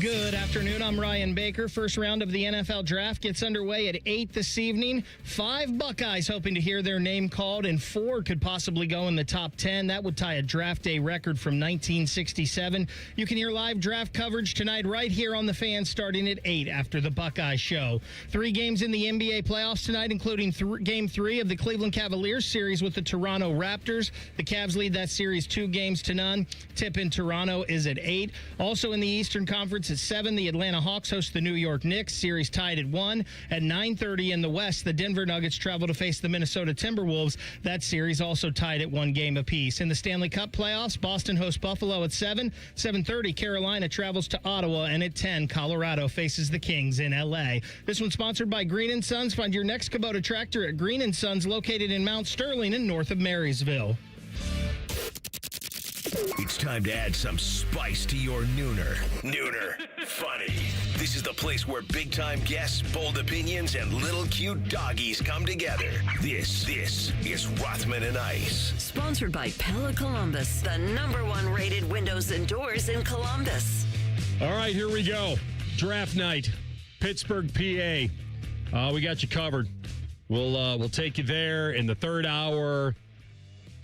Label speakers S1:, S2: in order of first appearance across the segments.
S1: Good afternoon. I'm Ryan Baker. First round of the NFL draft gets underway at 8 this evening. 5 Buckeyes hoping to hear their name called, and 4 could possibly go in the top 10. That would tie a draft day record from 1967. You can hear live draft coverage tonight right here on The Fan starting at 8 after the Buckeye Show. 3 games in the NBA playoffs tonight, including Game 3 of the Cleveland Cavaliers series with the Toronto Raptors. The Cavs lead that series 2-0. Tip in Toronto is at 8. Also in the Eastern Conference, at 7, the Atlanta Hawks host the New York Knicks. Series tied at 1. At 9:30 in the West, the Denver Nuggets travel to face the Minnesota Timberwolves. That series also tied at 1 game apiece. In the Stanley Cup playoffs, Boston hosts Buffalo at 7. 7:30, Carolina travels to Ottawa. And at 10, Colorado faces the Kings in L.A. This one's sponsored by Green & Sons. Find your next Kubota tractor at Green & Sons, located in Mount Sterling and north of Marysville.
S2: It's time to add some spice to your nooner. Nooner funny. This is the place where big-time guests, bold opinions, and little cute doggies come together. This is Rothman and Ice.
S3: Sponsored by Pella Columbus, the #1 rated windows and doors in Columbus.
S4: All right, here we go. Draft night, Pittsburgh, PA. We got you covered. We'll take you there in the third hour.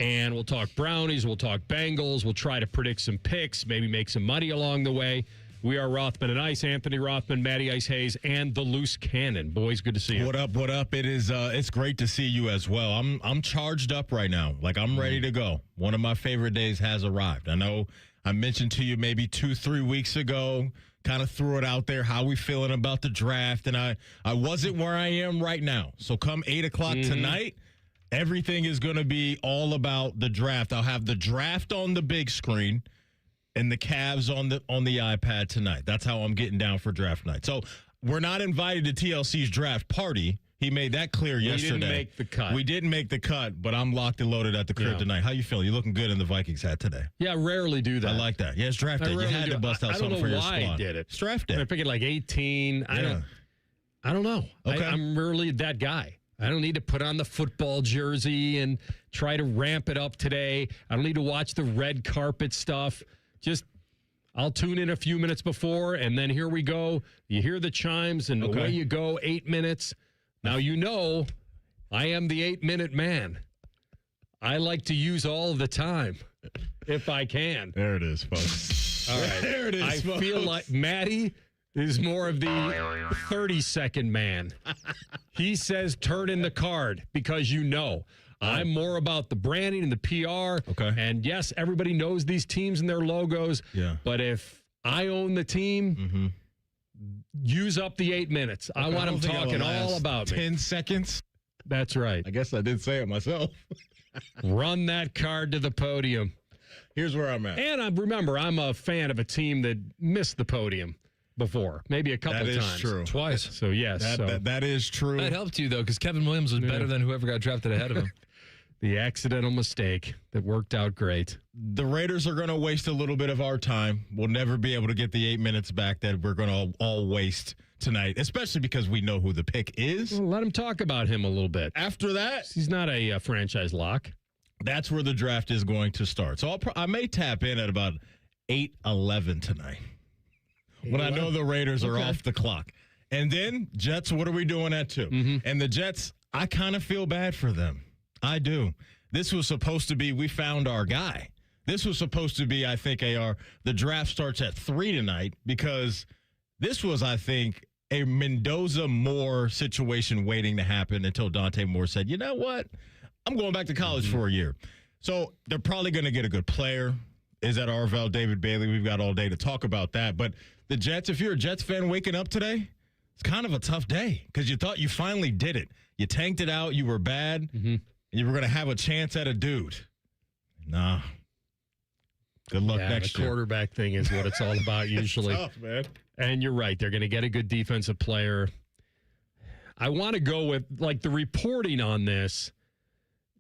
S4: And we'll talk Brownies, we'll talk Bengals, we'll try to predict some picks, maybe make some money along the way. We are Rothman and Ice, Anthony Rothman, Matty Ice Hayes, and the Loose Cannon. Boys, good to see you.
S5: What up? It is it's great to see you as well. I'm charged up right now. Like, I'm ready to go. One of my favorite days has arrived. I know I mentioned to you maybe 2-3 weeks ago, kind of threw it out there, how we feeling about the draft, and I wasn't where I am right now. So come 8 o'clock tonight, everything is going to be all about the draft. I'll have the draft on the big screen and the Cavs on the iPad tonight. That's how I'm getting down for draft night. So we're not invited to TLC's draft party. He made that clear yesterday.
S4: We didn't make the cut.
S5: We didn't make the cut, but I'm locked and loaded at the crib tonight. How you feeling? You looking good in the Vikings hat today.
S4: Yeah, I rarely do that.
S5: I like that. Yeah, it's draft day. You had to bust out something for your squad.
S4: I don't know why I did it.
S5: It's draft day.
S4: I figured like 18. I don't know.
S5: Okay.
S4: I'm rarely that guy. I don't need to put on the football jersey and try to ramp it up today. I don't need to watch the red carpet stuff. Just, I'll tune in a few minutes before, and then here we go. You hear the chimes, and away you go, 8 minutes. Now, you know, I am the 8-minute man. I like to use all of the time, if I can.
S5: There it is, folks.
S4: All right.
S5: There it is, folks.
S4: I feel like Maddie is more of the 30-second man. He says turn in the card because you know. I'm more about the branding and the PR.
S5: Okay.
S4: And yes, everybody knows these teams and their logos.
S5: Yeah.
S4: But if I own the team, use up the 8 minutes. I want them talking all about me.
S5: 10 seconds?
S4: That's right.
S5: I guess I did say it myself.
S4: Run that card to the podium.
S5: Here's where I'm at.
S4: And remember, I'm a fan of a team that missed the podium before, maybe a couple times.
S5: That is true.
S6: Twice.
S4: So, yes.
S5: That is true.
S6: That helped you, though, because Kevin Williams was better than whoever got drafted ahead of him.
S4: The accidental mistake that worked out great.
S5: The Raiders are going to waste a little bit of our time. We'll never be able to get the 8 minutes back that we're going to all waste tonight, especially because we know who the pick is.
S4: Well, let him talk about him a little bit.
S5: After that,
S4: he's not a franchise lock.
S5: That's where the draft is going to start. So I may tap in at about 8:11 tonight. When I know the Raiders are off the clock. And then, Jets, what are we doing at 2? And the Jets, I kind of feel bad for them. I do. This was supposed to be, we found our guy. This was supposed to be, I think, the draft starts at 3 tonight because this was, I think, a Mendoza-Moore situation waiting to happen until Dante Moore said, you know what? I'm going back to college for a year. So they're probably going to get a good player. Is that Arvell, David Bailey? We've got all day to talk about that. But the Jets, if you're a Jets fan waking up today, it's kind of a tough day because you thought you finally did it. You tanked it out. You were bad. And you were going to have a chance at a dude. Nah. Good luck next year.
S4: The quarterback thing is what it's all about usually.
S5: Tough, man.
S4: And you're right. They're going to get a good defensive player. I want to go with, like, the reporting on this,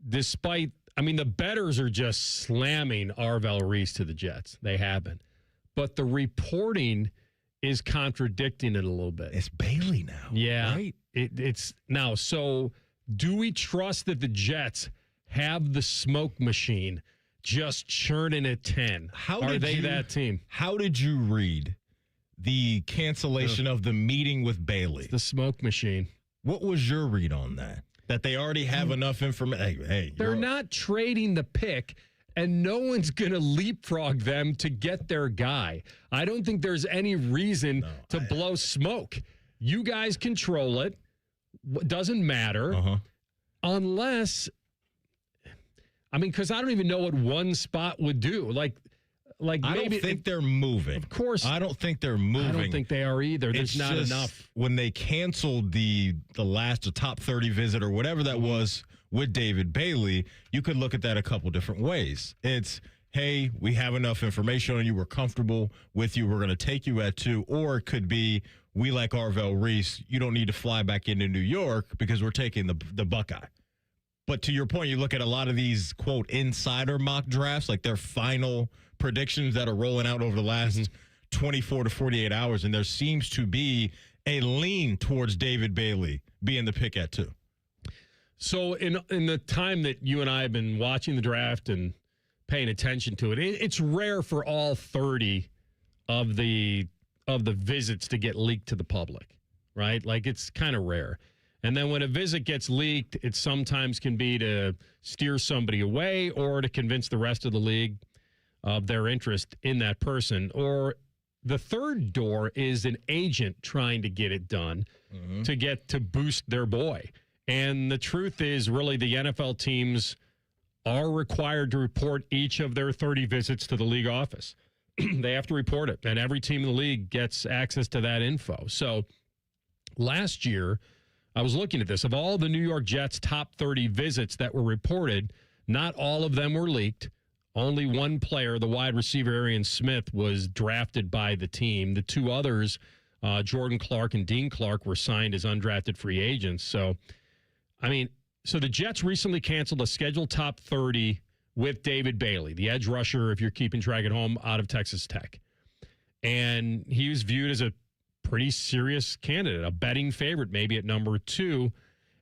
S4: despite, the bettors are just slamming Arvell Reese to the Jets. They haven't. But the reporting is contradicting it a little bit.
S5: It's Bailey now.
S4: Yeah.
S5: Right?
S4: It's now. So do we trust that the Jets have the smoke machine just churning at 10? Are they that team?
S5: How did you read the cancellation of the meeting with Bailey.
S4: The smoke machine.
S5: What was your read on that? That they already have enough information? Hey,
S4: they're not trading the pick, and no one's going to leapfrog them to get their guy. I don't think there's any reason to blow smoke. You guys control it. Doesn't matter. Unless, I mean, because I don't even know what one spot would do. Like
S5: I
S4: maybe
S5: don't think they're moving.
S4: Of course.
S5: I don't think they're moving.
S4: I don't think they are either. There's not enough.
S5: When they canceled the top 30 visit or whatever that was with David Bailey, you could look at that a couple different ways. It's, hey, we have enough information on you. We're comfortable with you. We're going to take you at 2. Or it could be, we like Arvell Reese. You don't need to fly back into New York because we're taking the Buckeye. But to your point, you look at a lot of these, quote, insider mock drafts, like their final predictions that are rolling out over the last 24 to 48 hours, and there seems to be a lean towards David Bailey being the pick at 2.
S4: So in the time that you and I have been watching the draft and paying attention to it, it's rare for all 30 of the visits to get leaked to the public, right? Like, it's kind of rare. And then when a visit gets leaked, it sometimes can be to steer somebody away or to convince the rest of the league of their interest in that person. Or the third door is an agent trying to get it done to boost their boy. And the truth is, really, the NFL teams are required to report each of their 30 visits to the league office. They have to report it, and every team in the league gets access to that info. So last year, I was looking at this. Of all the New York Jets' top 30 visits that were reported, not all of them were leaked. Only one player, the wide receiver Arian Smith, was drafted by the team. The 2 others, Jordan Clark and Dean Clark, were signed as undrafted free agents. So, I mean, so the Jets recently canceled a scheduled top 30 with David Bailey, the edge rusher, if you're keeping track at home, out of Texas Tech. And he was viewed as a pretty serious candidate, a betting favorite, maybe at number 2.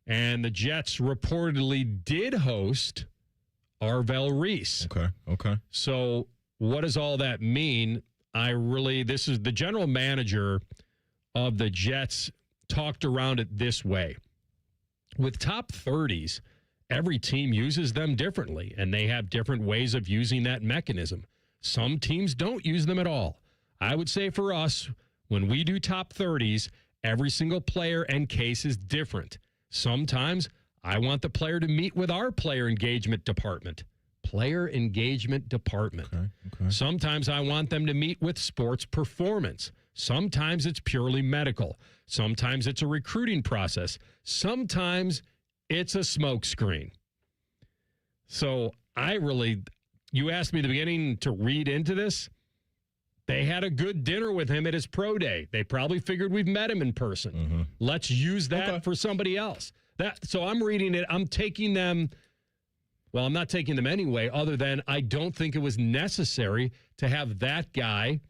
S4: And the Jets reportedly did host Arvell Reese.
S5: Okay.
S4: So what does all that mean? This is the general manager of the Jets talked around it this way. With top 30s, every team uses them differently, and they have different ways of using that mechanism. Some teams don't use them at all. I would say for us, when we do top 30s, every single player and case is different. Sometimes I want the player to meet with our player engagement department. Okay. Sometimes I want them to meet with sports performance. Sometimes it's purely medical. Sometimes it's a recruiting process. Sometimes it's a smoke screen. So you asked me at the beginning to read into this. They had a good dinner with him at his pro day. They probably figured we've met him in person. Let's use that for somebody else. So I'm reading it. I'm taking them. Well, I'm not taking them anyway, other than I don't think it was necessary to have that guy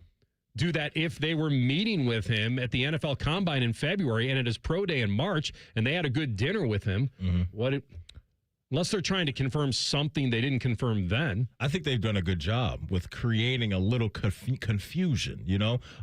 S4: do that if they were meeting with him at the NFL Combine in February and at his pro day in March, and they had a good dinner with him. Unless they're trying to confirm something they didn't confirm then.
S5: I think they've done a good job with creating a little confusion,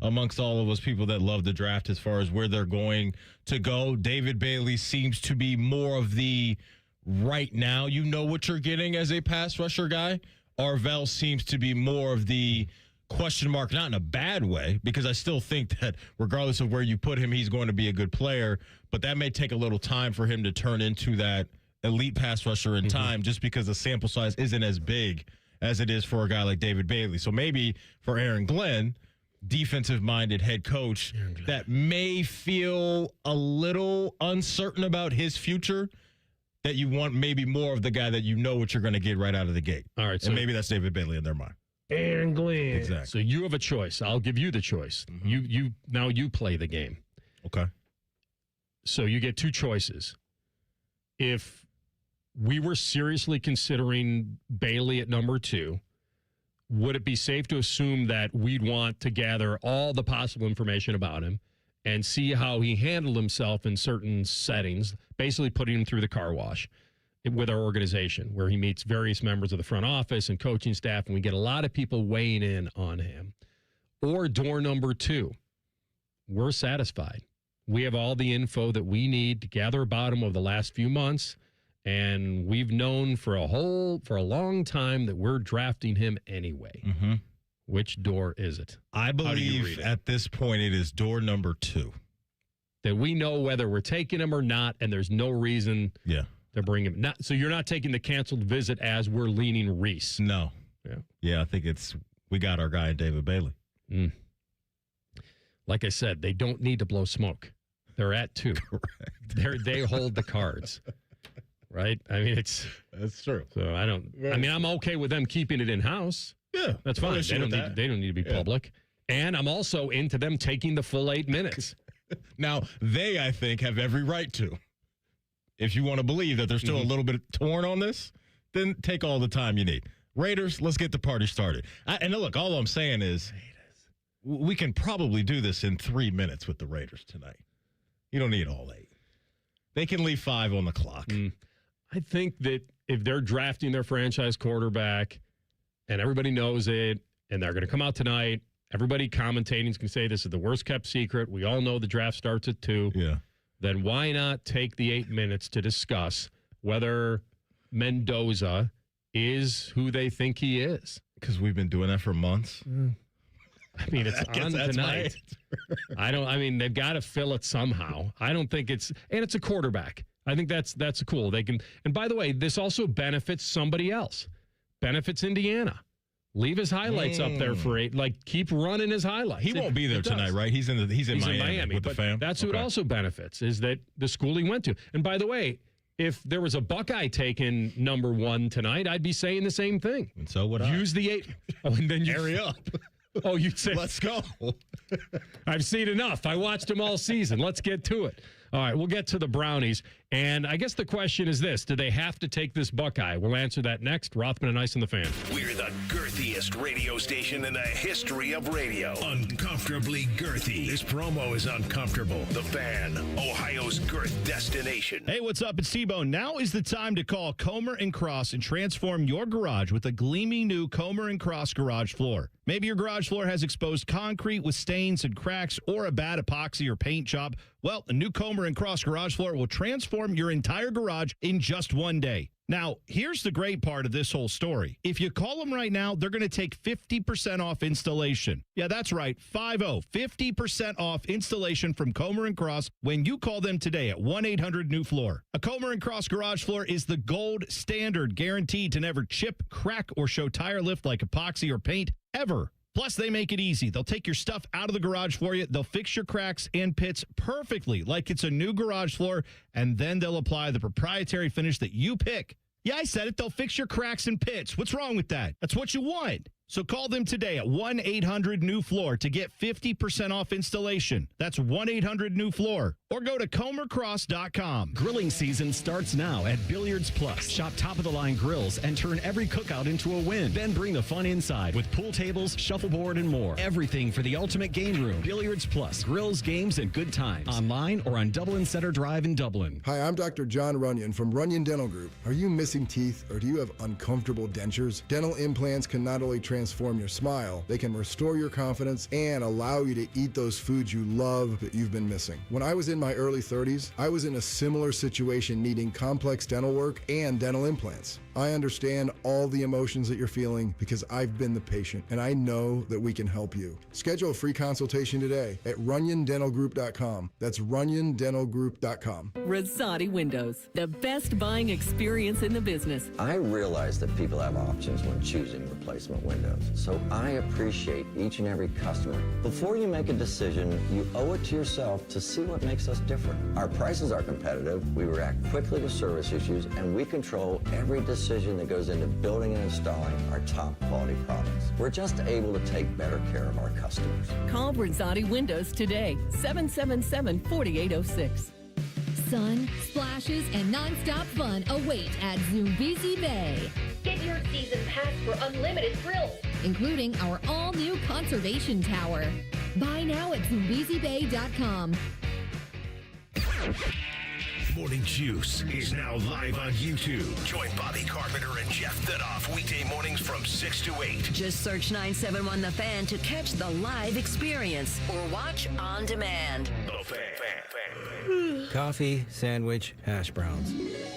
S5: amongst all of those people that love the draft as far as where they're going to go. David Bailey seems to be more of the right now, you know what you're getting as a pass rusher guy. Arvell seems to be more of the question mark, not in a bad way, because I still think that regardless of where you put him, he's going to be a good player, but that may take a little time for him to turn into that elite pass rusher in time, just because the sample size isn't as big as it is for a guy like David Bailey. So maybe for Aaron Glenn, defensive-minded head coach that may feel a little uncertain about his future, that you want maybe more of the guy that you know what you're going to get right out of the gate.
S4: All right, so
S5: and maybe that's David Bailey in their mind.
S1: Aaron Glenn.
S5: Exactly.
S4: So you have a choice. I'll give you the choice. You play the game.
S5: Okay.
S4: So you get 2 choices. If we were seriously considering Bailey at number 2, would it be safe to assume that we'd want to gather all the possible information about him and see how he handled himself in certain settings, basically putting him through the car wash with our organization, where he meets various members of the front office and coaching staff, and we get a lot of people weighing in on him? Or door number 2, we're satisfied. We have all the info that we need to gather about him over the last few months, and we've known for a long time that we're drafting him anyway.
S5: Mm-hmm.
S4: Which door is it?
S5: I believe at this point it is door number 2.
S4: That we know whether we're taking him or not, and there's no reason to bring him. So you're not taking the canceled visit as we're leaning Reese?
S5: No.
S4: Yeah,
S5: I think we got our guy, David Bailey.
S4: Mm. Like I said, they don't need to blow smoke. They're at 2.
S5: Correct.
S4: They hold the cards, right? I mean,
S5: that's true.
S4: So I'm okay with them keeping it in house.
S5: Yeah,
S4: that's fine. They don't need to be public. And I'm also into them taking the full 8 minutes.
S5: Now, I think, have every right to. If you want to believe that they're still a little bit torn on this, then take all the time you need. Raiders, let's get the party started. And look, all I'm saying is we can probably do this in 3 minutes with the Raiders tonight. You don't need all 8. They can leave 5 on the clock.
S4: I think that if they're drafting their franchise quarterback and everybody knows it and they're going to come out tonight, everybody commentating is going to say this is the worst kept secret. We all know the draft starts at 2.
S5: Yeah.
S4: Then why not take the 8 minutes to discuss whether Mendoza is who they think he is?
S5: Because we've been doing that for months.
S4: I mean, it's on tonight. They've got to fill it somehow. I don't think it's a quarterback. I think that's cool. They can, and by the way, this also benefits somebody else. Benefits Indiana. Leave his highlights up there for 8. Like, keep running his highlights.
S5: He won't be there tonight, right? He's in Miami with the fam.
S4: That's who it also benefits, is that the school he went to. And by the way, if there was a Buckeye taken number 1 tonight, I'd be saying the same thing.
S5: And so would I.
S4: Use the 8. Oh, and then you
S5: hurry up.
S4: Oh, you'd say,
S5: let's go.
S4: I've seen enough. I watched them all season. Let's get to it. All right, we'll get to the Brownies. And I guess the question is this: do they have to take this Buckeye? We'll answer that next. Rothman and Ice on the Fan.
S2: We're the girthiest radio station in the history of radio. Uncomfortably girthy. This promo is uncomfortable. The Fan, Ohio's girth destination.
S7: Hey, what's up? It's T-Bone. Now is the time to call Comer & Cross and transform your garage with a gleaming new Comer & Cross garage floor. Maybe your garage floor has exposed concrete with stains and cracks or a bad epoxy or paint job. Well, a new Comer & Cross garage floor will transform your entire garage in just one day. Now, here's the great part of this whole story. If you call them right now, they're going to take 50% off installation. Yeah, that's right, 50% off installation from Comer & Cross when you call them today at 1-800-NEW-FLOOR. A Comer & Cross garage floor is the gold standard, guaranteed to never chip, crack, or show tire lift like epoxy or paint ever. Plus, they make it easy. They'll take your stuff out of the garage for you. They'll fix your cracks and pits perfectly like it's a new garage floor, and then they'll apply the proprietary finish that you pick. Yeah, I said it. They'll fix your cracks and pits. What's wrong with that? That's what you want. So call them today at 1-800-NEW-FLOOR to get 50% off installation. That's 1-800-NEW-FLOOR. Or go to comercross.com.
S8: Grilling season starts now at Billiards Plus. Shop top-of-the-line grills and turn every cookout into a win. Then bring the fun inside with pool tables, shuffleboard, and more. Everything for the ultimate game room. Billiards Plus. Grills, games, and good times. Online or on Dublin Center Drive in Dublin.
S9: Hi, I'm Dr. John Runyon from Runyon Dental Group. Are you missing teeth or do you have uncomfortable dentures? Dental implants can not only transform your smile, they can restore your confidence and allow you to eat those foods you love that you've been missing. When I was in my early 30s, I was in a similar situation needing complex dental work and dental implants. I understand all the emotions that you're feeling because I've been the patient and I know that we can help you. Schedule a free consultation today at runyondentalgroup.com. That's runyondentalgroup.com.
S10: Rosati Windows, the best buying experience in the business.
S11: I realize that people have options when choosing replacement windows, so I appreciate each and every customer. Before you make a decision, you owe it to yourself to see what makes us different. Our prices are competitive, we react quickly to service issues, and we control every decision that goes into building and installing our top quality products. We're just able to take better care of our customers.
S10: Call Rosati Windows today, 777-4806.
S12: Sun, splashes, and nonstop fun await at Zoombezi Bay.
S13: Get your season pass for unlimited thrills,
S12: including our all-new conservation tower. Buy now at ZoombeziBay.com.
S2: Morning Juice is now live on YouTube. Join Bobby Carpenter and Jeff Thidoff weekday mornings from 6 to 8.
S3: Just search 971 The Fan to catch the live experience or watch on demand.
S2: The Fan.
S14: Coffee, sandwich, hash browns.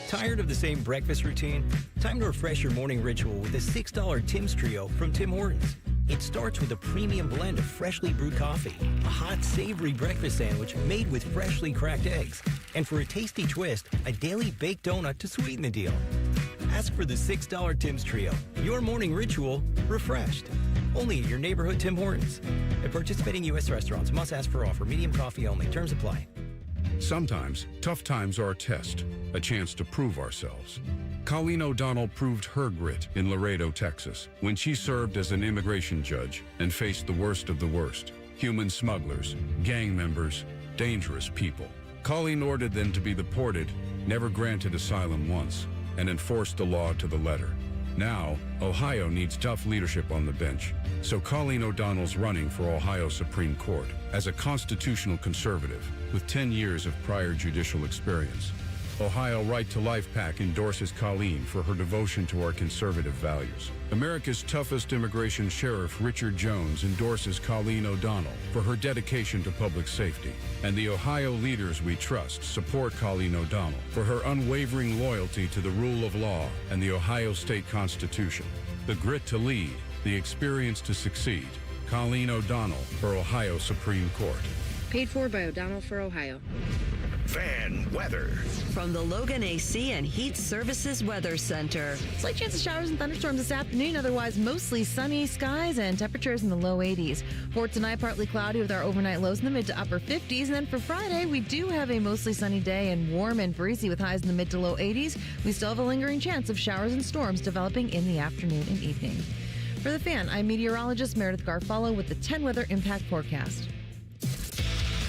S14: Tired of the same breakfast routine? Time to refresh your morning ritual with a $6 Tim's Trio from Tim Hortons. It starts with a premium blend of freshly brewed coffee, a hot, savory breakfast sandwich made with freshly cracked eggs, and for a tasty twist, a daily baked donut to sweeten the deal. Ask for the $6 Tim's Trio. Your morning ritual refreshed. Only at your neighborhood Tim Hortons. At participating U.S. restaurants, must ask for offer. Medium coffee only. Terms apply.
S15: Sometimes, tough times are a test, a chance to prove ourselves. Colleen O'Donnell proved her grit in Laredo, Texas, when she served as an immigration judge and faced the worst of the worst: human smugglers, gang members, dangerous people. Colleen ordered them to be deported, never granted asylum once, and enforced the law to the letter. Now, Ohio needs tough leadership on the bench, so Colleen O'Donnell's running for Ohio Supreme Court as a constitutional conservative with 10 years of prior judicial experience. Ohio Right to Life PAC endorses Colleen for her devotion to our conservative values. America's toughest immigration sheriff, Richard Jones, endorses Colleen O'Donnell for her dedication to public safety. And the Ohio leaders we trust support Colleen O'Donnell for her unwavering loyalty to the rule of law and the Ohio State Constitution. The grit to lead, the experience to succeed. Colleen O'Donnell for Ohio Supreme Court.
S16: Paid for by O'Donnell for Ohio.
S2: Fan weather.
S3: From the Logan AC and Heat Services Weather Center.
S17: Slight chance of showers and thunderstorms this afternoon. Otherwise, mostly sunny skies and temperatures in the low 80s. For tonight, partly cloudy with our overnight lows in the mid to upper 50s. And then for Friday, we do have a mostly sunny day and warm and breezy with highs in the mid to low 80s. We still have a lingering chance of showers and storms developing in the afternoon and evening. For the Fan, I'm meteorologist Meredith Garfalo with the 10 Weather Impact Forecast.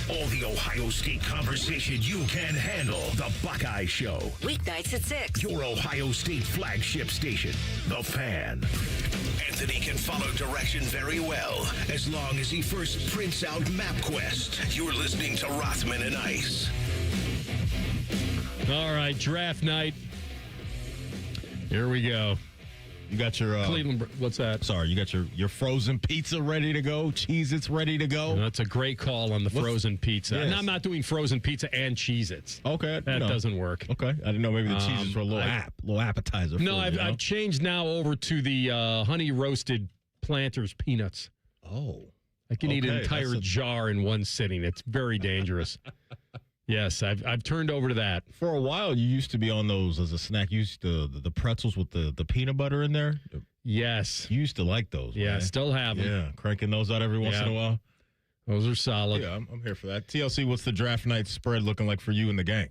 S2: All the Ohio State conversation you can handle. The Buckeye Show.
S3: Weeknights at 6.
S2: Your Ohio State flagship station. The Fan. Anthony can follow direction very well, as long as he first prints out MapQuest. You're listening to Rothman and Ice.
S4: All right, draft night. Here we go.
S5: You got your
S4: Cleveland. What's that?
S5: Sorry, you got your frozen pizza ready to go. Cheez-Its ready to go.
S4: That's a great call on the frozen pizza.
S5: Yes.
S4: And I'm not doing frozen pizza and Cheez-Its.
S5: Okay,
S4: that doesn't work.
S5: Okay, I didn't know maybe the Cheez-Its were a little appetizer.
S4: No, I've changed now over to the honey roasted Planters peanuts.
S5: Oh,
S4: I can eat an entire jar in one sitting. It's very dangerous. Yes, I've turned over to that.
S5: For a while, you used to be on those as a snack. You used to the pretzels with the peanut butter in there.
S4: Yes.
S5: You used to like those.
S4: Yeah,
S5: man.
S4: Still have them.
S5: Yeah, cranking those out every once in a while.
S4: Those are solid.
S5: Yeah, I'm here for that. TLC, what's the draft night spread looking like for you and the gang?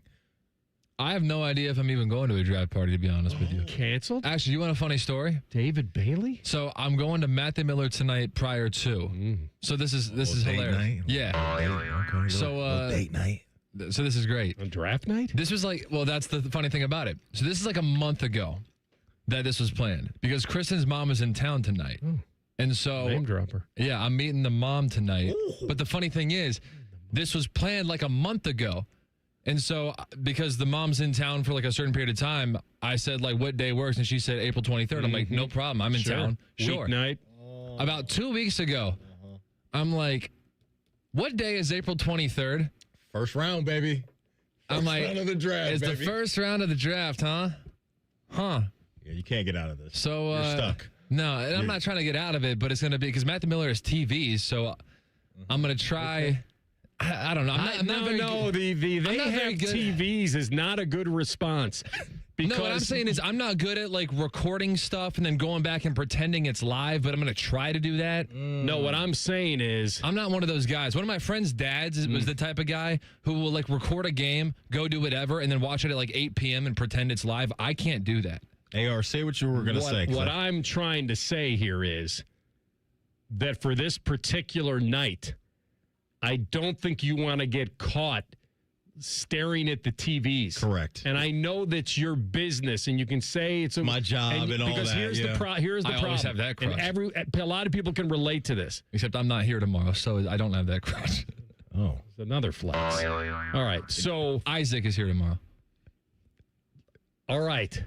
S6: I have no idea if I'm even going to a draft party, to be honest with you.
S4: Canceled?
S6: Actually, you want a funny story?
S4: David Bailey?
S6: So I'm going to Matthew Miller tonight prior to. So this is hilarious.
S5: Night?
S6: Yeah.
S5: Okay.
S6: So
S5: date night.
S6: So this is great.
S4: On draft night?
S6: This was that's the funny thing about it. So this is like a month ago that this was planned because Kristen's mom is in town tonight. And so
S4: name dropper.
S6: Yeah, I'm meeting the mom tonight. Ooh. But the funny thing is, this was planned like a month ago. And so because the mom's in town for like a certain period of time, I said like what day works and she said April 23rd. I'm like, no problem. I'm in town. Sure.
S4: Weeknight.
S6: About 2 weeks ago, I'm like, what day is April 23rd?
S5: First round, baby.
S6: I'm like,
S5: round of the draft,
S6: it's
S5: baby.
S6: the first round of the draft, huh? Huh.
S5: Yeah, you can't get out of this.
S6: So
S5: you're stuck.
S6: No, and I'm not trying to get out of it, but it's going to be because Matthew Miller is TVs, so I'm going to try.
S5: Okay.
S6: I don't know. I'm not very good.
S4: They have TVs is not a good response. Because
S6: no, what I'm saying is I'm not good at like recording stuff and then going back and pretending it's live, but I'm going to try to do that.
S4: No, what I'm saying is
S6: I'm not one of those guys. One of my friend's dads was the type of guy who will like record a game, go do whatever, and then watch it at like 8 p.m. and pretend it's live. I can't do that.
S5: AR, say what you were going to say.
S4: What I'm trying to say here is that for this particular night, I don't think you want to get caught staring at the TVs.
S5: Correct.
S4: And I know that's your business, and you can say it's
S5: my job and all that.
S4: Because here's the problem.
S6: I always have that crutch.
S4: And a lot of people can relate to this.
S6: Except I'm not here tomorrow, so I don't have that crutch.
S5: Oh.
S4: It's another flex. All right, so
S6: Isaac is here tomorrow.
S4: all right,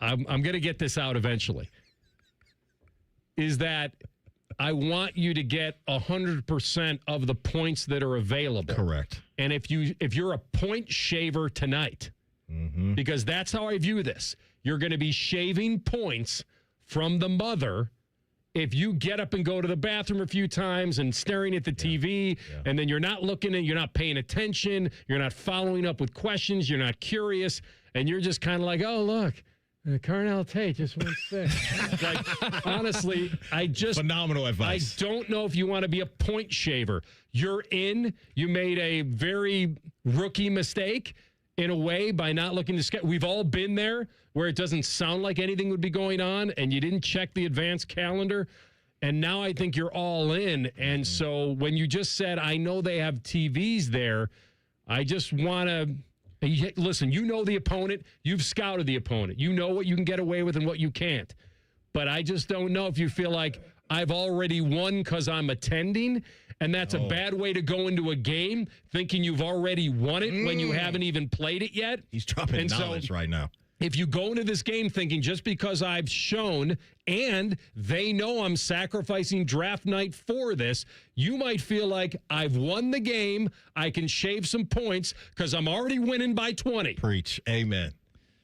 S4: I'm going to get this out eventually, is that I want you to get 100% of the points that are available.
S5: Correct.
S4: And if you're a point shaver tonight, because that's how I view this, you're going to be shaving points from the mother if you get up and go to the bathroom a few times and staring at the TV, and then you're not looking at, you're not paying attention, you're not following up with questions, you're not curious, and you're just kind of like, oh, look, Carnell Tate just went sick. Like, honestly,
S5: phenomenal advice.
S4: I don't know if you want to be a point shaver. You're in. You made a very rookie mistake in a way by not looking to schedule. We've all been there where it doesn't sound like anything would be going on, and you didn't check the advanced calendar. And now I think you're all in. And so when you just said, I know they have TVs there, I just want to. Listen, you know the opponent. You've scouted the opponent. You know what you can get away with and what you can't. But I just don't know if you feel like I've already won because I'm attending, and that's a bad way to go into a game, thinking you've already won it when you haven't even played it yet.
S5: He's dropping knowledge right now.
S4: If you go into this game thinking just because I've shown and they know I'm sacrificing draft night for this, you might feel like I've won the game, I can shave some points because I'm already winning by 20.
S5: Preach. Amen.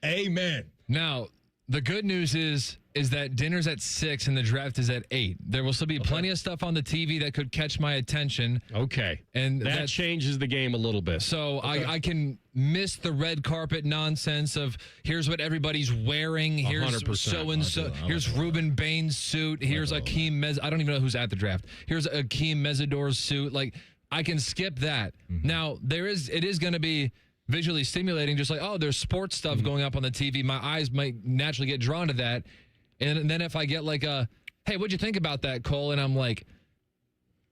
S5: Amen.
S6: Now, the good news is that dinner's at 6 and the draft is at 8. There will still be plenty of stuff on the TV that could catch my attention.
S4: Okay.
S6: And
S4: that changes the game a little bit.
S6: So I can miss the red carpet nonsense of here's what everybody's wearing. Here's
S4: 100%.
S6: so-and-so. Here's Ruben Bain's suit. Here's Akeem I don't even know who's at the draft. Here's Akeem Mesidor's suit. Like, I can skip that. Now, it is going to be visually stimulating, just like, oh, there's sports stuff going up on the TV. My eyes might naturally get drawn to that. And then if I get like hey, what'd you think about that, Cole? And I'm like,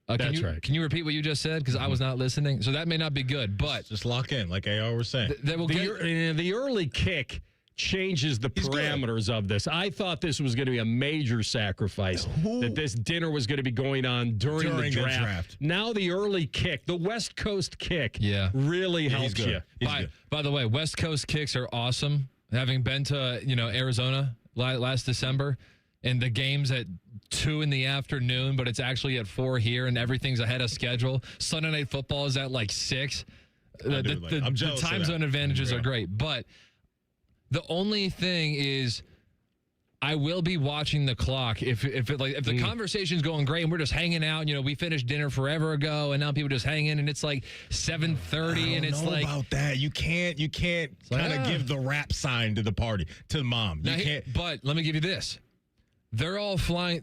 S4: that's right.
S6: Can you repeat what you just said? Because I was not listening. So that may not be good, but
S5: just lock in, like AR was saying.
S4: The early kick changes the parameters of this. I thought this was going to be a major sacrifice, that this dinner was going to be going on during the draft. Now the early kick, the West Coast kick, really helps you.
S6: By the way, West Coast kicks are awesome. Having been to Arizona last December, and the game's at 2 in the afternoon, but it's actually at 4 here, and everything's ahead of schedule. Sunday Night Football is at like 6. The time zone advantages are great, but the only thing is, I will be watching the clock. If the conversation's going great and we're just hanging out, we finished dinner forever ago, and now people just hang in, and it's like 7:30, and it's like
S5: about that. You can't kind of give the rap sign to the party, to the mom. You can't.
S6: But let me give you this: they're all flying.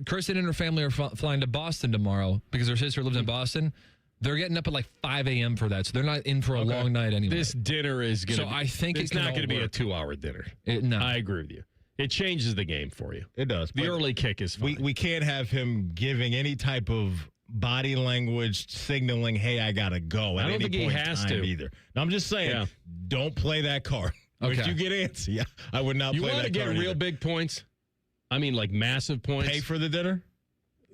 S6: Kristen and her family are flying to Boston tomorrow because her sister lives in Boston. They're getting up at like 5 a.m. for that, so they're not in for a long night anyway.
S4: This dinner is going to.
S6: So I think
S4: it's not going to be a 2-hour dinner.
S6: No,
S4: I agree with you. It changes the game for you.
S5: It does.
S4: The early kick is fine.
S5: We can't have him giving any type of body language signaling, hey, I got to go.
S4: I don't think he has to
S5: either. No, I'm just saying, don't play that card.
S6: Okay.
S5: If you get antsy, I would not play that card.
S4: You want to get real big points? I mean, like massive points.
S5: Pay for the dinner?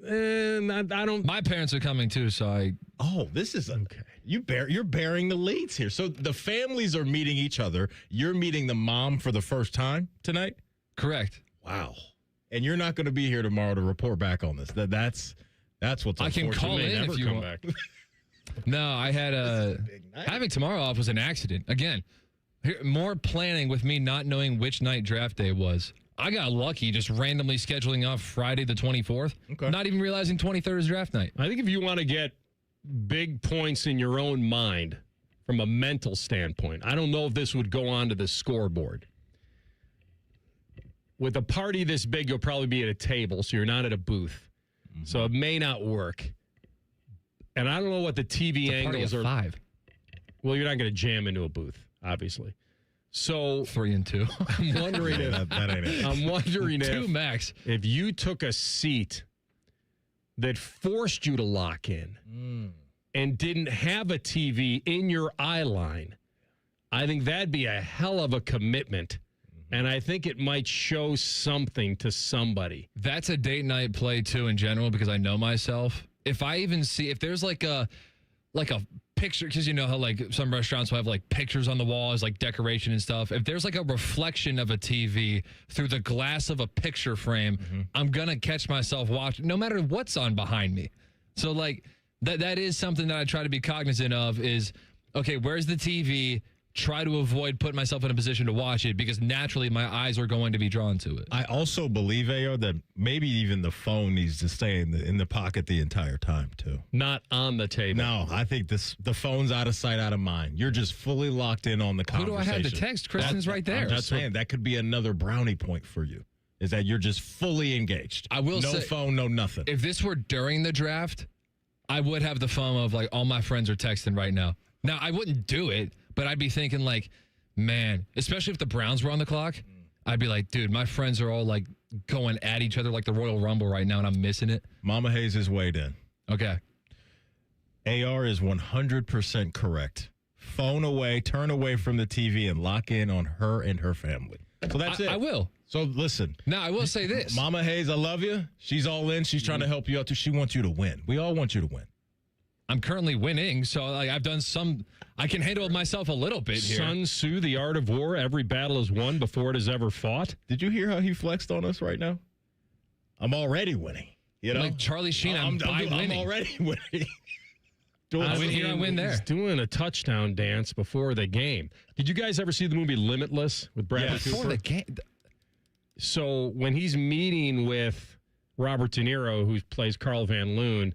S4: I don't.
S6: My parents are coming too, so I.
S5: Oh, this is okay. You're bearing the leads here. So the families are meeting each other. You're meeting the mom for the first time tonight?
S6: Correct.
S5: Wow. And you're not going to be here tomorrow to report back on this. That's what's
S6: I can call in if you want.
S5: Back.
S6: No, I had having tomorrow off was an accident. Again, more planning with me not knowing which night draft day was. I got lucky just randomly scheduling off Friday the 24th, not even realizing 23rd is draft night.
S4: I think if you want to get big points in your own mind from a mental standpoint, I don't know if this would go onto the scoreboard. With a party this big, you'll probably be at a table, so you're not at a booth. So it may not work. And I don't know what the TV angles are.
S6: 5.
S4: Well, you're not going to jam into a booth, obviously. So
S6: 3 and 2.
S4: I'm wondering if
S5: that ain't it.
S4: I'm wondering
S6: 2 max.
S4: If you took a seat that forced you to lock in and didn't have a TV in your eye line, I think that'd be a hell of a commitment. And I think it might show something to somebody.
S6: That's a date night play too in general, because I know myself. If I even see, if there's like a picture, because you know how like some restaurants will have like pictures on the walls, like decoration and stuff. If there's like a reflection of a TV through the glass of a picture frame, I'm going to catch myself watching no matter what's on behind me. So like that is something that I try to be cognizant of is, okay, where's the TV? Try to avoid putting myself in a position to watch it because naturally my eyes are going to be drawn to it.
S5: I also believe, AO, that maybe even the phone needs to stay in the pocket the entire time, too.
S4: Not on the table.
S5: No, I think the phone's out of sight, out of mind. You're just fully locked in on the conversation.
S6: Who do I have to text? Kristen's right there.
S5: I'm just saying, that could be another brownie point for you, is that you're just fully engaged.
S6: I will
S5: say, no phone, no nothing.
S6: If this were during the draft, I would have the phone of like, all my friends are texting right now. Now, I wouldn't do it. But I'd be thinking like, man, especially if the Browns were on the clock, I'd be like, dude, my friends are all like going at each other like the Royal Rumble right now, and I'm missing it.
S5: Mama Hayes is weighed in.
S6: Okay.
S5: AR is 100% correct. Phone away, turn away from the TV, and lock in on her and her family. So that's it.
S6: I will.
S5: So listen.
S6: Now, I will say this.
S5: Mama Hayes, I love you. She's all in. She's trying to help you out, too. She wants you to win. We all want you to win.
S6: I'm currently winning, so like I've done some. I can handle myself a little bit here.
S4: Sun Tzu, The Art of War. Every battle is won before it is ever fought.
S5: Did you hear how he flexed on us right now? I'm already winning. You know,
S6: like Charlie Sheen. I'm
S5: already winning.
S4: I win here, I win there. He's doing a touchdown dance before the game. Did you guys ever see the movie Limitless with Bradley Cooper?
S6: Before the game.
S4: So when he's meeting with Robert De Niro, who plays Carl Van Loon,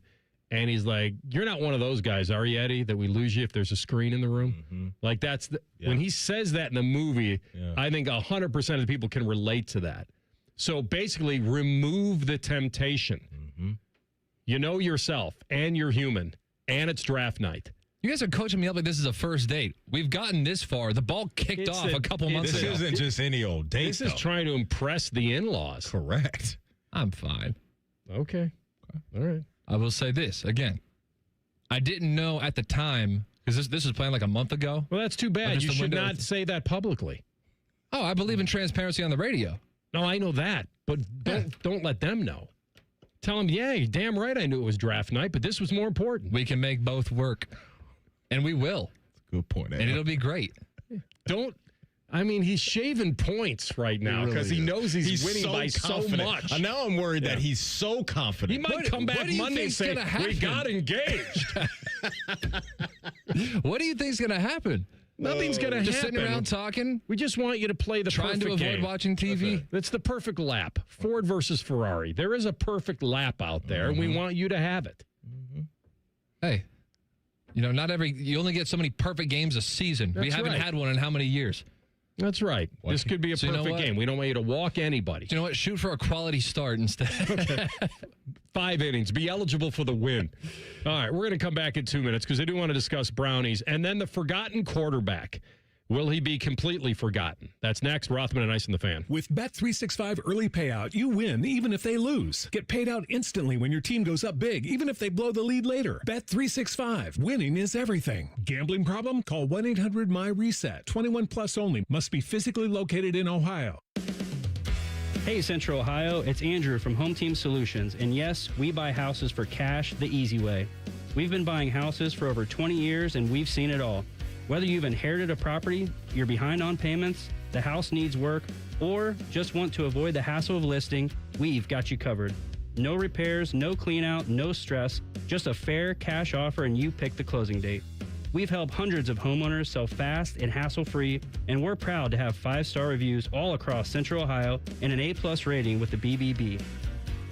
S4: and he's like, "You're not one of those guys, are you, Eddie, that we lose you if there's a screen in the room?"
S5: Mm-hmm.
S4: Like that's when he says that in the movie, I think 100% of the people can relate to that. So basically, remove the temptation.
S5: Mm-hmm.
S4: You know yourself, and you're human, and it's draft night.
S6: You guys are coaching me up like this is a first date. We've gotten this far. The ball kicked off a couple months ago.
S5: This isn't just any old date.
S4: This is trying to impress the in-laws.
S5: Correct.
S6: I'm fine.
S4: Okay. All right.
S6: I will say this again. I didn't know at the time, because this was planned like a month ago.
S4: Well, that's too bad. You should not say that publicly.
S6: Oh, I believe in transparency on the radio.
S4: No, I know that, but don't let them know. Tell them, yeah, you're damn right I knew it was draft night, but this was more important.
S6: We can make both work, and we will.
S5: That's a good point.
S6: And it'll be great.
S4: He's shaving points right now because he knows he's winning
S5: so
S4: by
S5: confident.
S4: so much.
S5: Now I'm worried that he's so confident.
S4: He might come back Monday and say, we got engaged.
S6: What do you think's going to happen?
S4: Nothing's going to happen.
S6: Just sitting around talking?
S4: We just want you to play the
S6: trying
S4: perfect game.
S6: Trying to avoid watching TV?
S4: That's the perfect lap. Ford versus Ferrari. There is a perfect lap out there, and we want you to have it.
S6: Mm-hmm. Hey, you only get so many perfect games a season. We haven't had one in how many years?
S4: That's right. This could be a perfect game. We don't want you to walk anybody.
S6: You know what? Shoot for a quality start instead.
S4: Okay. 5 innings. Be eligible for the win. All right, we're going to come back in 2 minutes because I do want to discuss brownies. And then the forgotten quarterback. Will he be completely forgotten? That's next. Rothman and Ice in the Fan.
S18: With Bet365 early payout, you win even if they lose. Get paid out instantly when your team goes up big, even if they blow the lead later. Bet365. Winning is everything. Gambling problem? Call 1-800-MY-RESET. 21 plus only. Must be physically located in Ohio.
S19: Hey, Central Ohio. It's Andrew from Home Team Solutions. And yes, we buy houses for cash the easy way. We've been buying houses for over 20 years, and we've seen it all. Whether you've inherited a property, you're behind on payments, the house needs work, or just want to avoid the hassle of listing, we've got you covered. No repairs, no clean out, no stress, just a fair cash offer and you pick the closing date. We've helped hundreds of homeowners sell fast and hassle-free, and we're proud to have 5-star reviews all across Central Ohio and an A+ rating with the BBB.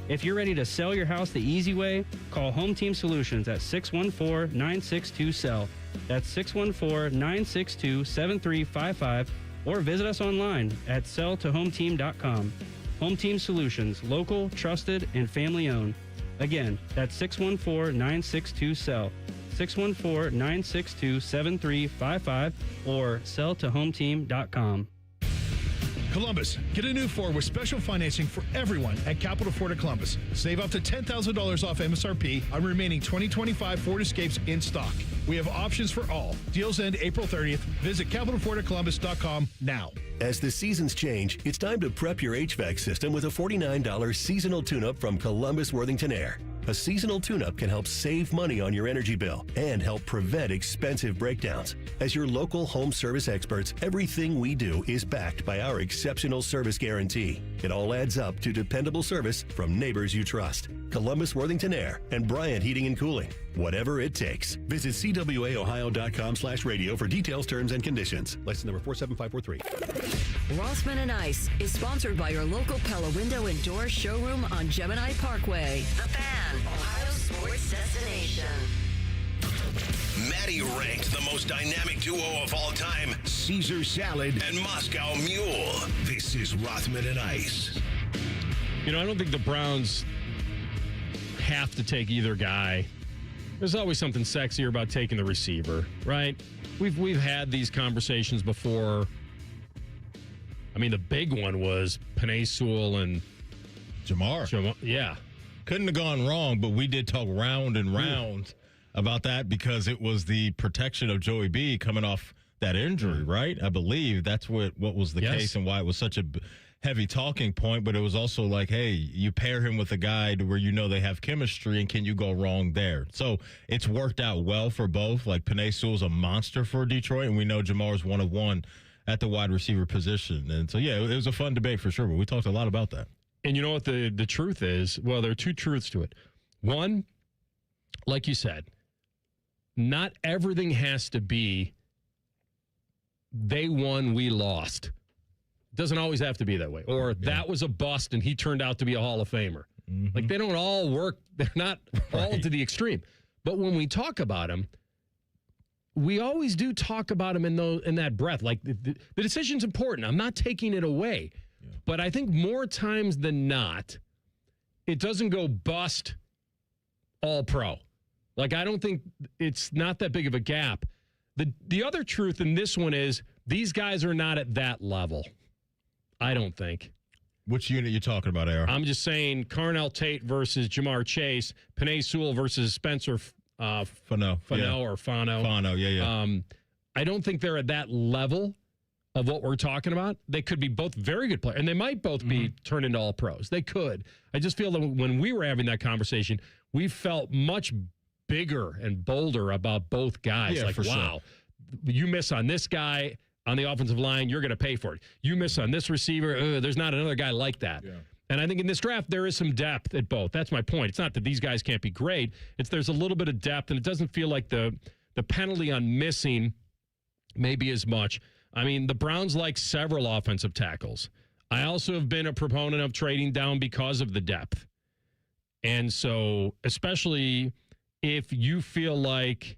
S19: If you're ready to sell your house the easy way, call Home Team Solutions at 614-962-SELL. That's 614-962-7355, or visit us online at selltohometeam.com. Home Team Solutions, local, trusted, and family-owned. Again, that's 614-962-SELL. 614-962-7355, or selltohometeam.com.
S20: Columbus, get a new Ford with special financing for everyone at Capital Ford of Columbus. Save up to $10,000 off MSRP on remaining 2025 Ford Escapes in stock. We have options for all. Deals end April 30th. Visit CapitalFordofColumbus.com now.
S21: As the seasons change, it's time to prep your HVAC system with a $49 seasonal tune-up from Columbus Worthington Air. A seasonal tune-up can help save money on your energy bill and help prevent expensive breakdowns. As your local home service experts, everything we do is backed by our exceptional service guarantee. It all adds up to dependable service from neighbors you trust. Columbus Worthington Air and Bryant Heating and Cooling. Whatever it takes. Visit cwaohio.com/radio for details, terms, and conditions. License number 47543.
S3: Rothman and Ice is sponsored by your local Pella Window and Door showroom on Gemini Parkway. The Fan, Ohio sports destination.
S2: Maddie ranked the most dynamic duo of all time, Caesar Salad and Moscow Mule. This is Rothman and Ice.
S4: You know, I don't think the Browns have to take either guy. There's always something sexier about taking the receiver, right? We've had these conversations before. I mean, the big one was Penei Sewell and
S5: Jamar.
S4: Yeah.
S5: Couldn't have gone wrong, but we did talk round and round about that because it was the protection of Joey B coming off that injury, right? I believe that's what was the case and why it was such a heavy talking point, but it was also like, hey, you pair him with a guy to where you know they have chemistry, and can you go wrong there? So it's worked out well for both. Like, Penei Sewell's a monster for Detroit, and we know Jamar's one of one at the wide receiver position. And so, yeah, it was a fun debate for sure, but we talked a lot about that.
S4: And you know what the truth is? Well, there are two truths to it. One, like you said, not everything has to be they won, we lost. It doesn't always have to be that way. Or that was a bust and he turned out to be a Hall of Famer. Mm-hmm. Like, they don't all work. They're not all to the extreme. But when we talk about them, we always do talk about them in that breath. Like, the decision's important. I'm not taking it away. Yeah. But I think more times than not, it doesn't go bust all pro. Like, I don't think it's not that big of a gap. The other truth in this one is these guys are not at that level. I don't think.
S5: Which unit you talking about, AR?
S4: I'm just saying Carnell Tate versus Jamar Chase, Penei Sewell versus Spencer
S5: Fano.
S4: Or Fano.
S5: Fano, yeah.
S4: I don't think they're at that level of what we're talking about. They could be both very good players, and they might both be turned into all pros. They could. I just feel that when we were having that conversation, we felt much bigger and bolder about both guys.
S5: Yeah,
S4: like, wow, you miss on this guy on the offensive line, you're going to pay for it. You miss on this receiver, there's not another guy like that. Yeah. And I think in this draft, there is some depth at both. That's my point. It's not that these guys can't be great. It's there's a little bit of depth, and it doesn't feel like the penalty on missing maybe as much. I mean, the Browns like several offensive tackles. I also have been a proponent of trading down because of the depth. And so, especially if you feel like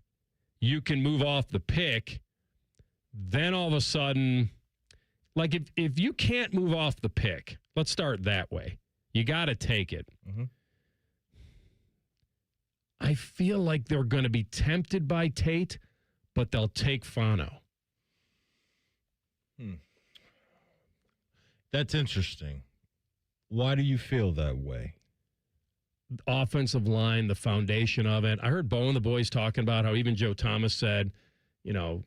S4: you can move off the pick, then all of a sudden, like if you can't move off the pick, let's start that way. You got to take it. Mm-hmm. I feel like they're going to be tempted by Tate, but they'll take Fano.
S5: That's interesting. Why do you feel that way?
S4: Offensive line, the foundation of it. I heard Bo and the boys talking about how even Joe Thomas said, you know,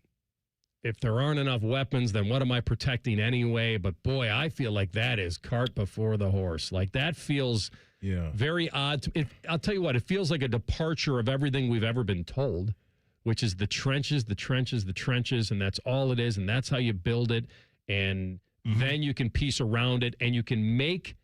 S4: if there aren't enough weapons, then what am I protecting anyway? But boy, I feel like that is cart before the horse. Like, that feels very odd. I'll tell you what, it feels like a departure of everything we've ever been told, which is the trenches, the trenches, the trenches, and that's all it is, and that's how you build it. And then you can piece around it, and you can make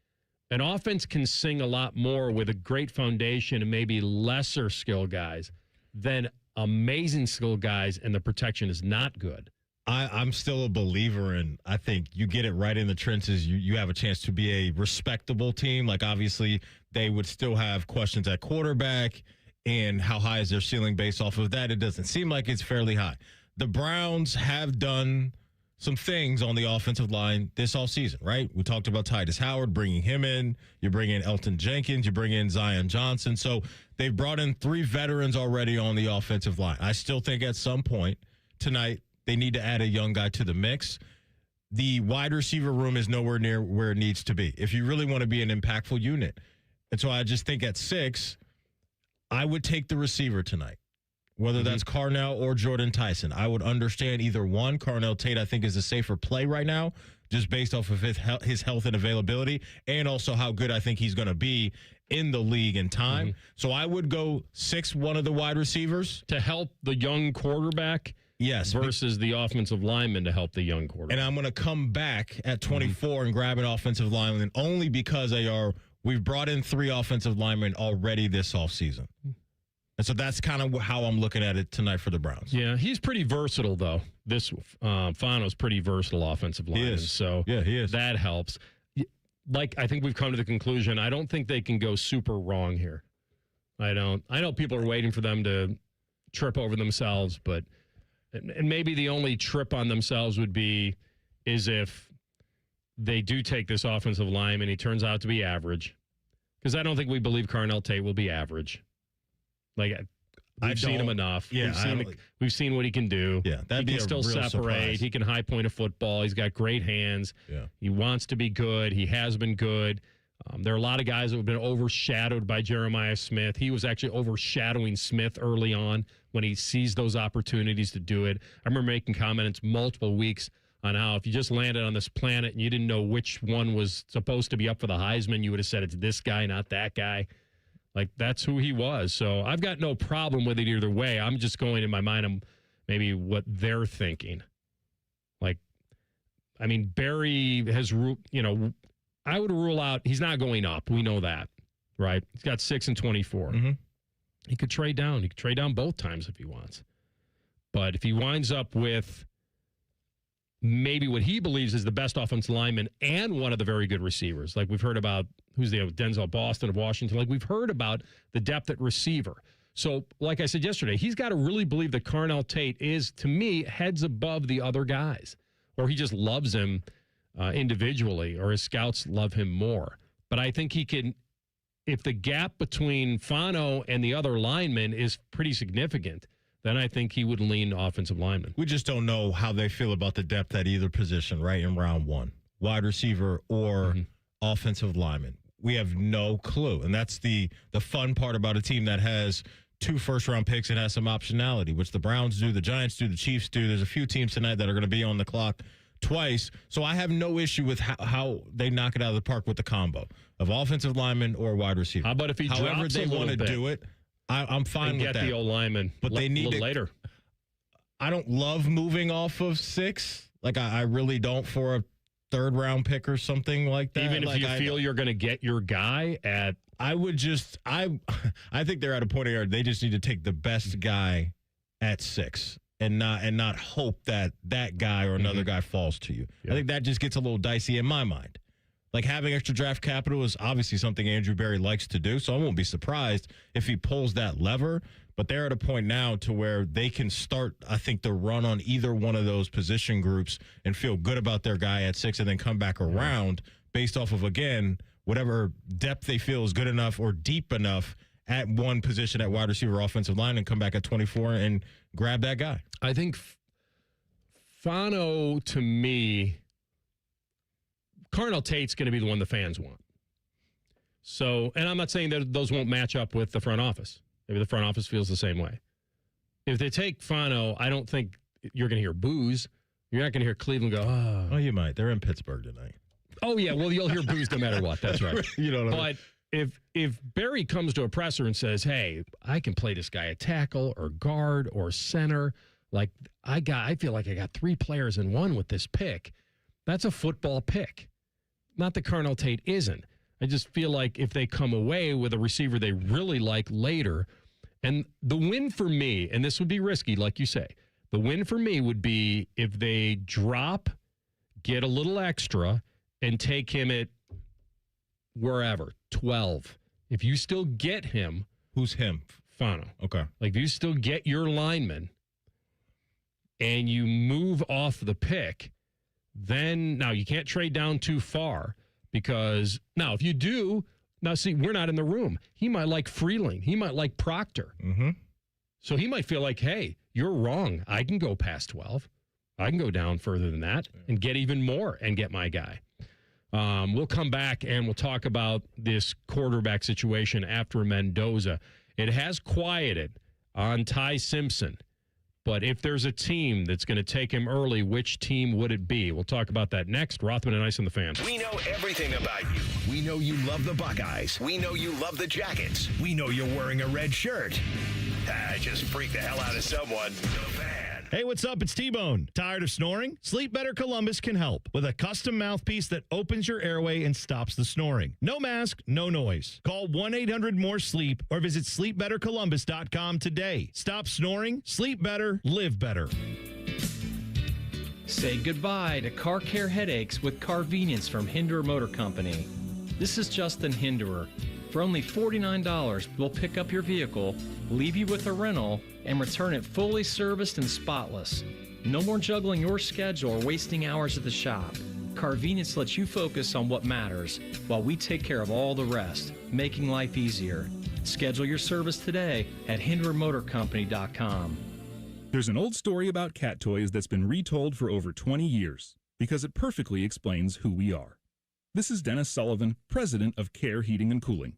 S4: an offense can sing a lot more with a great foundation and maybe lesser skill guys than amazing skill guys, and the protection is not good.
S5: I'm still a believer in, I think you get it right in the trenches, you have a chance to be a respectable team. Like, obviously, they would still have questions at quarterback, and how high is their ceiling based off of that? It doesn't seem like it's fairly high. The Browns have done some things on the offensive line this offseason, right? We talked about Titus Howard, bringing him in. You bring in Elton Jenkins. You bring in Zion Johnson. So they've brought in 3 veterans already on the offensive line. I still think at some point tonight they need to add a young guy to the mix. The wide receiver room is nowhere near where it needs to be if you really want to be an impactful unit. And so I just think at 6, I would take the receiver tonight. Whether that's Carnell or Jordan Tyson. I would understand either one. Carnell Tate, I think, is a safer play right now, just based off of his health and availability, and also how good I think he's going to be in the league in time. Mm-hmm. So I would go 6, one of the wide receivers.
S4: To help the young quarterback?
S5: Yes.
S4: Versus the offensive lineman to help the young quarterback.
S5: And I'm going to come back at 24 and grab an offensive lineman only because we've brought in 3 offensive linemen already this offseason. And so that's kind of how I'm looking at it tonight for the Browns.
S4: Yeah, he's pretty versatile, though. This Fano's pretty versatile offensive lineman.
S5: He is.
S4: So
S5: yeah, he is.
S4: That helps. Like, I think we've come to the conclusion, I don't think they can go super wrong here. I don't. I know people are waiting for them to trip over themselves, but and maybe the only trip on themselves would be is if they do take this offensive lineman, he turns out to be average. Because I don't think we believe Carnell Tate will be average. Like, we've seen him enough.
S5: Yeah,
S4: we've seen what he can do.
S5: Yeah, that'd be
S4: he can still separate.
S5: Surprise.
S4: He can high point a football. He's got great hands.
S5: Yeah.
S4: He wants to be good. He has been good. There are a lot of guys that have been overshadowed by Jeremiah Smith. He was actually overshadowing Smith early on when he sees those opportunities to do it. I remember making comments multiple weeks on how if you just landed on this planet and you didn't know which one was supposed to be up for the Heisman, you would have said it's this guy, not that guy. Like, that's who he was. So I've got no problem with it either way. I'm just going in my mind maybe what they're thinking. Like, I mean, Barry has, I would rule out he's not going up. We know that, right? He's got 6 and 24.
S5: Mm-hmm.
S4: He could trade down. He could trade down both times if he wants. But if he winds up with maybe what he believes is the best offensive lineman and one of the very good receivers, like we've heard about, Denzel Boston of Washington, like we've heard about the depth at receiver. So, like I said yesterday, he's got to really believe that Carnell Tate is, to me, heads above the other guys. Or he just loves him individually, or his scouts love him more. But I think he can, if the gap between Fano and the other linemen is pretty significant, then I think he would lean offensive lineman.
S5: We just don't know how they feel about the depth at either position, right, in round 1. Wide receiver or offensive lineman. We have no clue. And that's the fun part about a team that has 2 first-round picks and has some optionality, which the Browns do, the Giants do, the Chiefs do. There's a few teams tonight that are going to be on the clock twice. So I have no issue with how they knock it out of the park with the combo of offensive lineman or wide receiver.
S4: How about if he
S5: however
S4: drops
S5: they
S4: want
S5: to do it? I'm fine with
S4: get
S5: that.
S4: The old lineman,
S5: but they need
S4: it later.
S5: I don't love moving off of 6. Like I really don't for a 3rd-round pick or something like that.
S4: Even if
S5: like
S4: you feel you're going to get your guy at,
S5: I would just I think they're at a point where they just need to take the best guy at 6 and not hope that guy or another guy falls to you. Yeah. I think that just gets a little dicey in my mind. Like, having extra draft capital is obviously something Andrew Berry likes to do, so I won't be surprised if he pulls that lever. But they're at a point now to where they can start, I think, the run on either one of those position groups and feel good about their guy at 6 and then come back around based off of, again, whatever depth they feel is good enough or deep enough at one position at wide receiver, offensive line, and come back at 24 and grab that guy.
S4: I think Fano, to me, Carnell Tate's going to be the one the fans want. So, and I'm not saying that those won't match up with the front office. Maybe the front office feels the same way. If they take Fano, I don't think you're going to hear boos. You're not going to hear Cleveland go,
S5: oh, you might. They're in Pittsburgh tonight.
S4: Oh, yeah. Well, you'll hear boos no matter what. That's right.
S5: You know what I mean?
S4: But if Barry comes to a presser and says, hey, I can play this guy at tackle or guard or center, like I feel like I got 3 players in one with this pick, that's a football pick. Not that Carnell Tate isn't. I just feel like if they come away with a receiver they really like later, and the win for me, and this would be risky, like you say, the win for me would be if they drop, get a little extra, and take him at wherever, 12. If you still get him.
S5: Who's him?
S4: Fano.
S5: Okay.
S4: Like, if you still get your lineman and you move off the pick, then now you can't trade down too far, because now if you do, now see, we're not in the room. He might like Freeling. He might like Proctor.
S5: Mm-hmm.
S4: So he might feel like, hey, you're wrong. I can go past 12. I can go down further than that and get even more and get my guy. We'll come back and we'll talk about this quarterback situation after Mendoza. It has quieted on Ty Simpson, But if there's a team that's going to take him early, which team would it be? We'll talk about that next. Rothman and Ice on the Fan.
S2: We know everything about you. We know you love the Buckeyes. We know you love the Jackets. We know you're wearing a red shirt. I just freaked the hell out of someone. The Fan.
S7: Hey, what's up? It's T-Bone. Tired of snoring? Sleep Better Columbus can help with a custom mouthpiece that opens your airway and stops the snoring. No mask, no noise. Call 1-800-MORE-SLEEP or visit sleepbettercolumbus.com today. Stop snoring, sleep better, live better.
S1: Say goodbye to car care headaches with Carvenience from Hinderer Motor Company. This is Justin Hinderer. For only $49, we'll pick up your vehicle, leave you with a rental, and return it fully serviced and spotless. No more juggling your schedule or wasting hours at the shop. Carvenience lets you focus on what matters while we take care of all the rest, making life easier. Schedule your service today at HindererMotorCompany.com.
S22: There's an old story about cat toys that's been retold for over 20 years because it perfectly explains who we are. This is Dennis Sullivan, president of Care Heating and Cooling.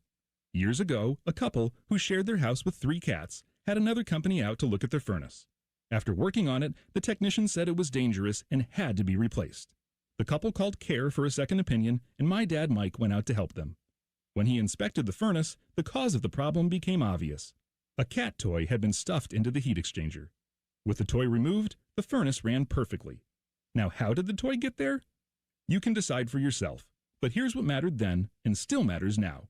S22: Years ago, a couple who shared their house with 3 cats had another company out to look at their furnace. After working on it, the technician said it was dangerous and had to be replaced. The couple called Care for a second opinion, and my dad Mike went out to help them. When he inspected the furnace, the cause of the problem became obvious. A cat toy had been stuffed into the heat exchanger. With the toy removed, the furnace ran perfectly. Now, how did the toy get there? You can decide for yourself, but here's what mattered then and still matters now.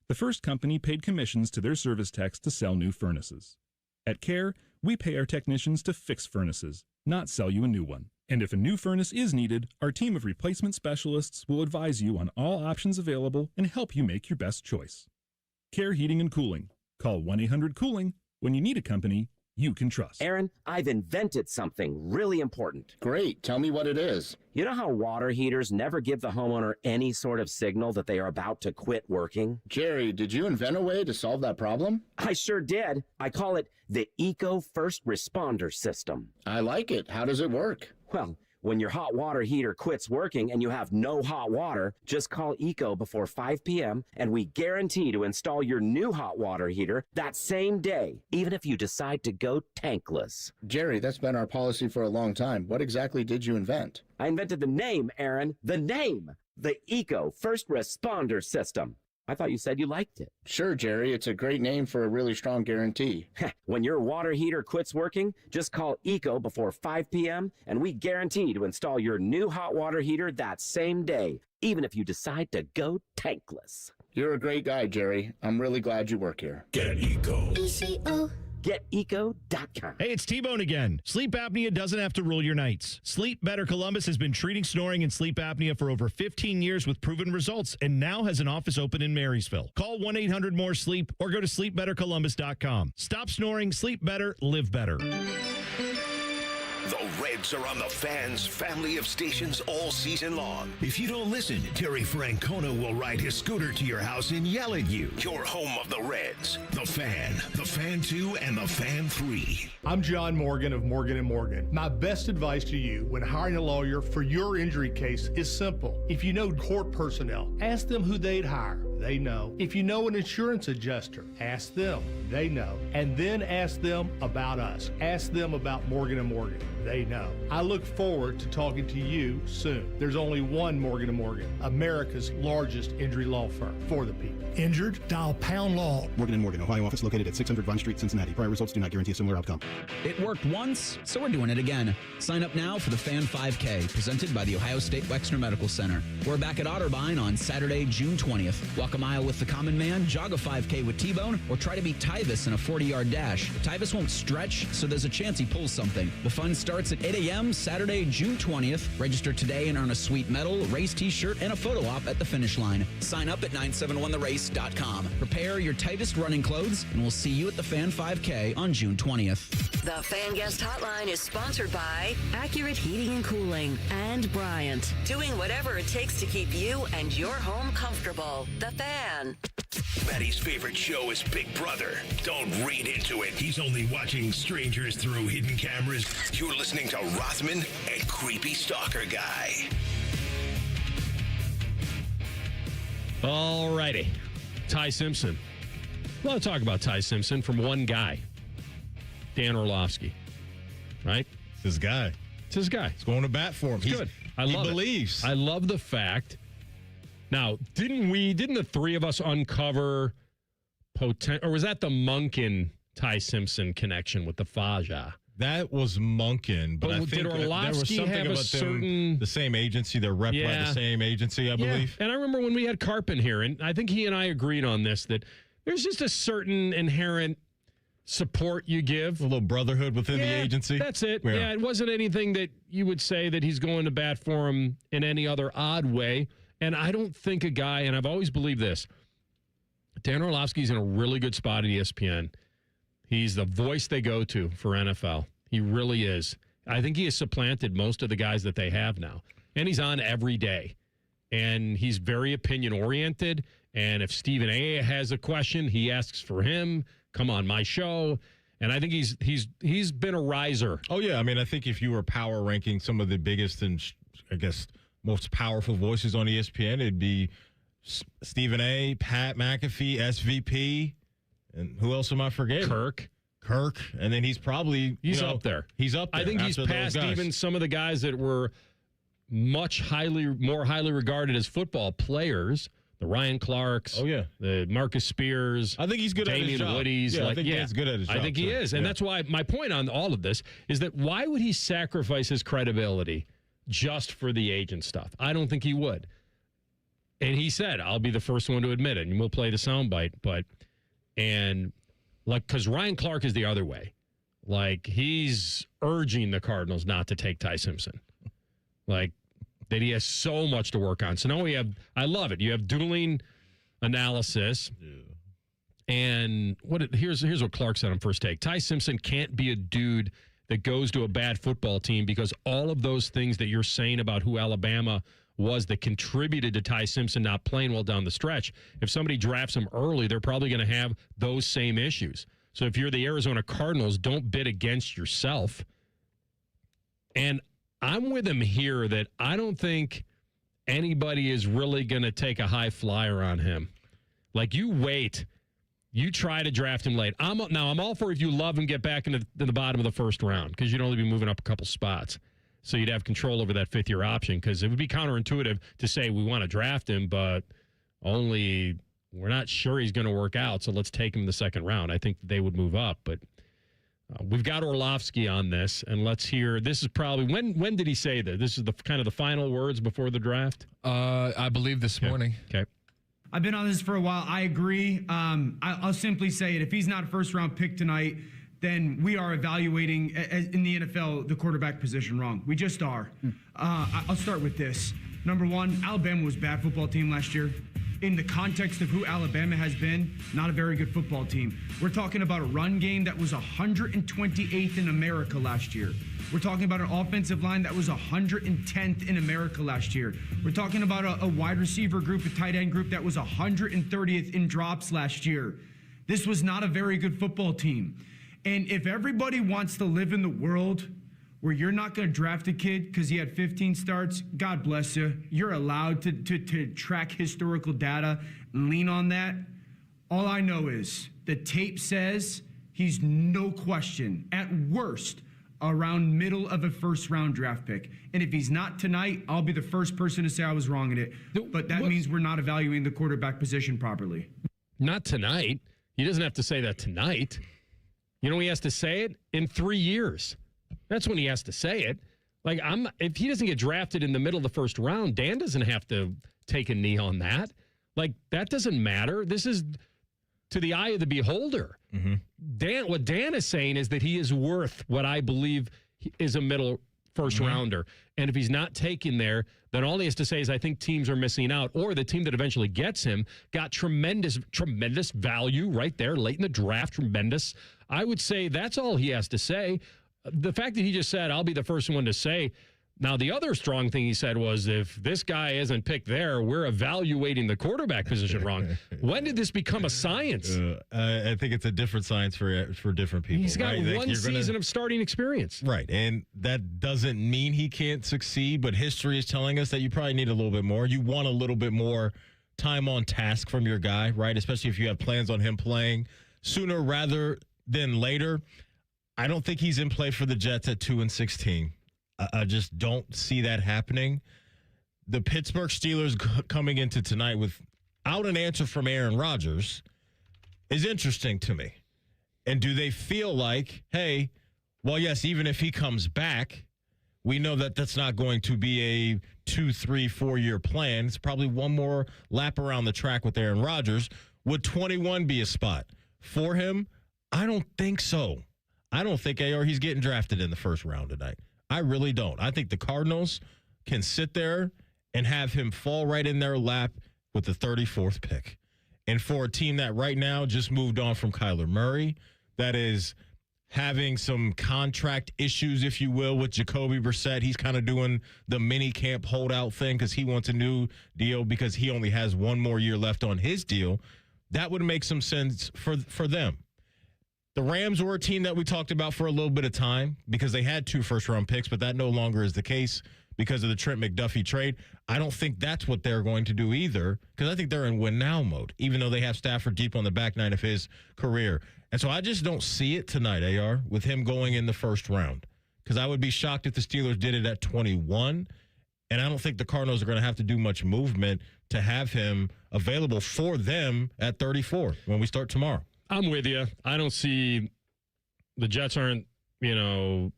S22: The first company paid commissions to their service techs to sell new furnaces. At Care, we pay our technicians to fix furnaces, not sell you a new one. And if a new furnace is needed, our team of replacement specialists will advise you on all options available and help you make your best choice. Care Heating and Cooling. Call 1-800-COOLING when you need a company you can trust.
S23: Aaron, I've invented something really important.
S24: Great. Tell me what it is.
S23: You know how water heaters never give the homeowner any sort of signal that they are about to quit working?
S24: Jerry, did you invent a way to solve that problem?
S23: I sure did. I call it the Eco First Responder System.
S24: I like it. How does it work?
S23: Well, when your hot water heater quits working and you have no hot water, just call ECO before 5 p.m. and we guarantee to install your new hot water heater that same day, even if you decide to go tankless.
S24: Jerry, that's been our policy for a long time. What exactly did you invent?
S23: I invented the name, Aaron. The name. The Eco First Responder System. I thought you said you liked it.
S24: Sure, Jerry. It's a great name for a really strong guarantee.
S23: When your water heater quits working, just call ECO before 5 p.m. and we guarantee to install your new hot water heater that same day, even if you decide to go tankless.
S24: You're a great guy, Jerry. I'm really glad you work here.
S2: Get ECO.
S23: ECO. GetEco.com.
S7: Hey, it's T-Bone again. Sleep apnea doesn't have to rule your nights. Sleep Better Columbus has been treating snoring and sleep apnea for over 15 years with proven results and now has an office open in Marysville. Call 1-800-MORE-SLEEP or go to sleepbettercolumbus.com. Stop snoring, sleep better, live better.
S2: The Reds are on the Fan's family of stations all season long. If you don't listen, Terry Francona will ride his scooter to your house and yell at you. Your home of the Reds. The Fan, the Fan 2, and the Fan 3.
S20: I'm John Morgan of Morgan & Morgan. My best advice to you when hiring a lawyer for your injury case is simple. If you know court personnel, ask them who they'd hire. They know. If you know an insurance adjuster, ask them. They know. And then ask them about us. Ask them about Morgan & Morgan. They know. I look forward to talking to you soon. There's only one Morgan & Morgan, America's largest injury law firm for the people. Injured? Dial Pound Law.
S25: Morgan & Morgan, Ohio office located at 600 Vine Street, Cincinnati. Prior results do not guarantee a similar outcome.
S26: It worked once, so we're doing it again. Sign up now for the Fan 5K, presented by the Ohio State Wexner Medical Center. We're back at Otterbein on Saturday, June 20th. Walk a mile with the Common Man, jog a 5K with T-Bone, or try to beat Tyvis in a 40-yard dash. Tyvis won't stretch, so there's a chance he pulls something. The fun starts at 8 a.m. Saturday, June 20th. Register today and earn a sweet medal, race t-shirt, and a photo op at the finish line. Sign up at 971therace.com. Prepare your tightest running clothes, and we'll see you at the Fan 5K on June 20th.
S3: The Fan Guest Hotline is sponsored by Accurate Heating and Cooling and Bryant, doing whatever it takes to keep you and your home comfortable. The Fan.
S2: Maddie's favorite show is Big Brother. Don't read into it. He's only watching strangers through hidden cameras. You're listening to Rothman and Creepy Stalker Guy.
S4: All righty. Ty Simpson. A lot of talk about Ty Simpson from one guy, Dan Orlovsky. right?
S5: It's his guy.
S4: It's his guy.
S5: He's going to bat for him.
S4: He's good. I love
S5: he believes.
S4: I love the fact. Now, didn't the three of us uncover or was that the Monkin Ty Simpson connection with the Faja?
S5: That was Monkin, but I think
S4: did Orlovsky
S5: there was something
S4: have a
S5: about
S4: certain
S5: the same agency. They're rep by the same agency, I believe.
S4: And I remember when we had Carpin here, and I think he and I agreed on this, that there's just a certain inherent support you give.
S5: A little brotherhood within the agency.
S4: That's it. Yeah, it wasn't anything that you would say that he's going to bat for him in any other odd way. And I don't think a guy, and I've always believed this, Dan Orlovsky's in a really good spot at ESPN. He's the voice they go to for NFL. He really is. I think he has supplanted most of the guys that they have now. And he's on every day. And he's very opinion-oriented. And if Stephen A. has a question, he asks for him. Come on my show. And I think he's been a riser.
S5: Oh, yeah. I mean, I think if you were power ranking some of the biggest and, I guess, most powerful voices on ESPN, it'd be Stephen A., Pat McAfee, SVP, and who else am I forgetting? Kirk, and then he's probably
S4: up there.
S5: He's up there.
S4: I think he's past even some of the guys that were much more highly regarded as football players. The Ryan Clarks.
S5: Oh yeah.
S4: The Marcus Spears.
S5: I think he's good at his job.
S4: Woody's.
S5: Yeah, I think he's good at his job.
S4: I think he is, and that's why my point on all of this is that why would he sacrifice his credibility just for the agent stuff? I don't think he would. And he said, "I'll be the first one to admit it," and we'll play the soundbite. Because Ryan Clark is the other way. Like, he's urging the Cardinals not to take Ty Simpson. Like, that he has so much to work on. So now I love it. You have dueling analysis. Yeah. And here's what Clark said on First Take. Ty Simpson can't be a dude that goes to a bad football team because all of those things that you're saying about who Alabama was that contributed to Ty Simpson not playing well down the stretch. If somebody drafts him early, they're probably going to have those same issues. So if you're the Arizona Cardinals, don't bid against yourself. And I'm with him here that I don't think anybody is really going to take a high flyer on him. Like, you wait. You try to draft him late. I'm all for if you love him, get back into the bottom of the first round because you'd only be moving up a couple spots. So you'd have control over that fifth-year option because it would be counterintuitive to say we want to draft him, but only we're not sure he's going to work out, so let's take him in the second round. I think they would move up, but we've got Orlovsky on this, and let's hear. This is probably when did he say that? This is the kind of the final words before the draft.
S6: I believe this morning.
S4: Okay.
S8: I've been on this for a while. I agree. I'll simply say it. If he's not a first-round pick tonight, then we are evaluating in the NFL the quarterback position wrong. We just are. I'll start with this. Number one, Alabama was a bad football team last year. In the context of who Alabama has been, not a very good football team. We're talking about a run game that was 128th in America last year. We're talking about an offensive line that was 110th in America last year. We're talking about a wide receiver group, a tight end group that was 130th in drops last year. This was not a very good football team. And if everybody wants to live in the world where you're not going to draft a kid because he had 15 starts, God bless you. You're allowed to track historical data and lean on that. All I know is the tape says he's no question, at worst, around middle of a first-round draft pick. And if he's not tonight, I'll be the first person to say I was wrong in it. But that means we're not evaluating the quarterback position properly.
S4: Not tonight. He doesn't have to say that tonight. You know, he has to say it in 3 years. That's when he has to say it. Like, if he doesn't get drafted in the middle of the first round, Dan doesn't have to take a knee on that. Like, that doesn't matter. This is to the eye of the beholder. Mm-hmm. What Dan is saying is that he is worth what I believe is a middle first rounder. And if he's not taken there, then all he has to say is, I think teams are missing out. Or the team that eventually gets him got tremendous value right there late in the draft. Tremendous. I would say that's all he has to say. The fact that he just said, I'll be the first one to say. Now, the other strong thing he said was, if this guy isn't picked there, we're evaluating the quarterback position wrong. When did this become a science?
S5: I think it's a different science for different people.
S4: He's got one season of starting experience.
S5: Right, and that doesn't mean he can't succeed, but history is telling us that you probably need a little bit more. You want a little bit more time on task from your guy, right? Especially if you have plans on him playing sooner rather than later. I don't think he's in play for the Jets at 2-16. I just don't see that happening. The Pittsburgh Steelers coming into tonight without an answer from Aaron Rodgers is interesting to me. And do they feel like, hey, well, yes, even if he comes back, we know that that's not going to be a 2, 3, 4-year plan. It's probably one more lap around the track with Aaron Rodgers. Would 21 be a spot for him? I don't think so. I don't think he's getting drafted in the first round tonight. I really don't. I think the Cardinals can sit there and have him fall right in their lap with the 34th pick. And for a team that right now just moved on from Kyler Murray, that is having some contract issues, if you will, with Jacoby Brissett. He's kind of doing the mini camp holdout thing because he wants a new deal because he only has one more year left on his deal. That would make some sense for them. The Rams were a team that we talked about for a little bit of time because they had 2 first-round picks, but that no longer is the case because of the Trent McDuffie trade. I don't think that's what they're going to do either because I think they're in win-now mode, even though they have Stafford deep on the back nine of his career. And so I just don't see it tonight, AR, with him going in the first round because I would be shocked if the Steelers did it at 21, and I don't think the Cardinals are going to have to do much movement to have him available for them at 34 when we start tomorrow.
S4: I'm with you. I don't see the Jets aren't, they'll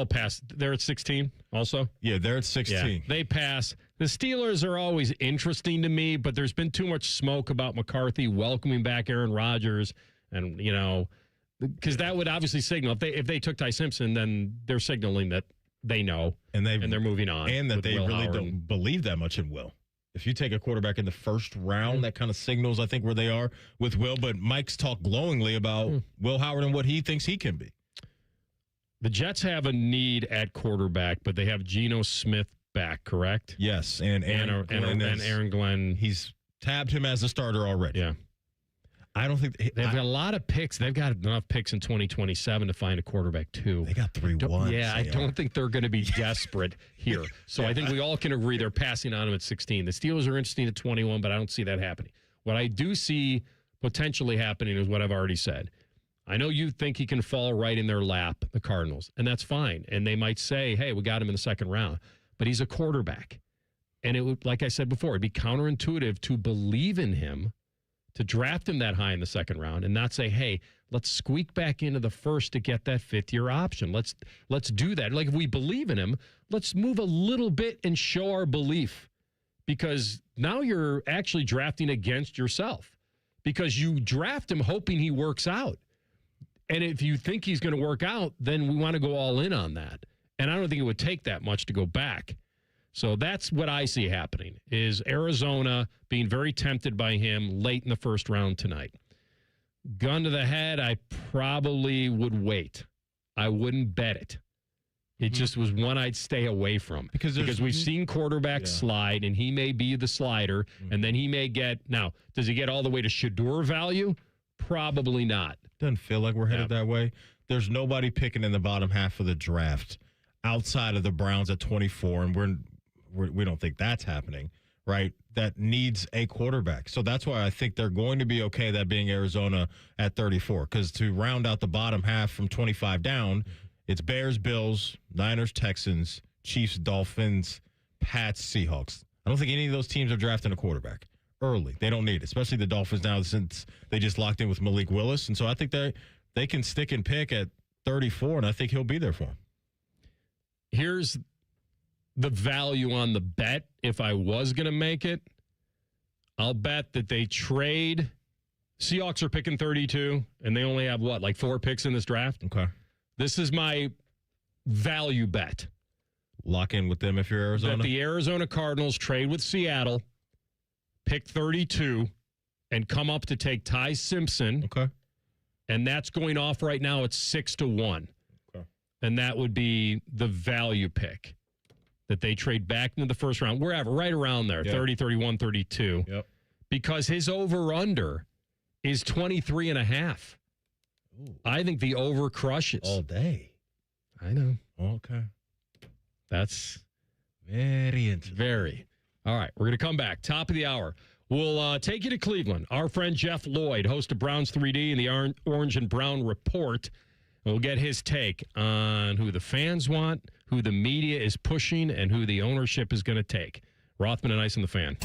S4: pass. They're at 16 also.
S5: Yeah, they're at 16.
S4: Yeah, they pass. The Steelers are always interesting to me, but there's been too much smoke about McCarthy welcoming back Aaron Rodgers. And, because that would obviously signal if they took Ty Simpson, then they're signaling that they know and they're moving on.
S5: And that they really don't believe that much in Will. If you take a quarterback in the first round, that kind of signals, I think, where they are with Will. But Mike's talked glowingly about Will Howard and what he thinks he can be.
S4: The Jets have a need at quarterback, but they have Geno Smith back, correct?
S5: Yes, and
S4: Aaron Glenn.
S5: He's tabbed him as a starter already.
S4: Yeah.
S5: I don't think
S4: they've got a lot of picks. They've got enough picks in 2027 to find a quarterback too.
S5: They got 3-1.
S4: Yeah, I don't think they're going to be desperate here. So I think we all can agree they're passing on him at 16. The Steelers are interesting at 21, but I don't see that happening. What I do see potentially happening is what I've already said. I know you think he can fall right in their lap, the Cardinals, and that's fine. And they might say, hey, we got him in the second round, but he's a quarterback. And it would, like I said before, it'd be counterintuitive to believe in him, to draft him that high in the second round and not say, hey, let's squeak back into the first to get that fifth-year option. Let's do that. Like, if we believe in him, let's move a little bit and show our belief, because now you're actually drafting against yourself because you draft him hoping he works out. And if you think he's going to work out, then we want to go all in on that. And I don't think it would take that much to go back. So that's what I see happening, is Arizona being very tempted by him late in the first round tonight. Gun to the head, I probably would wait. I wouldn't bet it. It just was one I'd stay away from. Because we've seen quarterbacks slide, and he may be the slider, and then he may get... Now, does he get all the way to Shador value? Probably not.
S5: Doesn't feel like we're headed that way. There's nobody picking in the bottom half of the draft outside of the Browns at 24, and we don't think that's happening, right? That needs a quarterback. So that's why I think they're going to be okay, that being Arizona at 34, because to round out the bottom half from 25 down, it's Bears, Bills, Niners, Texans, Chiefs, Dolphins, Pats, Seahawks. I don't think any of those teams are drafting a quarterback early. They don't need it, especially the Dolphins now since they just locked in with Malik Willis. And so I think they can stick and pick at 34, and I think he'll be there for them.
S4: Here's the value on the bet. If I was going to make it, I'll bet that they trade. Seahawks are picking 32, and they only have, 4 picks in this draft?
S5: Okay.
S4: This is my value bet.
S5: Lock in with them if you're Arizona?
S4: That the Arizona Cardinals trade with Seattle, pick 32, and come up to take Ty Simpson.
S5: Okay.
S4: And that's going off right now at 6-1.
S5: Okay.
S4: And that would be the value pick that they trade back into the first round, wherever, right around there, 30, 31, 32.
S5: Yep.
S4: Because his over-under is 23.5. I think the over crushes.
S5: All day.
S4: I know.
S5: Okay.
S4: That's
S5: very interesting.
S4: Very. All right, we're going to come back. Top of the hour. We'll take you to Cleveland. Our friend Jeff Lloyd, host of Browns 3D and the Orange and Brown Report. We'll get his take on who the fans want, who the media is pushing, and who the ownership is going to take. Rothman and Ice on the Fan.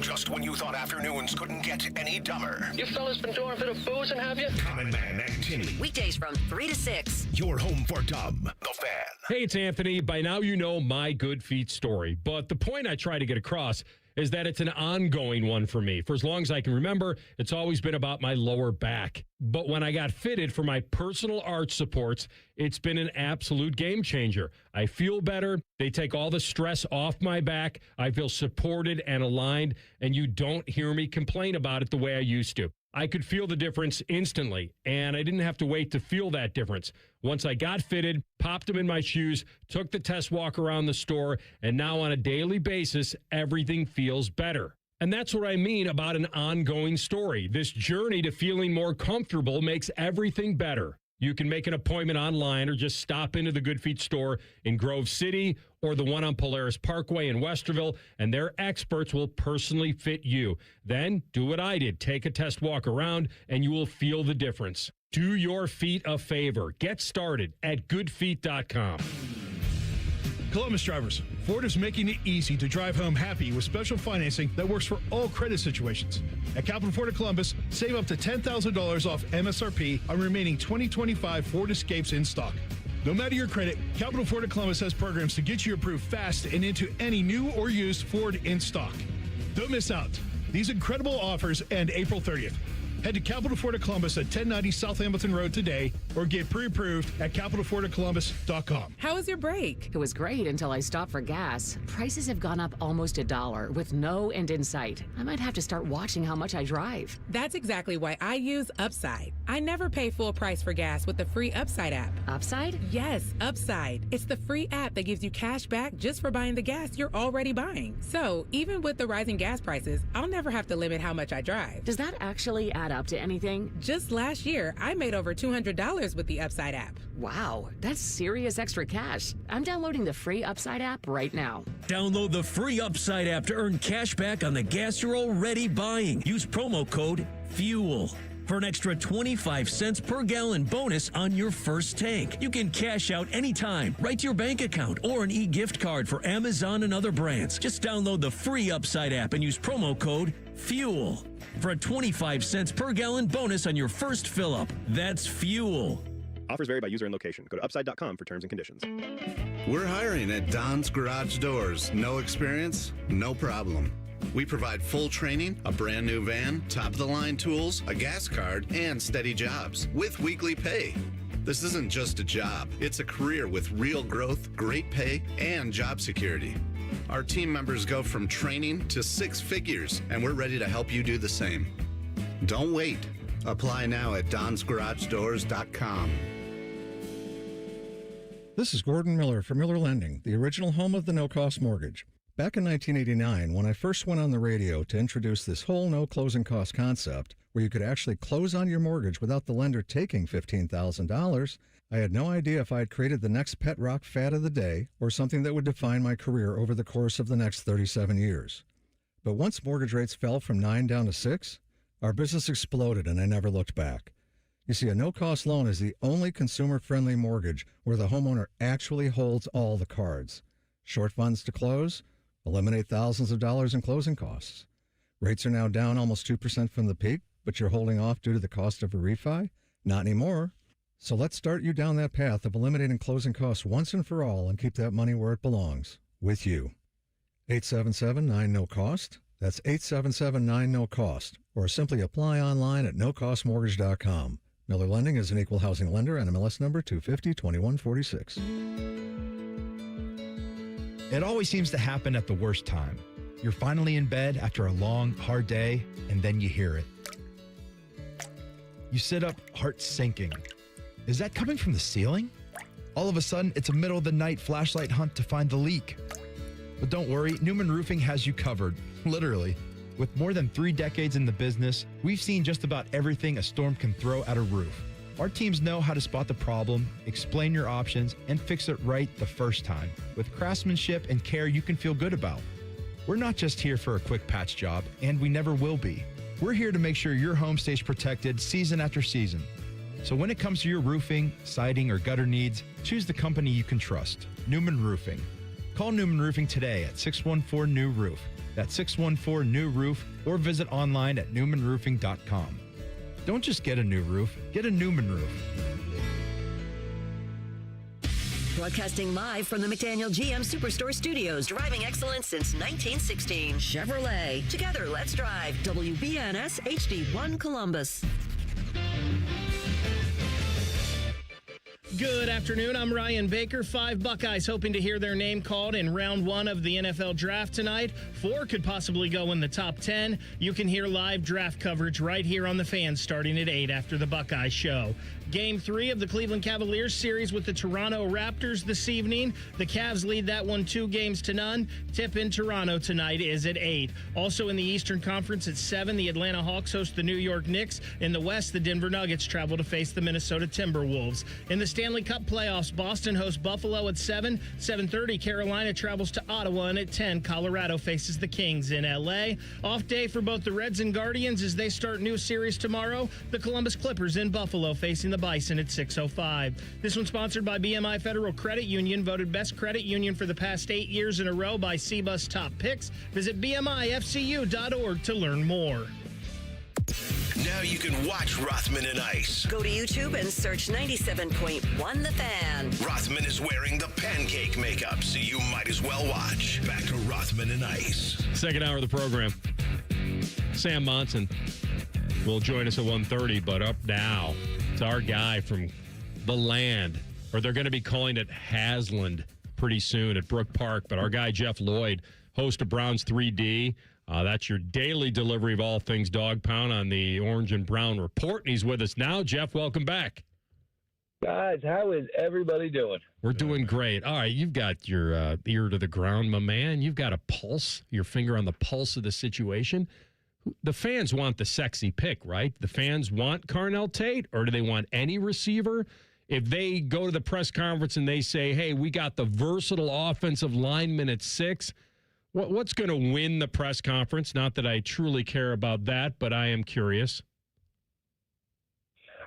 S2: Just when you thought afternoons couldn't get any dumber.
S9: You fellas been doing a bit of boozing, have you?
S2: Common Man and Tinny.
S3: Weekdays from 3 to 6.
S2: Your home for dumb. The Fan.
S4: Hey, it's Anthony. By now you know my good feet story. But the point I try to get across is that it's an ongoing one for me. For as long as I can remember, it's always been about my lower back. But when I got fitted for my personal arch supports, it's been an absolute game changer. I feel better. They take all the stress off my back. I feel supported and aligned, and you don't hear me complain about it the way I used to. I could feel the difference instantly, and I didn't have to wait to feel that difference. Once I got fitted, popped them in my shoes, took the test walk around the store, and now on a daily basis, everything feels better. And that's what I mean about an ongoing story. This journey to feeling more comfortable makes everything better. You can make an appointment online or just stop into the Good Feet store in Grove City or the one on Polaris Parkway in Westerville, and their experts will personally fit you. Then do what I did. Take a test walk around, and you will feel the difference. Do your feet a favor. Get started at goodfeet.com.
S20: Columbus drivers, Ford is making it easy to drive home happy with special financing that works for all credit situations. At Capital Ford of Columbus, save up to $10,000 off MSRP on remaining 2025 Ford Escapes in stock. No matter your credit, Capital Ford of Columbus has programs to get you approved fast and into any new or used Ford in stock. Don't miss out. These incredible offers end April 30th. Head to Capital Ford of Columbus at 1090 South Hamilton Road today or get pre-approved at capitalfordofcolumbus.com.
S10: How was your break? It was great until I stopped for gas. Prices have gone up almost $1 with no end in sight. I might have to start watching how much I drive.
S11: That's exactly why I use Upside. I never pay full price for gas with the free Upside app.
S10: Upside?
S11: Yes, Upside. It's the free app that gives you cash back just for buying the gas you're already buying. So even with the rising gas prices, I'll never have to limit how much I drive.
S10: Does that actually add up to anything?
S11: Just last year, I made over $200 with the Upside app.
S10: Wow, that's serious extra cash. I'm downloading the free Upside app right now.
S12: Download the free Upside app to earn cash back on the gas you're already buying. Use promo code FUEL for an extra 25 cents per gallon bonus on your first tank. You can cash out anytime, right to your bank account, or an e-gift card for Amazon and other brands. Just download the free Upside app and use promo code FUEL for a 25 cents per gallon bonus on your first fill-up. That's FUEL.
S13: Offers vary by user and location. Go to upside.com for terms and conditions.
S14: We're hiring at Don's Garage Doors. No experience? No problem. We provide full training, a brand new van, top-of-the-line tools, a gas card, and steady jobs with weekly pay. This isn't just a job. It's a career with real growth, great pay, and job security. Our team members go from training to 6 figures, and we're ready to help you do the same. Don't wait. Apply now at donsgaragedoors.com.
S27: This is Gordon Miller from Miller Lending, the original home of the no-cost mortgage. Back in 1989, when I first went on the radio to introduce this whole no-closing cost concept, where you could actually close on your mortgage without the lender taking $15,000, I had no idea if I had created the next pet rock fad of the day or something that would define my career over the course of the next 37 years. But once mortgage rates fell from 9 down to 6, our business exploded and I never looked back. You see, a no-cost loan is the only consumer-friendly mortgage where the homeowner actually holds all the cards. Short funds to close, eliminate thousands of dollars in closing costs. Rates are now down almost 2% from the peak, but you're holding off due to the cost of a refi? Not anymore. So let's start you down that path of eliminating closing costs once and for all and keep that money where it belongs, with you. 877-9-NO-COST. That's 877-9-NO-COST. Or simply apply online at nocostmortgage.com. Miller Lending is an equal housing lender and MLS number 250-2146.
S28: It always seems to happen at the worst time. You're finally in bed after a long, hard day, and then you hear it. You sit up, heart sinking. Is that coming from the ceiling? All of a sudden, it's a middle of the night flashlight hunt to find the leak. But don't worry, Newman Roofing has you covered, literally. With more than 3 decades in the business, we've seen just about everything a storm can throw at a roof. Our teams know how to spot the problem, explain your options, and fix it right the first time, with craftsmanship and care you can feel good about. We're not just here for a quick patch job, and we never will be. We're here to make sure your home stays protected season after season. So when it comes to your roofing, siding, or gutter needs, choose the company you can trust, Newman Roofing. Call Newman Roofing today at 614-NEW-ROOF. That's 614-NEW-ROOF, or visit online at newmanroofing.com. Don't just get a new roof, get a Newman roof.
S3: Broadcasting live from the McDaniel GM Superstore Studios. Driving excellence since 1916. Chevrolet. Together, let's drive. WBNS HD1 Columbus.
S1: Good afternoon. I'm Ryan Baker. 5 Buckeyes hoping to hear their name called in round 1 of the NFL draft tonight. 4 could possibly go in the top 10. You can hear live draft coverage right here on The Fan starting at 8 after the Buckeye show. Game 3 of the Cleveland Cavaliers series with the Toronto Raptors this evening. The Cavs lead that one 2-0. Tip in Toronto tonight is at 8. Also in the Eastern Conference at 7, the Atlanta Hawks host the New York Knicks. In the West, the Denver Nuggets travel to face the Minnesota Timberwolves. In the Stanley Cup playoffs, Boston hosts Buffalo at 7. 7:30, Carolina travels to Ottawa, and at 10, Colorado faces the Kings in L.A. Off day for both the Reds and Guardians as they start new series tomorrow. The Columbus Clippers in Buffalo facing the Bison at 6:05. This one's sponsored by BMI Federal Credit Union, voted best credit union for the past 8 years in a row by CBUS Top Picks. Visit bmifcu.org to learn more.
S2: Now you can watch Rothman and Ice.
S3: Go to YouTube and search 97.1 The Fan.
S2: Rothman is wearing the pancake makeup, so you might as well watch. Back to Rothman and Ice.
S4: Second hour of the program. Sam Monson will join us at 1:30, but up now, it's our guy from the land, or they're going to be calling it Hasland pretty soon at Brook Park. But our guy, Jeff Lloyd, host of Browns 3D. That's your daily delivery of all things Dog Pound on the Orange and Brown Report. And he's with us now. Jeff, welcome back.
S15: Guys, how is everybody doing?
S4: We're doing great. All right, you've got your ear to the ground, my man. You've got a pulse, your finger on the pulse of the situation. The fans want the sexy pick, right? The fans want Carnell Tate, or do they want any receiver? If they go to the press conference and they say, hey, we got the versatile offensive lineman at 6, what's going to win the press conference? Not that I truly care about that, but I am curious.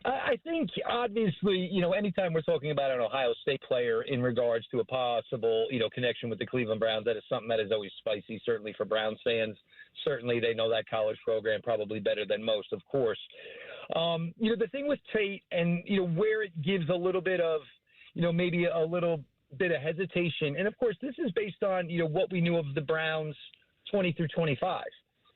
S15: I think, obviously, anytime we're talking about an Ohio State player in regards to a possible, connection with the Cleveland Browns, that is something that is always spicy, certainly for Browns fans. Certainly they know that college program probably better than most, of course. The thing with Tate and, where it gives a little bit of, maybe a little bit of hesitation. And, of course, this is based on, what we knew of the Browns 20 through 25.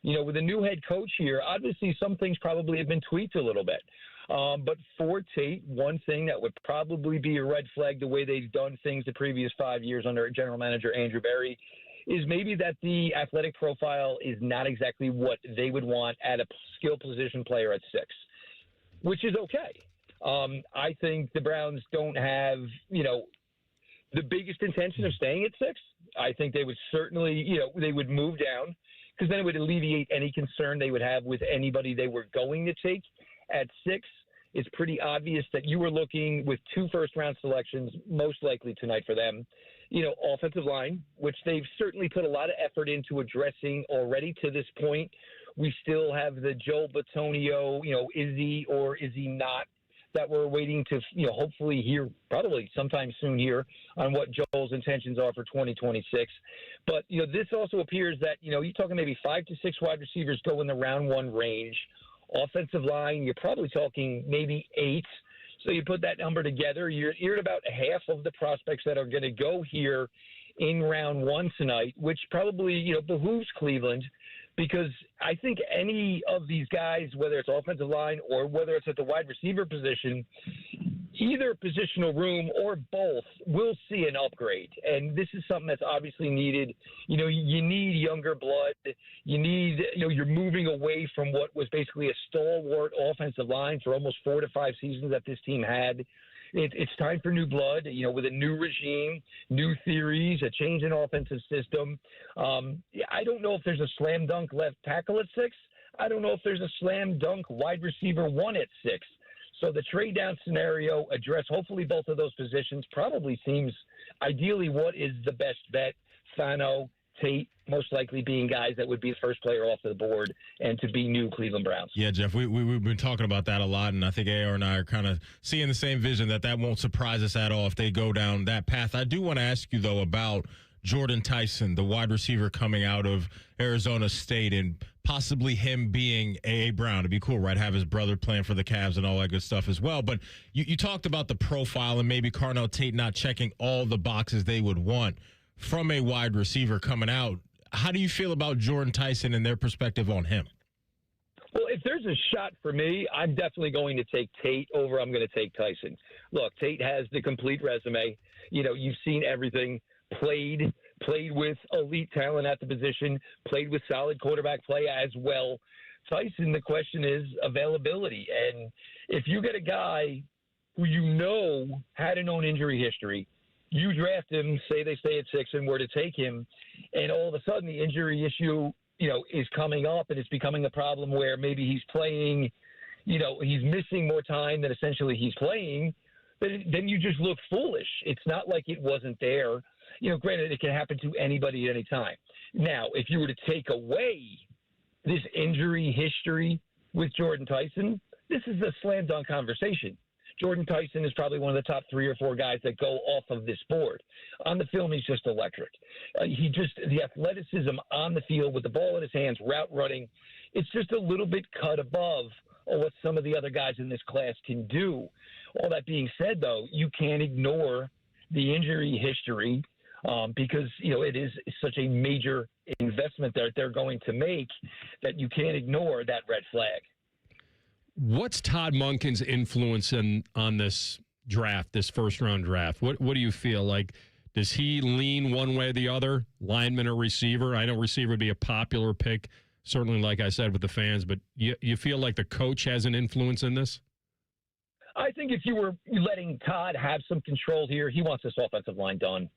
S15: With a new head coach here, obviously some things probably have been tweaked a little bit. But for Tate, one thing that would probably be a red flag the way they've done things the previous 5 years under general manager Andrew Berry is maybe that the athletic profile is not exactly what they would want at a skill position player at 6, which is okay. I think the Browns don't have, the biggest intention of staying at 6. I think they would certainly, they would move down because then it would alleviate any concern they would have with anybody they were going to take at 6. It's pretty obvious that you were looking with 2 first-round selections, most likely tonight for them. Offensive line, which they've certainly put a lot of effort into addressing already to this point. We still have the Joel Bitonio, is he or is he not, that we're waiting to, hopefully hear probably sometime soon here on what Joel's intentions are for 2026. But, this also appears that, you're talking maybe 5 to 6 wide receivers go in the round 1 range. Offensive line, you're probably talking maybe 8. So you put that number together, you're at about half of the prospects that are going to go here in round 1 tonight, which probably, behooves Cleveland because I think any of these guys, whether it's offensive line or whether it's at the wide receiver position, either positional room or both will see an upgrade. And this is something that's obviously needed. You need younger blood. You need, you're moving away from what was basically a stalwart offensive line for almost 4 to 5 seasons that this team had. It's time for new blood, with a new regime, new theories, a change in offensive system. I don't know if there's a slam dunk left tackle at 6. I don't know if there's a slam dunk wide receiver 1 at 6. So the trade down scenario address hopefully both of those positions probably seems ideally what is the best bet. Fano, Tate most likely being guys that would be the first player off the board and to be new Cleveland Browns.
S5: Yeah, Jeff, we've been talking about that a lot, and I think AR and I are kind of seeing the same vision that won't surprise us at all if they go down that path. I do want to ask you, though, about Jordan Tyson, the wide receiver coming out of Arizona State, and possibly him being A.A. Brown. It'd be cool, right? Have his brother playing for the Cavs and all that good stuff as well. But you talked about the profile and maybe Carnell Tate not checking all the boxes they would want from a wide receiver coming out. How do you feel about Jordan Tyson and their perspective on him?
S15: Well, if there's a shot for me, I'm definitely going to take Tate over. I'm going to take Tyson. Look, Tate has the complete resume. You've seen everything. Played with elite talent at the position, played with solid quarterback play as well. Tyson, the question is availability. And if you get a guy who had a known injury history, you draft him, say they stay at 6 and were to take him, and all of a sudden the injury issue, is coming up and it's becoming a problem where maybe he's playing, he's missing more time than essentially he's playing, then you just look foolish. It's not like it wasn't there. Granted, it can happen to anybody at any time. Now, if you were to take away this injury history with Jordan Tyson, this is a slam dunk conversation. Jordan Tyson is probably one of the top 3 or 4 guys that go off of this board. On the film, he's just electric. The athleticism on the field with the ball in his hands, route running, it's just a little bit cut above what some of the other guys in this class can do. All that being said, though, you can't ignore the injury history because, it is such a major investment that they're going to make that you can't ignore that red flag.
S4: What's Todd Monkin's influence on this draft, this first-round draft? What do you feel like? Does he lean one way or the other, lineman or receiver? I know receiver would be a popular pick, certainly, like I said, with the fans, but you feel like the coach has an influence in this?
S15: I think if you were letting Todd have some control here, he wants this offensive line done.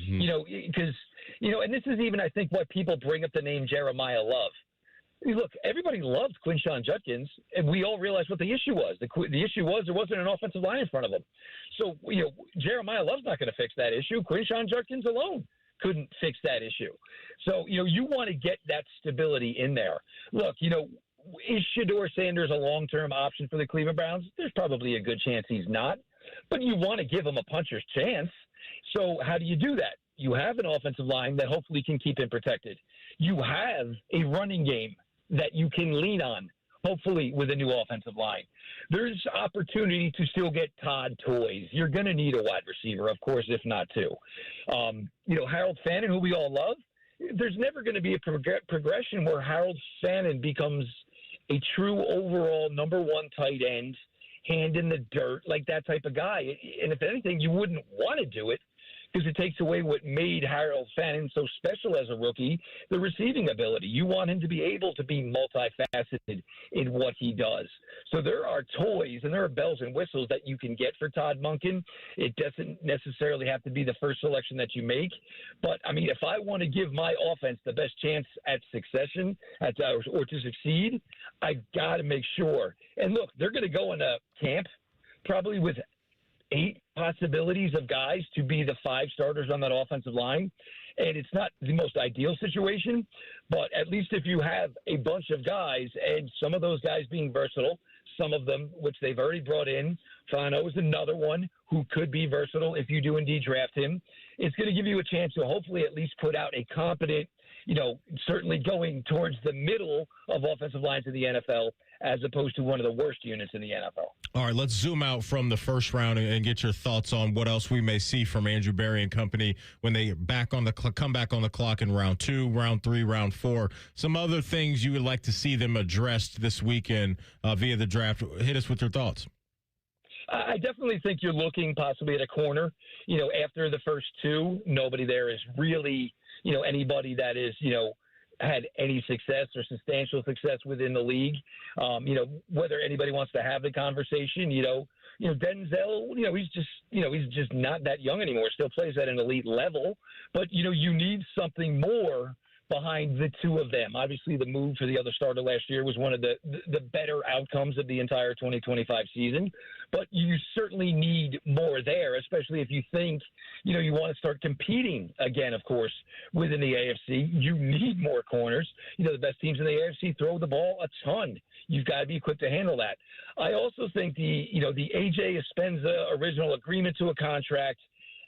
S15: Because, and this is even, I think, why people bring up the name Jeremiah Love. Look, everybody loved Quinshon Judkins, and we all realized what the issue was. The issue was there wasn't an offensive line in front of him. So, Jeremiah Love's not going to fix that issue. Quinshon Judkins alone couldn't fix that issue. So, you want to get that stability in there. Look, is Shedeur Sanders a long-term option for the Cleveland Browns? There's probably a good chance he's not, but you want to give him a puncher's chance. So how do you do that? You have an offensive line that hopefully can keep him protected. You have a running game that you can lean on, hopefully with a new offensive line. There's opportunity to still get Todd toys. You're going to need a wide receiver, of course, if not 2. Harold Fannin, who we all love, there's never going to be a progression where Harold Fannin becomes a true overall number 1 tight end, hand in the dirt, like that type of guy. And if anything, you wouldn't want to do it because it takes away what made Harold Fannin so special as a rookie, the receiving ability. You want him to be able to be multifaceted in what he does. So there are toys and there are bells and whistles that you can get for Todd Monkin. It doesn't necessarily have to be the first selection that you make. But, I mean, if I want to give my offense the best chance at succession or to succeed, I've got to make sure. And, look, they're going to go in a camp probably with 8 possibilities of guys to be the 5 starters on that offensive line. And it's not the most ideal situation, but at least if you have a bunch of guys and some of those guys being versatile, some of them, which they've already brought in, Fano is another one who could be versatile if you do indeed draft him. It's going to give you a chance to hopefully at least put out a competent, certainly going towards the middle of offensive lines in the NFL as opposed to one of the worst units in the NFL.
S5: All right, let's zoom out from the first round and get your thoughts on what else we may see from Andrew Berry and company when they come back on the clock in round 2, round 3, round 4. Some other things you would like to see them addressed this weekend via the draft. Hit us with your thoughts.
S15: I definitely think you're looking possibly at a corner. After the first 2, nobody there is really, anybody that is, had any success or substantial success within the league. Whether anybody wants to have the conversation, Denzel, he's just not that young anymore. Still plays at an elite level, but you need something more behind the two of them. Obviously, the move for the other starter last year was one of the better outcomes of the entire 2025 season. But you certainly need more there, especially if you think, you want to start competing again, of course, within the AFC. You need more corners. The best teams in the AFC throw the ball a ton. You've got to be equipped to handle that. I also think the AJ Espenza original agreement to a contract,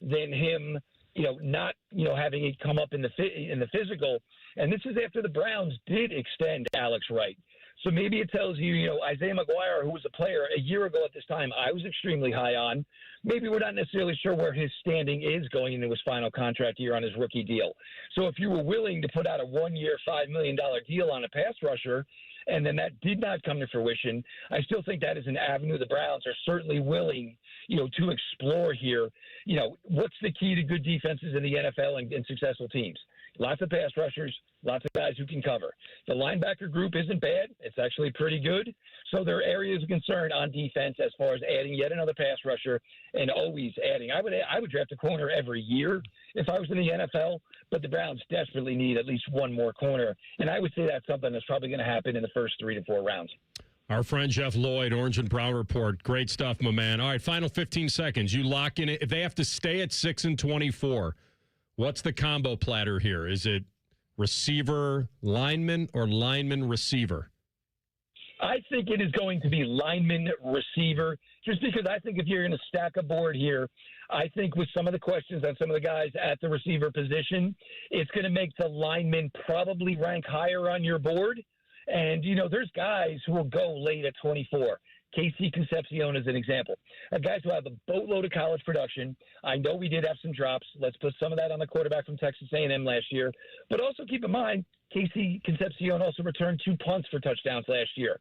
S15: then him, not, having it come up in the physical. And this is after the Browns did extend Alex Wright. So maybe it tells you, Isaiah McGuire, who was a player a year ago at this time, I was extremely high on. Maybe we're not necessarily sure where his standing is going into his final contract year on his rookie deal. So if you were willing to put out a 1-year, $5 million deal on a pass rusher, and then that did not come to fruition, I still think that is an avenue the Browns are certainly willing, to explore here. What's the key to good defenses in the NFL and successful teams? Lots of pass rushers, lots of guys who can cover. The linebacker group isn't bad. It's actually pretty good. So there are areas of concern on defense as far as adding yet another pass rusher and always adding. I would draft a corner every year if I was in the NFL, but the Browns desperately need at least one more corner. And I would say that's something that's probably going to happen in the first 3 to 4 rounds.
S4: Our friend Jeff Lloyd, Orange and Brown Report. Great stuff, my man. All right, final 15 seconds. You lock in it. If they have to stay at 6-24, what's the combo platter here? Is it receiver, lineman, or lineman, receiver?
S15: I think it is going to be lineman, receiver, just because I think if you're going to stack a board here, I think with some of the questions on some of the guys at the receiver position, it's going to make the linemen probably rank higher on your board. And, there's guys who will go late at 24. Casey Concepcion is an example. Guys who have a boatload of college production. I know we did have some drops. Let's put some of that on the quarterback from Texas A&M last year. But also keep in mind, Casey Concepcion also returned 2 punts for touchdowns last year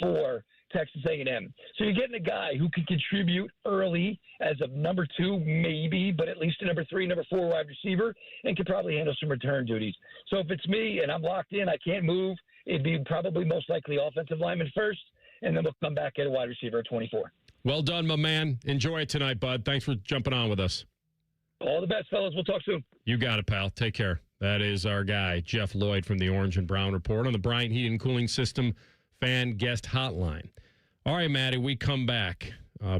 S15: for Texas A&M. So you're getting a guy who can contribute early as a number 2, maybe, but at least a number 3, number 4 wide receiver, and could probably handle some return duties. So if it's me and I'm locked in, I can't move, it'd be probably most likely offensive lineman first, and then we'll come back at a wide receiver at 24.
S4: Well done, my man. Enjoy it tonight, bud. Thanks for jumping on with us.
S15: All the best, fellas. We'll talk soon.
S4: You got it, pal. Take care. That is our guy, Jeff Lloyd from the Orange and Brown Report on the Bryant Heat and Cooling System fan guest hotline. All right, Maddie, we come back.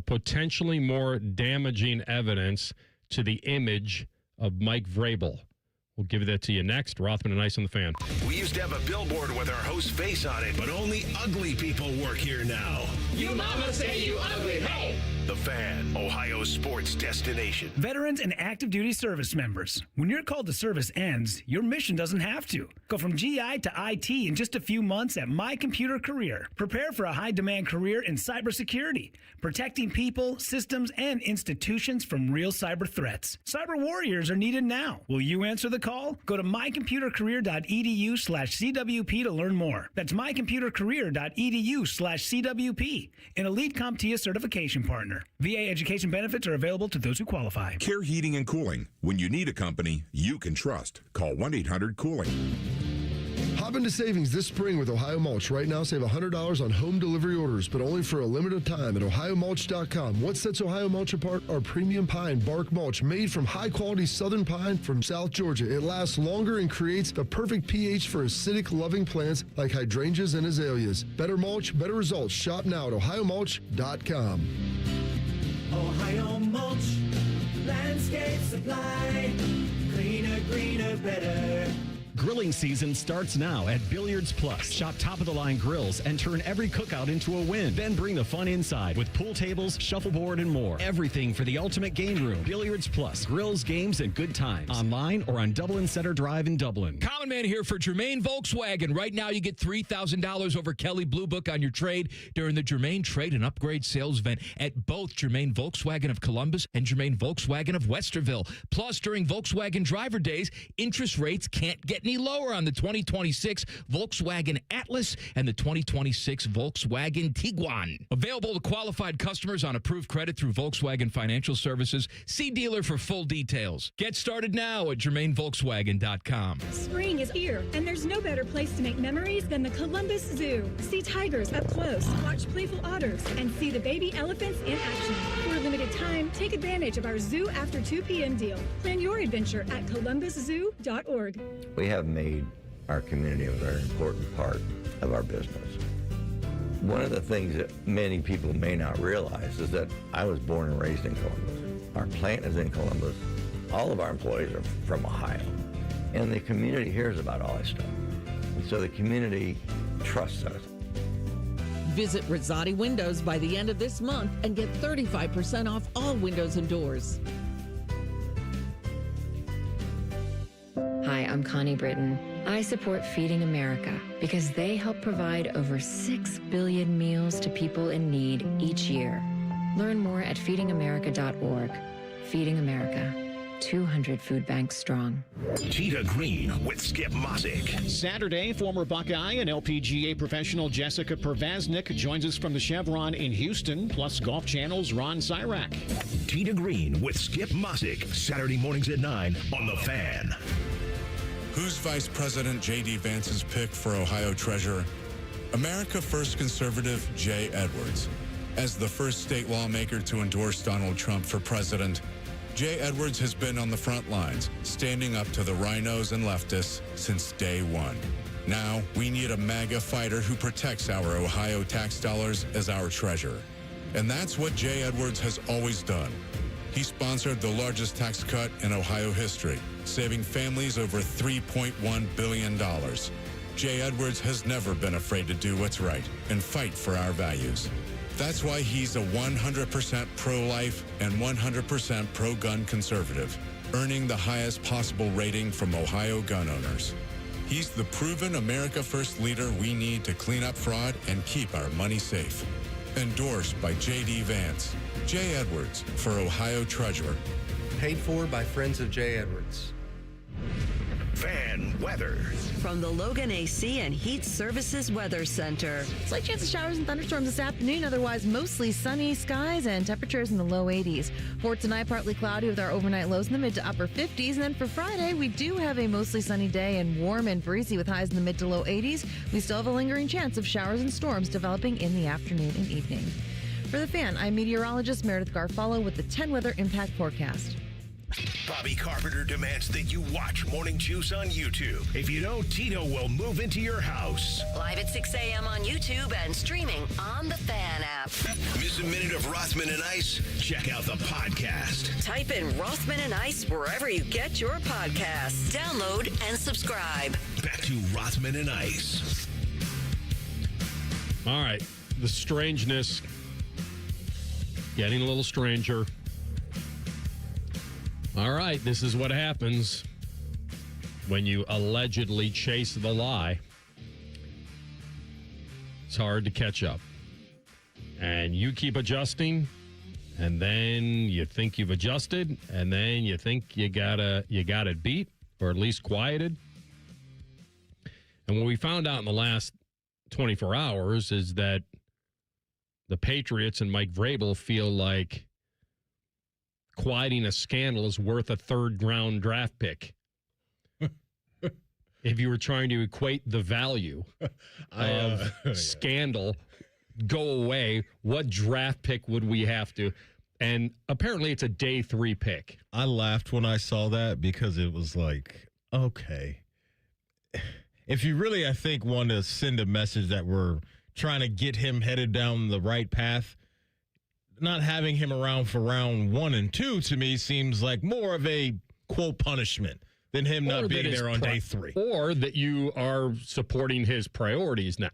S4: Potentially more damaging evidence to the image of Mike Vrabel. We'll give that to you next. Rothman and Ice on the Fan.
S2: We used to have a billboard with our host's face on it, but only ugly people work here now.
S16: You mama say you ugly, hey!
S2: The Fan, Ohio's sports destination.
S17: Veterans and active duty service members. When your call to service ends, your mission doesn't have to. Go from GI to IT in just a few months at My Computer Career. Prepare for a high-demand career in cybersecurity, protecting people, systems, and institutions from real cyber threats. Cyber warriors are needed now. Will you answer the call? Go to mycomputercareer.edu/CWP to learn more. That's mycomputercareer.edu/CWP, an elite CompTIA certification partner. VA education benefits are available to those who qualify.
S18: Care Heating and Cooling. When you need a company you can trust, call 1-800-COOLING.
S19: Hop into savings this spring with Ohio Mulch. Right now, save $100 on home delivery orders, but only for a limited time at OhioMulch.com. What sets Ohio Mulch apart? Our premium pine bark mulch made from high-quality southern pine from South Georgia. It lasts longer and creates the perfect pH for acidic-loving plants like hydrangeas and azaleas. Better mulch, better results. Shop now at OhioMulch.com.
S16: Ohio Mulch, landscape supply, cleaner, greener, better.
S21: Grilling season starts now at Billiards Plus. Shop top-of-the-line grills and turn every cookout into a win. Then bring the fun inside with pool tables, shuffleboard, and more. Everything for the ultimate game room. Billiards Plus. Grills, games, and good times. Online or on Dublin Center Drive in Dublin.
S22: Common Man here for Germain Volkswagen. Right now you get $3,000 over Kelly Blue Book on your trade during the Germain Trade and Upgrade Sales Event at both Germain Volkswagen of Columbus and Germain Volkswagen of Westerville. Plus, during Volkswagen Driver Days, interest rates can't get any lower on the 2026 Volkswagen Atlas and the 2026 Volkswagen Tiguan. Available to qualified customers on approved credit through Volkswagen Financial Services. See dealer for full details. Get started now at GermainVolkswagen.com.
S23: Spring is here, and there's no better place to make memories than the Columbus Zoo. See tigers up close, watch playful otters, and see the baby elephants in action. For a limited time, take advantage of our Zoo After 2 p.m. deal. Plan your adventure at columbuszoo.org.
S24: We have made
S6: our community a very important part of our business. One of the things that many people may not realize is that I was born and raised in Columbus. Our plant is in Columbus. All of our employees are from Ohio. And the community hears about all this stuff. And so the community trusts us.
S7: Visit Rosati Windows by the end of this month and get 35% off all windows and doors.
S8: Hi, I'm Connie Britton. I support Feeding America because they help provide over 6 billion meals to people in need each year. Learn more at feedingamerica.org. Feeding America. 200 food banks strong.
S2: Tita Green with Skip Mosick.
S9: Saturday, former Buckeye and LPGA professional Jessica Pervasnik joins us from the Chevron in Houston, plus Golf Channel's Ron Syrak.
S2: Tita Green with Skip Mosick. Saturday mornings at 9 on The Fan.
S20: Who's Vice President J.D. Vance's pick for Ohio Treasurer? America First conservative Jay Edwards. As the first state lawmaker to endorse Donald Trump for president, Jay Edwards has been on the front lines, standing up to the rhinos and leftists since day one. Now, we need a MAGA fighter who protects our Ohio tax dollars as our treasurer. And that's what Jay Edwards has always done. He sponsored the largest tax cut in Ohio history, saving families over $3.1 billion. Jay Edwards has never been afraid to do what's right and fight for our values. That's why he's a 100% pro-life and 100% pro-gun conservative, earning the highest possible rating from Ohio gun owners. He's the proven America First leader we need to clean up fraud and keep our money safe. Endorsed by J.D. Vance. Jay Edwards for Ohio Treasurer.
S24: Paid for by Friends of Jay Edwards.
S2: Fan weather.
S3: From the Logan AC and Heat Services Weather Center.
S25: Slight chance of showers and thunderstorms this afternoon. Otherwise, mostly sunny skies and temperatures in the low 80s. For tonight, partly cloudy with our overnight lows in the mid to upper 50s. And then for Friday, we do have a mostly sunny day and warm and breezy with highs in the mid to low 80s. We still have a lingering chance of showers and storms developing in the afternoon and evening. For The Fan, I'm meteorologist Meredith Garfalo with the 10 Weather Impact Forecast.
S2: Bobby Carpenter demands that you watch Morning Juice on YouTube. If you don't, Tito will move into your house.
S3: Live at 6 a.m. on YouTube and streaming on the Fan app.
S2: Miss a minute of Rothman and Ice? Check out the podcast.
S3: Type in Rothman and Ice wherever you get your podcasts. Download and subscribe.
S2: Back to Rothman and Ice.
S4: All right. The strangeness getting a little stranger. All right, this is what happens when you allegedly chase the lie. It's hard to catch up. And you keep adjusting, and then you think you've adjusted, and then you think you got it beat, or at least quieted. And what we found out in the last 24 hours is that the Patriots and Mike Vrabel feel like quieting a scandal is worth a third-round draft pick. If you were trying to equate the value of scandal, go away, what draft pick would we have to? And apparently it's a day 3 pick.
S5: I laughed when I saw that because it was like, okay. If you really, I think, want to send a message that we're trying to get him headed down the right path, not having him around for round 1 and 2 to me seems like more of a quote punishment than him not being there on day 3.
S4: Or that you are supporting his priorities now,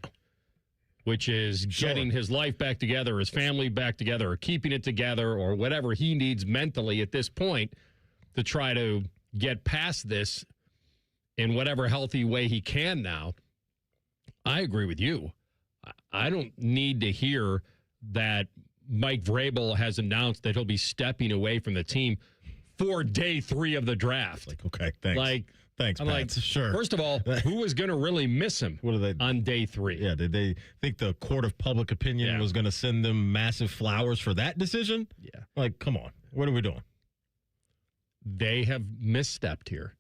S4: which is getting his life back together, his family back together, or keeping it together, or whatever he needs mentally at this point to try to get past this in whatever healthy way he can now. I agree with you. I don't need to hear that Mike Vrabel has announced that he'll be stepping away from the team for day 3 of the draft.
S5: Like, okay, thanks. Thanks,
S4: I'm
S5: Pat.
S4: like,
S5: sure.
S4: First of all, who was going to really miss him on day 3?
S5: Yeah, did they think the court of public opinion was going to send them massive flowers for that decision?
S4: Yeah.
S5: Like, come on. What are we doing?
S4: They have misstepped here.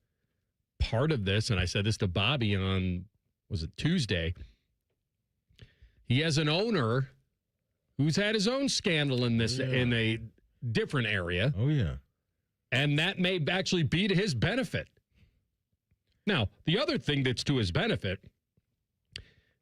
S4: Part of this, and I said this to Bobby on, was it Tuesday? He has an owner who's had his own scandal in this in a different area.
S5: Oh, yeah.
S4: And that may actually be to his benefit. Now, the other thing that's to his benefit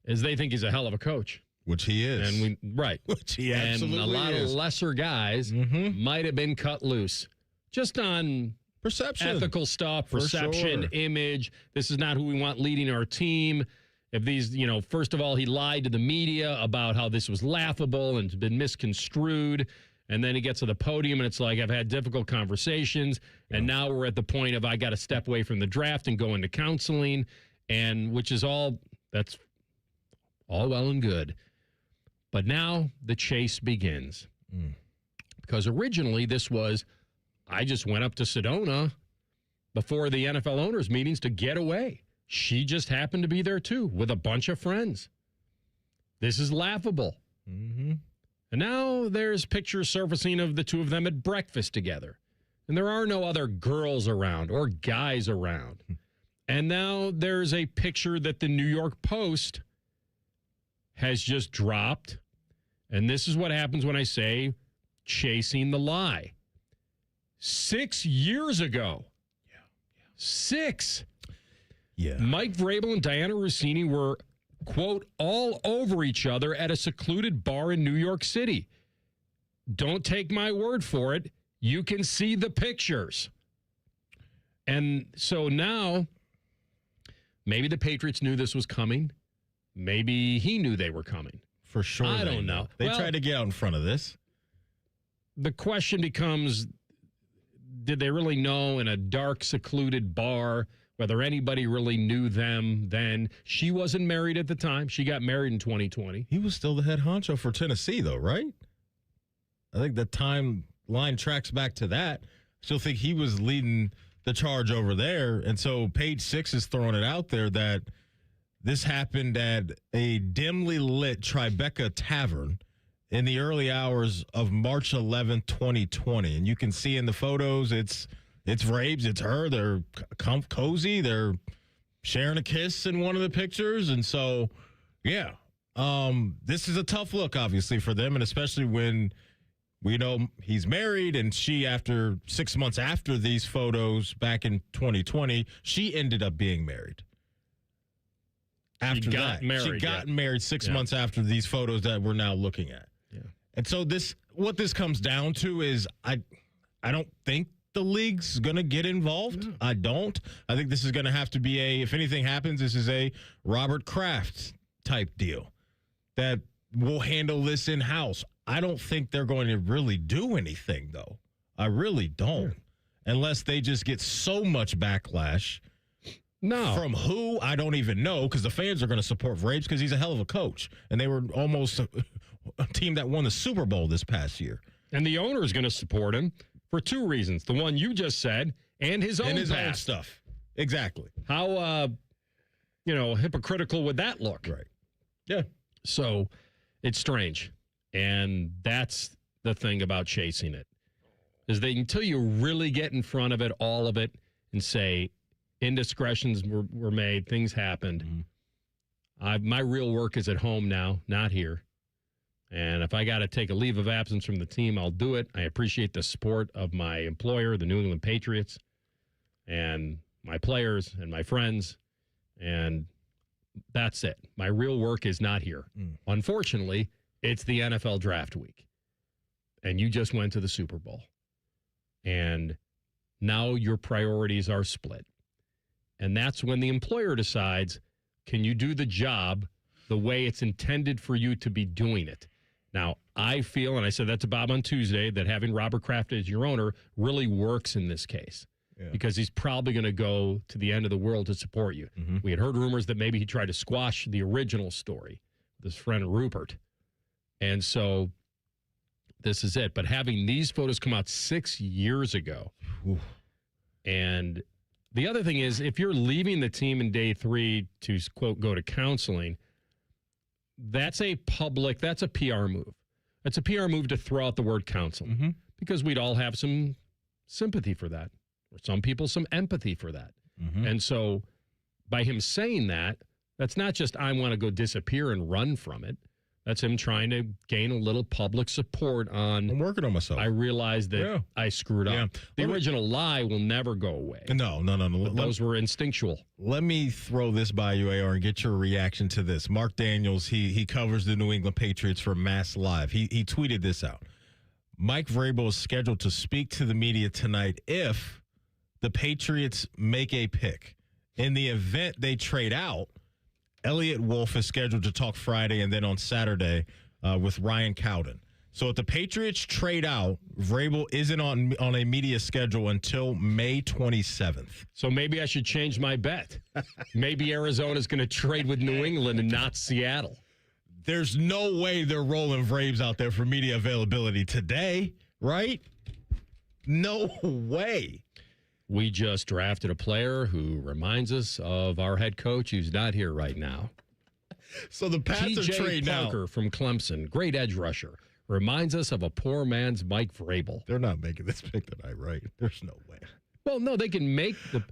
S4: is they think he's a hell of a coach.
S5: Which he is.
S4: And
S5: Which he absolutely is.
S4: And a lot of lesser guys might have been cut loose just on
S5: perception,
S4: ethical stuff, perception, image. This is not who we want leading our team. If these, first of all, he lied to the media about how this was laughable and it's been misconstrued. And then he gets to the podium and it's like, I've had difficult conversations. And now we're at the point of I got to step away from the draft and go into counseling. And which is that's all well and good. But now the chase begins. Because originally this was, I just went up to Sedona before the NFL owners meetings to get away. She just happened to be there too with a bunch of friends. This is laughable. And now there's pictures surfacing of the two of them at breakfast together. And there are no other girls around or guys around. And now there's a picture that the New York Post has just dropped. And this is what happens when I say chasing the lie. 6 years ago. 6.
S5: Yeah.
S4: Mike Vrabel and Diana Rossini were, quote, all over each other at a secluded bar in New York City. Don't take my word for it. You can see the pictures. And so now, maybe the Patriots knew this was coming. Maybe he knew they were coming.
S5: For sure.
S4: I don't know.
S5: They tried to get out in front of this.
S4: The question becomes, did they really know in a dark, secluded bar whether anybody really knew them then? She wasn't married at the time. She got married in 2020.
S5: He was still the head honcho for Tennessee, though, right? I think the timeline tracks back to that. Still think he was leading the charge over there. And so Page 6 is throwing it out there that this happened at a dimly lit Tribeca Tavern in the early hours of March 11th, 2020. And you can see in the photos, it's Vrabes, it's her. They're cozy. They're sharing a kiss in one of the pictures. And so, yeah, this is a tough look, obviously, for them. And especially when we know he's married and she, after 6 months after these photos back in 2020, she ended up being married. After that, she got married 6 months after these photos that we're now looking at.
S4: Yeah.
S5: And so what this comes down to is I don't think the league's going to get involved. No. I don't. I think this is going to have to be if anything happens, this is a Robert Kraft type deal that will handle this in-house. I don't think they're going to really do anything, though. I really don't. Yeah. Unless they just get so much backlash.
S4: No.
S5: From who? I don't even know, because the fans are going to support Vrabes because he's a hell of a coach. And they were almost a team that won the Super Bowl this past year.
S4: And the owner is going to support him for two reasons. The one you just said and his own
S5: own stuff. Exactly.
S4: How, hypocritical would that look?
S5: Right. Yeah.
S4: So it's strange. And that's the thing about chasing it, is that until you really get in front of it, all of it, and say, indiscretions were made, things happened. My real work is at home now, not here. And if I got to take a leave of absence from the team, I'll do it. I appreciate the support of my employer, the New England Patriots, and my players and my friends. And that's it. My real work is not here. Unfortunately, it's the NFL draft week. And you just went to the Super Bowl. And now your priorities are split. And that's when the employer decides, can you do the job the way it's intended for you to be doing it? Now, I feel, and I said that to Bob on Tuesday, that having Robert Kraft as your owner really works in this case. Yeah. Because he's probably going to go to the end of the world to support you. We had heard rumors that maybe he tried to squash the original story with his friend Rupert. And so this is it. But having these photos come out 6 years ago, and the other thing is, if you're leaving the team in day 3 to, quote, go to counseling, that's a PR move. That's a PR move to throw out the word counseling because we'd all have some sympathy for that, or some people some empathy for that. And so by him saying that, that's not just I want to go disappear and run from it. That's him trying to gain a little public support on.
S5: I'm working on myself.
S4: I realized that I screwed up. The original lie will never go away.
S5: No.
S4: Those were instinctual.
S5: Let me throw this by you, AR, and get your reaction to this. Mark Daniels, he covers the New England Patriots for Mass Live. He tweeted this out. Mike Vrabel is scheduled to speak to the media tonight if the Patriots make a pick. In the event they trade out, Elliott Wolf is scheduled to talk Friday and then on Saturday with Ryan Cowden. So if the Patriots trade out, Vrabel isn't on a media schedule until May 27th.
S4: So maybe I should change my bet. Maybe Arizona's going to trade with New England and not Seattle.
S5: There's no way they're rolling Vrabes out there for media availability today, right? No way.
S4: We just drafted a player who reminds us of our head coach who's not here right now.
S5: So the Pats are trading
S4: Parker from Clemson, great edge rusher, reminds us of a poor man's Mike Vrabel.
S5: They're not making this pick tonight, right? There's no way.
S4: Well, no, they can make the.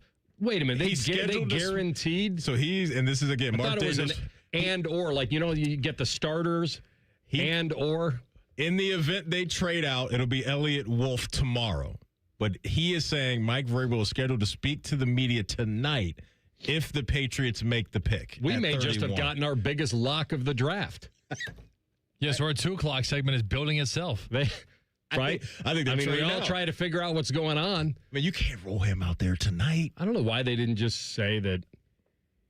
S4: Wait a minute, they guaranteed.
S5: So and this is again, Mark Daniels.
S4: And/or, like, you get the starters, and/or.
S5: In the event they trade out, it'll be Elliott Wolf tomorrow. But he is saying Mike Vrabel is scheduled to speak to the media tonight if the Patriots make the pick.
S4: We may just have gotten our biggest lock of the draft.
S10: Yes, our 2 o'clock segment is building itself.
S4: Right?
S5: I think
S4: we all try to figure out what's going on.
S5: I mean, you can't roll him out there tonight.
S4: I don't know why they didn't just say that.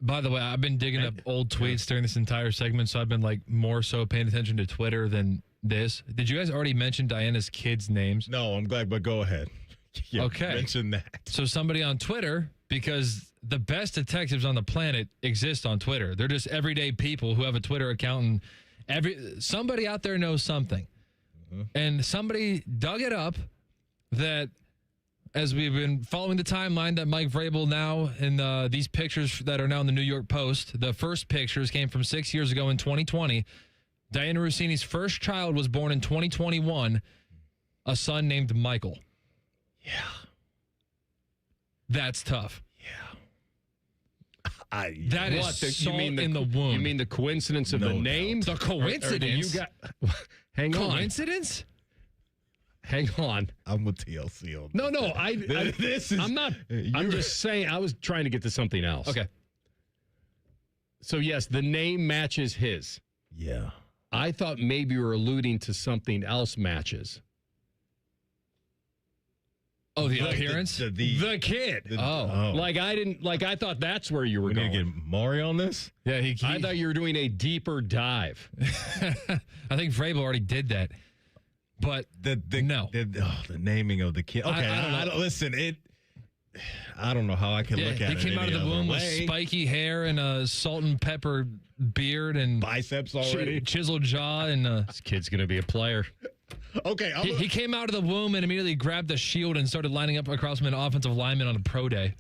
S10: By the way, I've been digging up old tweets during this entire segment, so I've been more so paying attention to Twitter than this. Did you guys already mention Diana's kids' names?
S5: No, I'm glad, but go ahead.
S10: Okay.
S5: Mention that.
S10: So somebody on Twitter, because the best detectives on the planet exist on Twitter. They're just everyday people who have a Twitter account, and somebody out there knows something. Mm-hmm. And somebody dug it up that, as we've been following the timeline, that Mike Vrabel now in these pictures that are now in the New York Post, the first pictures came from 6 years ago in 2020. Diana Rossini's first child was born in 2021, a son named Michael.
S5: Yeah.
S10: That's tough.
S5: Yeah.
S10: That is salt in the womb.
S4: You mean the coincidence of the name?
S10: The coincidence?
S4: Hang on.
S10: Coincidence?
S4: Hang on.
S5: I'm with TLC on
S4: No,
S5: this is.
S4: I'm not. I'm just saying. I was trying to get to something else.
S10: Okay.
S4: So yes, the name matches his.
S5: Yeah.
S4: I thought maybe you were alluding to something else matches.
S10: Oh, the appearance?
S4: The kid. I thought that's where you were going.
S5: We need to get Maury on this?
S10: Yeah,
S4: I thought you were doing a deeper dive.
S10: I think Vrabel already did that. But
S5: the naming of the kid. Okay, I don't listen, I don't know how I can look at it.
S10: He came out of the womb with spiky hair and a salt and pepper beard and
S5: biceps already,
S10: chiseled jaw, and
S4: this kid's going to be a player.
S5: Okay,
S10: he came out of the womb and immediately grabbed the shield and started lining up across from an offensive lineman on a pro day.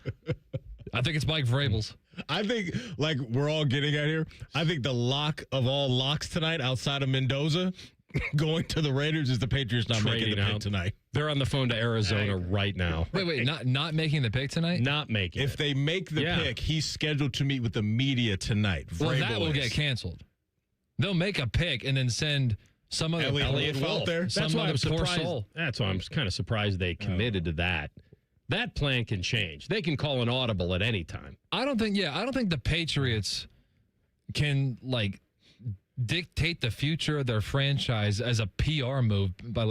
S10: I think it's Mike Vrabel's.
S5: I think, like we're all getting at here, I think the lock of all locks tonight outside of Mendoza going to the Raiders is the Patriots not making the pick tonight.
S4: They're on the phone to Arizona right now.
S10: Wait, not making the pick tonight?
S4: Not making
S5: If they make the pick, he's scheduled to meet with the media tonight.
S10: Well, that will get canceled. They'll make a pick and then send some other
S5: Elliott Wolf out there.
S4: That's why I'm surprised. That's why I'm kind of surprised they committed to that. That plan can change. They can call an audible at any time.
S10: I don't think the Patriots can dictate the future of their franchise as a PR move by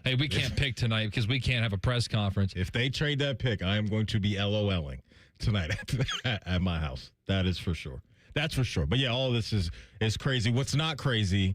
S10: hey, we can't pick tonight because we can't have a press conference.
S5: If they trade that pick, I am going to be LOLing tonight at my house. That is for sure. That's for sure. But yeah, all of this is crazy. What's not crazy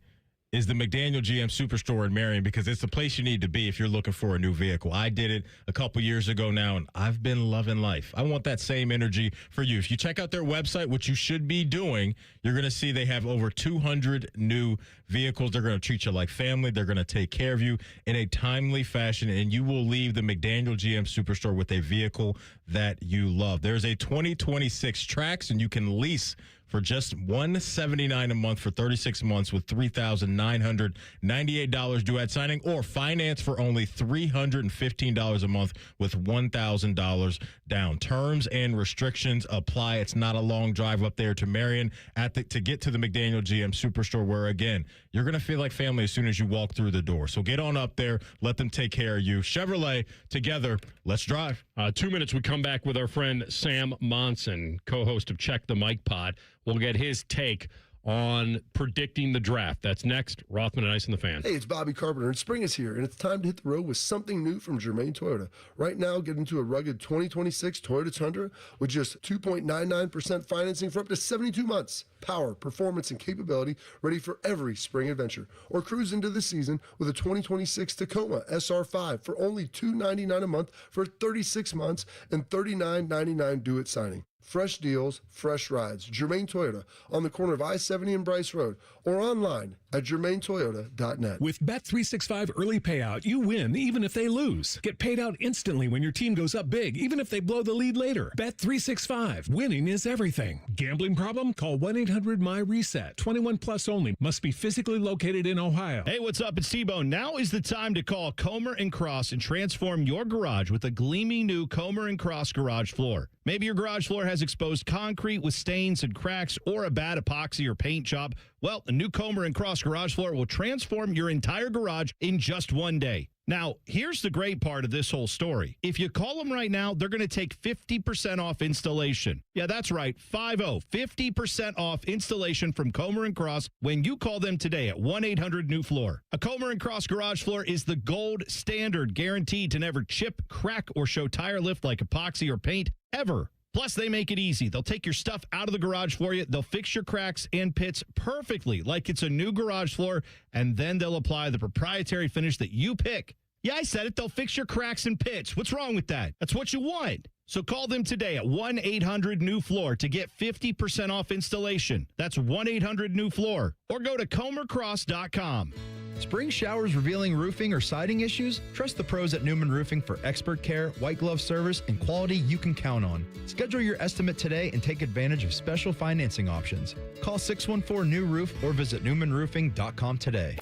S5: is the McDaniel GM Superstore in Marion, because it's the place you need to be if you're looking for a new vehicle. I did it a couple years ago now, and I've been loving life. I want that same energy for you. If you check out their website, which you should be doing, you're going to see they have over 200 new vehicles. They're going to treat you like family. They're going to take care of you in a timely fashion, and you will leave the McDaniel GM Superstore with a vehicle that you love. There's a 2026 Trax, and you can lease for just $179 a month for 36 months with $3,998 due at signing, or finance for only $315 a month with $1,000 down. Terms and restrictions apply. It's not a long drive up there to Marion to get to the McDaniel GM Superstore, where, again, you're going to feel like family as soon as you walk through the door. So get on up there. Let them take care of you. Chevrolet, together, let's drive.
S4: 2 minutes, we come back with our friend Sam Monson, co-host of Check the Mike Pod. We'll get his take on predicting the draft. That's next. Rothman and Ice and the Fan.
S19: Hey, it's Bobby Carpenter, and spring is here, and it's time to hit the road with something new from Germain Toyota. Right now, get into a rugged 2026 Toyota Tundra with just 2.99% financing for up to 72 months. Power, performance, and capability ready for every spring adventure. Or cruise into the season with a 2026 Tacoma SR5 for only $299 a month for 36 months and $39.99 due at signing. Fresh deals, fresh rides. Germain Toyota on the corner of I-70 and Bryce Road, or online at germaintoyota.net.
S1: With Bet365 early payout, you win even if they lose. Get paid out instantly when your team goes up big, even if they blow the lead later. Bet365. Winning is everything. Gambling problem? Call 1-800-MY-RESET. 21 plus only. Must be physically located in Ohio.
S9: Hey, what's up? It's T-Bone. Now is the time to call Comer & Cross and transform your garage with a gleaming new Comer & Cross garage floor. Maybe your garage floor has exposed concrete with stains and cracks, or a bad epoxy or paint job. Well, the new Comer & Cross garage floor will transform your entire garage in just one day. Now, here's the great part of this whole story. If you call them right now, they're going to take 50% off installation. Yeah, that's right, 50% off installation from Comer & Cross when you call them today at 1-800-NEW-FLOOR. A Comer & Cross garage floor is the gold standard, guaranteed to never chip, crack, or show tire lift like epoxy or paint ever. Plus, they make it easy. They'll take your stuff out of the garage for you. They'll fix your cracks and pits perfectly like it's a new garage floor, and then they'll apply the proprietary finish that you pick. Yeah, I said it. They'll fix your cracks and pits. What's wrong with that? That's what you want. So call them today at 1-800-NEW-FLOOR to get 50% off installation. That's 1-800-NEW-FLOOR. Or go to comercross.com.
S11: Spring showers revealing roofing or siding issues? Trust the pros at Newman Roofing for expert care, white glove service, and quality you can count on. Schedule your estimate today and take advantage of special financing options. Call 614-NEW-ROOF or visit newmanroofing.com today.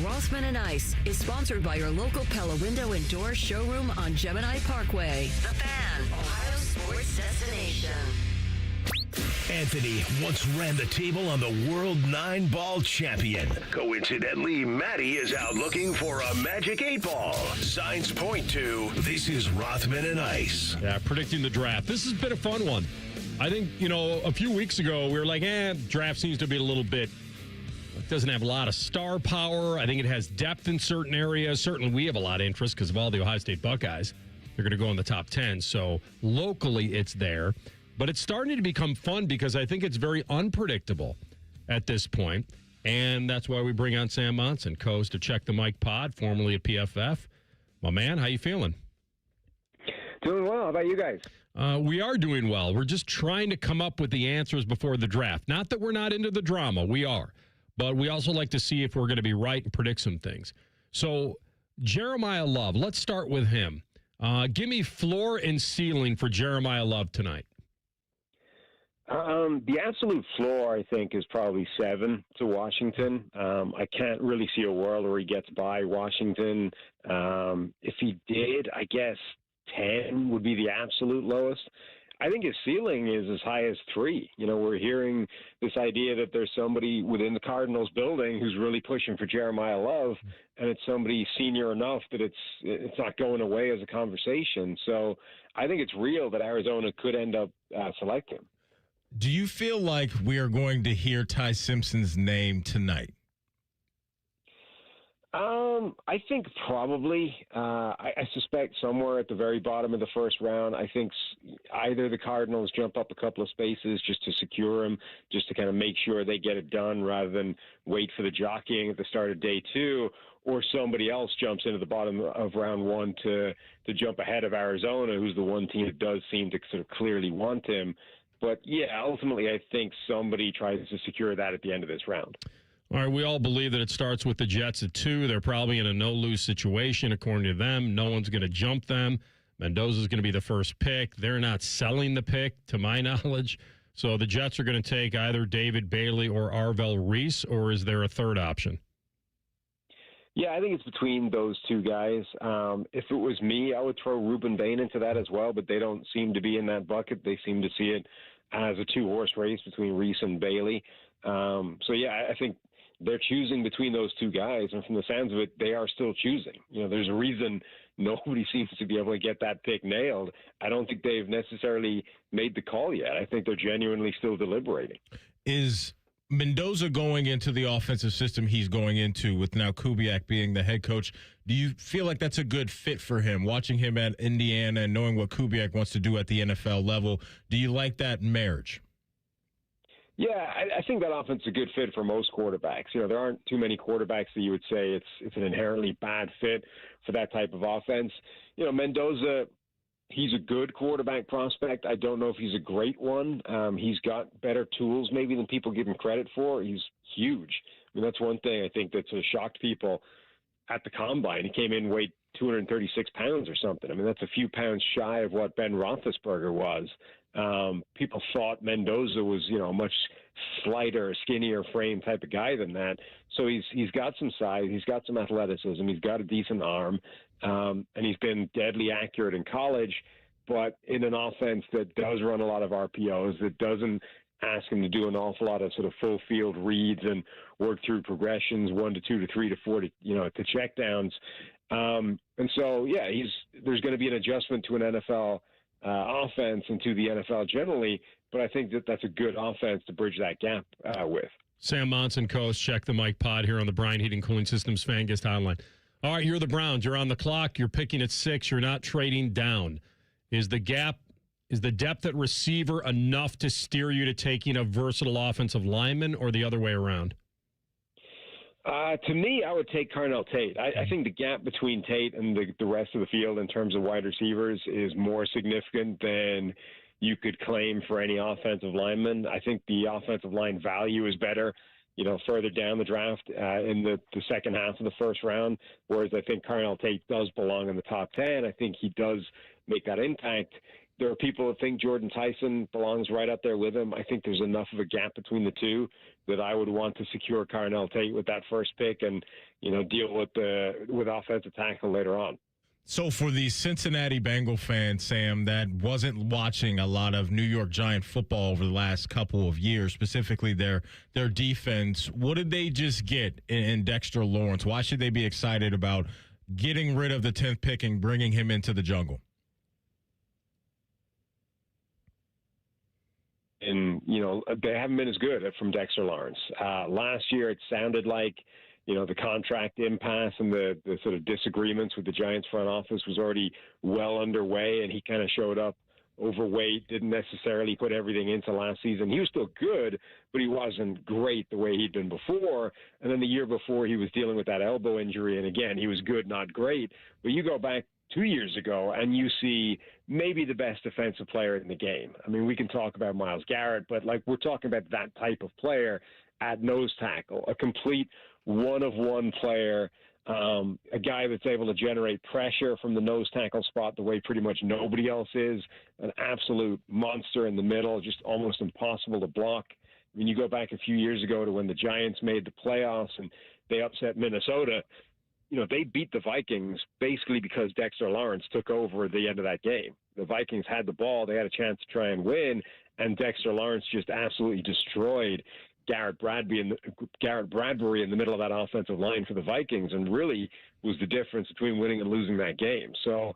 S3: Rothman and Ice is sponsored by your local Pella Window and Door showroom on Gemini Parkway. The Fan, Ohio sports destination.
S2: Anthony once ran the table on the World 9-Ball champion. Coincidentally, Maddie is out looking for a magic 8-ball. Signs point to this is Rothman and Ice.
S4: Yeah, predicting the draft. This has been a fun one. I think, a few weeks ago, we were like, draft seems to be a little bit, it doesn't have a lot of star power. I think it has depth in certain areas. Certainly we have a lot of interest because of all the Ohio State Buckeyes. They're going to go in the top 10. So locally, it's there. But it's starting to become fun because I think it's very unpredictable at this point. And that's why we bring on Sam Monson, co-host to Check the Mike Pod, formerly at PFF. My man, how you feeling?
S12: Doing well. How about you guys?
S4: We are doing well. We're just trying to come up with the answers before the draft. Not that we're not into the drama. We are. But we also like to see if we're going to be right and predict some things. So, Jeremiah Love, let's start with him. Give me floor and ceiling for Jeremiah Love tonight.
S12: The absolute floor, I think, is probably 7 to Washington. I can't really see a world where he gets by Washington. If he did, I guess 10 would be the absolute lowest. I think his ceiling is as high as 3. We're hearing this idea that there's somebody within the Cardinals building who's really pushing for Jeremiah Love, and it's somebody senior enough that it's not going away as a conversation. So I think it's real that Arizona could end up selecting him.
S5: Do you feel like we are going to hear Ty Simpson's name tonight?
S12: I think probably. I suspect somewhere at the very bottom of the first round. I think either the Cardinals jump up a couple of spaces just to secure him, just to kind of make sure they get it done rather than wait for the jockeying at the start of day 2, or somebody else jumps into the bottom of round 1 to jump ahead of Arizona, who's the one team that does seem to sort of clearly want him. But, yeah, ultimately I think somebody tries to secure that at the end of this round.
S4: All right, we all believe that it starts with the Jets at 2. They're probably in a no-lose situation, according to them. No one's going to jump them. Mendoza's going to be the first pick. They're not selling the pick, to my knowledge. So the Jets are going to take either David Bailey or Arvell Reese, or is there a third option?
S12: Yeah, I think it's between those two guys. If it was me, I would throw Ruben Bain into that as well, but they don't seem to be in that bucket. They seem to see it as a two-horse race between Reese and Bailey. So, yeah, I think they're choosing between those two guys, and from the sounds of it, they are still choosing. You know, there's a reason nobody seems to be able to get that pick nailed. I don't think they've necessarily made the call yet. I think they're genuinely still deliberating.
S5: Is Mendoza going into the offensive system he's going into with now Kubiak being the head coach? Do you feel like that's a good fit for him, watching him at Indiana and knowing what Kubiak wants to do at the NFL level? Do you like that marriage?
S12: Yeah, I think that offense is a good fit for most quarterbacks. You know, there aren't too many quarterbacks that you would say it's an inherently bad fit for that type of offense. You know, Mendoza, he's a good quarterback prospect. I don't know if he's a great one. He's got better tools maybe than people give him credit for. He's huge. I mean, that's one thing I think that's shocked people at the Combine. He came in, weighed 236 pounds or something. I mean, that's a few pounds shy of what Ben Roethlisberger was. People thought Mendoza was, you know, a much slighter, skinnier frame type of guy than that. So he's got some size, he's got some athleticism, he's got a decent arm, and he's been deadly accurate in college. But in an offense that does run a lot of RPOs, that doesn't ask him to do an awful lot of sort of full field reads and work through progressions 1 to 2 to 3 to 4 to, you know, to checkdowns. And so, yeah, there's going to be an adjustment to an NFL offense and to the NFL generally, but I think that's a good offense to bridge that gap with.
S4: Sam Monson, co-host, Check the Mic pod here on the Bryan Heating Cooling Systems Fan Guest Hotline. All right, you're the Browns. You're on the clock. You're picking at 6. You're not trading down. Is the depth at receiver enough to steer you to taking a versatile offensive lineman, or the other way around?
S12: To me, I would take Carnell Tate. I think the gap between Tate and the rest of the field in terms of wide receivers is more significant than you could claim for any offensive lineman. I think the offensive line value is better, you know, further down the draft in the second half of the first round, whereas I think Carnell Tate does belong in the top 10. I think he does make that impact. There are people that think Jordan Tyson belongs right up there with him. I think there's enough of a gap between the two that I would want to secure Carnell Tate with that first pick and, you know, deal with offensive tackle later on.
S5: So for the Cincinnati Bengal fan, Sam, that wasn't watching a lot of New York Giant football over the last couple of years, specifically their defense, what did they just get in Dexter Lawrence? Why should they be excited about getting rid of the 10th pick and bringing him into the jungle?
S12: And, you know, they haven't been as good from Dexter Lawrence. Last year, it sounded like, you know, the contract impasse and the sort of disagreements with the Giants front office was already well underway, and he kind of showed up overweight, didn't necessarily put everything into last season. He was still good, but he wasn't great the way he'd been before. And then the year before, he was dealing with that elbow injury, and again, he was good, not great. But you go back 2 years ago, and you see maybe the best defensive player in the game. I mean, we can talk about Myles Garrett, but like we're talking about that type of player at nose tackle, a complete one-of-one player, a guy that's able to generate pressure from the nose tackle spot the way pretty much nobody else is, an absolute monster in the middle, just almost impossible to block. I mean, you go back a few years ago to when the Giants made the playoffs and they upset Minnesota. You know, they beat the Vikings basically because Dexter Lawrence took over at the end of that game. The Vikings had the ball. They had a chance to try and win, and Dexter Lawrence just absolutely destroyed Garrett Bradbury in the middle of that offensive line for the Vikings, and really was the difference between winning and losing that game. So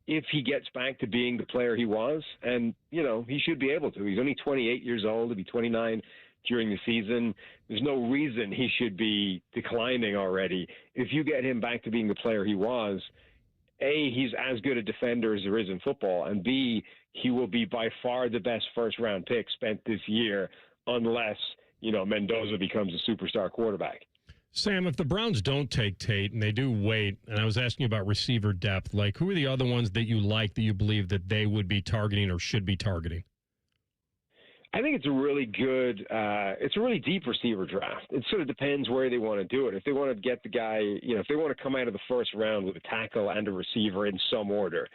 S12: if he gets back to being the player he was, and, you know, he should be able to. He's only 28 years old. He'll be 29 during the season. There's no reason he should be declining already. If you get him back to being the player he was, A, he's as good a defender as there is in football, and B, he will be by far the best first-round pick spent this year unless, you know, Mendoza becomes a superstar quarterback.
S4: Sam, if the Browns don't take Tate and they do wait, and I was asking you about receiver depth, like who are the other ones that you like that you believe that they would be targeting or should be targeting?
S12: I think it's a really good, it's a really deep receiver draft. It sort of depends where they want to do it. If they want to get the guy, you know, if they want to come out of the first round with a tackle and a receiver in some order,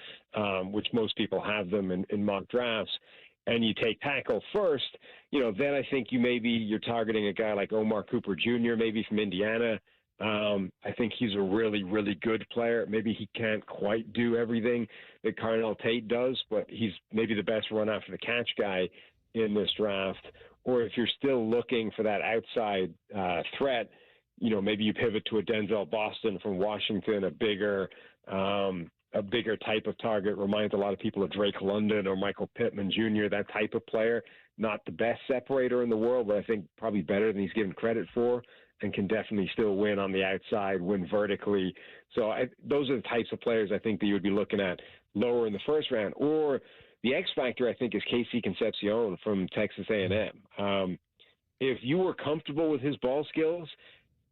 S12: which most people have them in mock drafts, and you take tackle first, then I think you're targeting a guy like Omar Cooper Jr., maybe from Indiana. I think he's a really, really good player. Maybe he can't quite do everything that Carnell Tate does, but he's maybe the best run after the catch guy in this draft. Or if you're still looking for that outside threat, maybe you pivot to a Denzel Boston from Washington, a bigger type of target. Reminds a lot of people of Drake London or Michael Pittman Jr., that type of player. Not the best separator in the world, but I think probably better than he's given credit for, and can definitely still win on the outside, win vertically. So those are the types of players I think that you would be looking at lower in the first round. Or the X factor, I think, is Casey Concepcion from Texas A&M. If you were comfortable with his ball skills,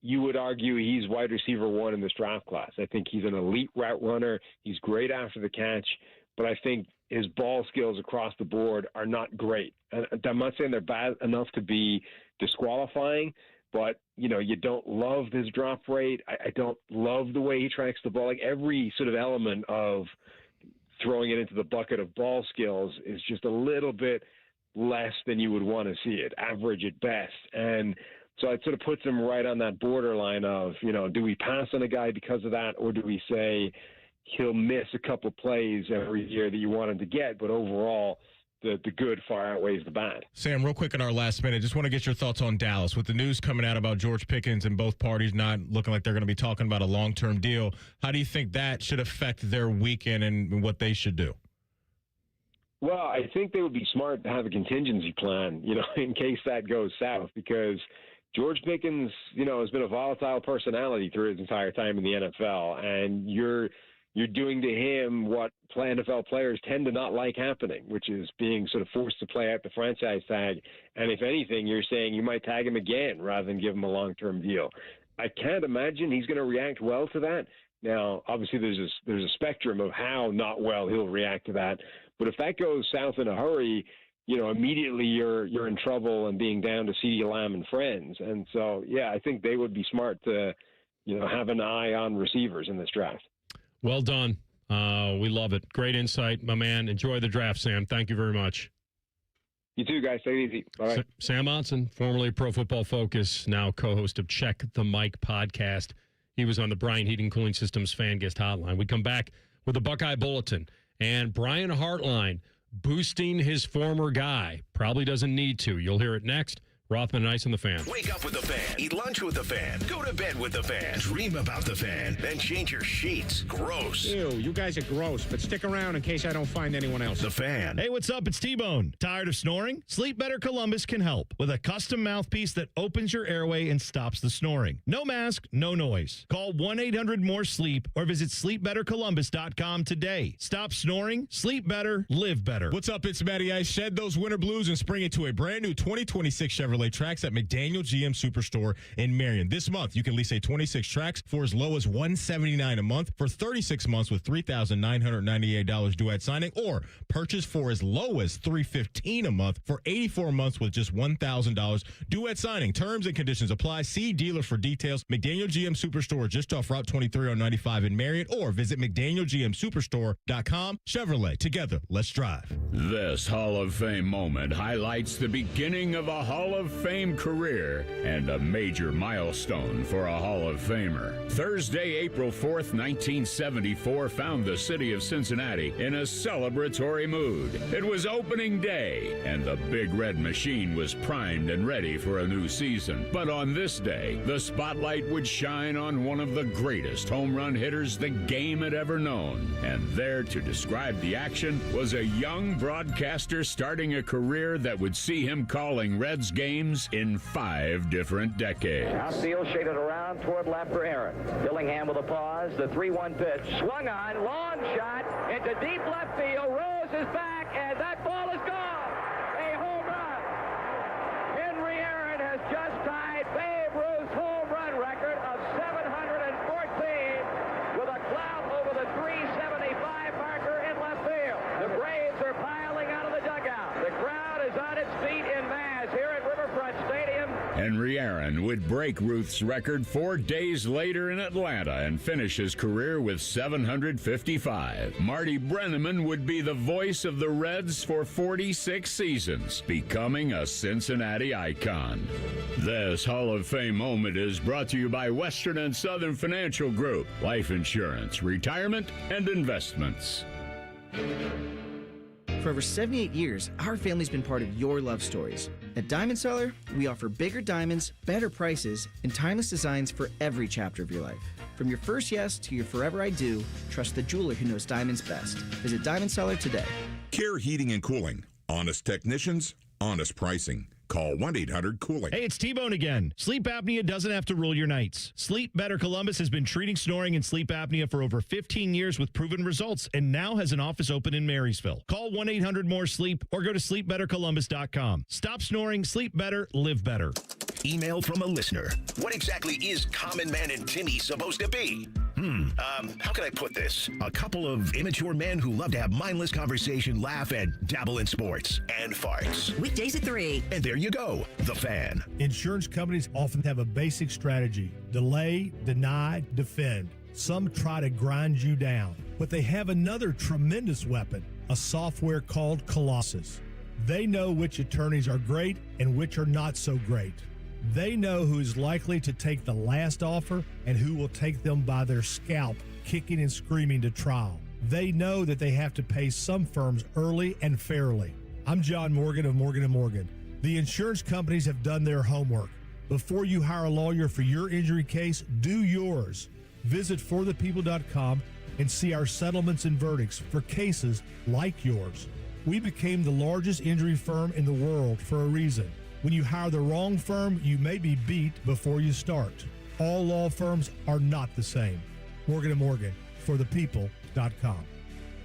S12: you would argue he's wide receiver 1 in this draft class. I think he's an elite route runner. He's great after the catch, but I think his ball skills across the board are not great. I'm not saying they're bad enough to be disqualifying, but, you don't love his drop rate. I don't love the way he tracks the ball. Like every sort of element of throwing it into the bucket of ball skills is just a little bit less than you would want to see it, average at best. And so it sort of puts him right on that borderline of, do we pass on a guy because of that, or do we say he'll miss a couple plays every year that you want him to get, but overall the good far outweighs the bad.
S5: Sam, real quick in our last minute, just want to get your thoughts on Dallas. With the news coming out about George Pickens and both parties not looking like they're going to be talking about a long-term deal, how do you think that should affect their weekend and what they should do?
S12: Well, I think they would be smart to have a contingency plan, in case that goes south, because George Pickens, has been a volatile personality through his entire time in the NFL, and you're doing to him what NFL players tend to not like happening, which is being sort of forced to play out the franchise tag. And if anything, you're saying you might tag him again rather than give him a long-term deal. I can't imagine he's going to react well to that. Now, obviously, there's a spectrum of how not well he'll react to that. But if that goes south in a hurry, immediately you're in trouble and being down to CeeDee Lamb and friends. And so, yeah, I think they would be smart to, have an eye on receivers in this draft.
S4: Well done. We love it. Great insight, my man. Enjoy the draft, Sam. Thank you very much.
S12: You too, guys. Take it easy. All right.
S4: Sam Monson, formerly Pro Football Focus, now co-host of Check the Mic podcast. He was on the Brian Heating Cooling Systems fan guest hotline. We come back with the Buckeye Bulletin. And Brian Hartline boosting his former guy. Probably doesn't need to. You'll hear it next. Rothman and Ice on the Fan.
S2: Wake up with the Fan. Eat lunch with the Fan. Go to bed with the Fan. Dream about the Fan. Then change your sheets. Gross.
S13: Ew, you guys are gross, but stick around in case I don't find anyone else.
S2: The Fan.
S9: Hey, what's up? It's T-Bone. Tired of snoring? Sleep Better Columbus can help with a custom mouthpiece that opens your airway and stops the snoring. No mask, no noise. Call 1-800-MORE-SLEEP or visit sleepbettercolumbus.com today. Stop snoring, sleep better, live better.
S5: What's up? It's Matty Ice. Shed those winter blues and spring into a brand new 2026 Chevrolet Trax at McDaniel GM Superstore in Marion. This month, you can lease a 26 Trax for as low as $179 a month for 36 months with $3,998 due at signing, or purchase for as low as $315 a month for 84 months with just $1,000 due at signing. Terms and conditions apply. See dealer for details. McDaniel GM Superstore just off Route 23 on 95 in Marion, or visit McDanielGMSuperstore.com. Chevrolet, together, let's drive.
S14: This Hall of Fame moment highlights the beginning of a Hall of Fame career and a major milestone for a Hall of Famer. Thursday, April 4th, 1974 found the city of Cincinnati in a celebratory mood. It was opening day, and the Big Red Machine was primed and ready for a new season. But on this day, the spotlight would shine on one of the greatest home run hitters the game had ever known. And there to describe the action was a young broadcaster starting a career that would see him calling Reds games in 5 different decades.
S15: Outfield shaded around toward left for Aaron. Dillingham with a pause. The 3-1 pitch. Swung on. Long shot into deep left field. Rose is back, and that ball is gone. A home run. Henry Aaron has just tied Babe Ruth's home run record of 714 with a clout over the 375 marker in left field. The Braves are piling out of the dugout. The crowd is on its feet in mass here at Riverfront Stadium.
S14: Henry Aaron would break Ruth's record 4 days later in Atlanta and finish his career with 755. Marty Brennaman would be the voice of the Reds for 46 seasons, becoming a Cincinnati icon. This Hall of Fame moment is brought to you by Western and Southern Financial Group, life insurance, retirement, and investments.
S16: For over 78 years, our family's been part of your love stories. At Diamond Seller, we offer bigger diamonds, better prices, and timeless designs for every chapter of your life. From your first yes to your forever I do, trust the jeweler who knows diamonds best. Visit Diamond Seller today.
S17: Care Heating and Cooling. Honest technicians, honest pricing. Call 1-800-COOLING.
S9: Hey, it's T-Bone again. Sleep apnea doesn't have to rule your nights. Sleep Better Columbus has been treating snoring and sleep apnea for over 15 years with proven results and now has an office open in Marysville. Call 1-800-MORE-SLEEP or go to sleepbettercolumbus.com. Stop snoring, sleep better, live better.
S2: Email from a listener. What exactly is Common Man and Timmy supposed to be? How can I put this? A couple of immature men who love to have mindless conversation, laugh, and dabble in sports and farts.
S3: Weekdays at 3.
S2: And there you go, The Fan.
S18: Insurance companies often have a basic strategy: delay, deny, defend. Some try to grind you down, but they have another tremendous weapon, a software called Colossus. They know which attorneys are great and which are not so great. They know who is likely to take the last offer and who will take them by their scalp, kicking and screaming to trial. They know that they have to pay some firms early and fairly. I'm John Morgan of Morgan & Morgan. The insurance companies have done their homework. Before you hire a lawyer for your injury case, do yours. Visit forthepeople.com and see our settlements and verdicts for cases like yours. We became the largest injury firm in the world for a reason. When you hire the wrong firm, you may be beat before you start. All law firms are not the same. Morgan & Morgan, forthepeople.com.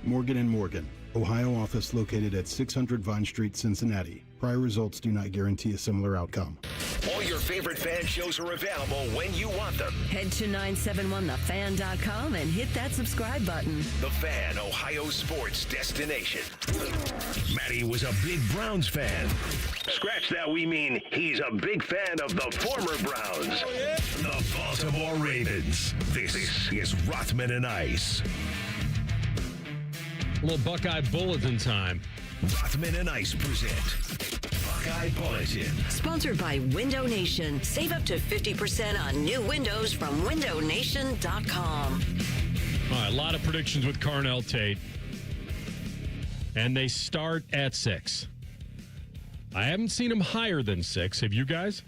S21: Morgan & Morgan, Ohio office located at 600 Vine Street, Cincinnati. Prior results do not guarantee a similar outcome.
S2: All your favorite fan shows are available when you want them.
S3: Head to 971thefan.com and hit that subscribe button.
S2: The Fan, Ohio sports destination. Matty was a big Browns fan. Scratch that, we mean he's a big fan of the former Browns. Oh, yeah? The Baltimore Ravens. This is Rothman and Ice.
S4: A little Buckeye Bulletin time.
S2: Rothman and Ice present Buckeye Bulletin.
S3: Sponsored by Window Nation. Save up to 50% on new windows from windownation.com.
S4: All right, a lot of predictions with Carnell Tate. And they start at 6. I haven't seen them higher than 6. Have you guys?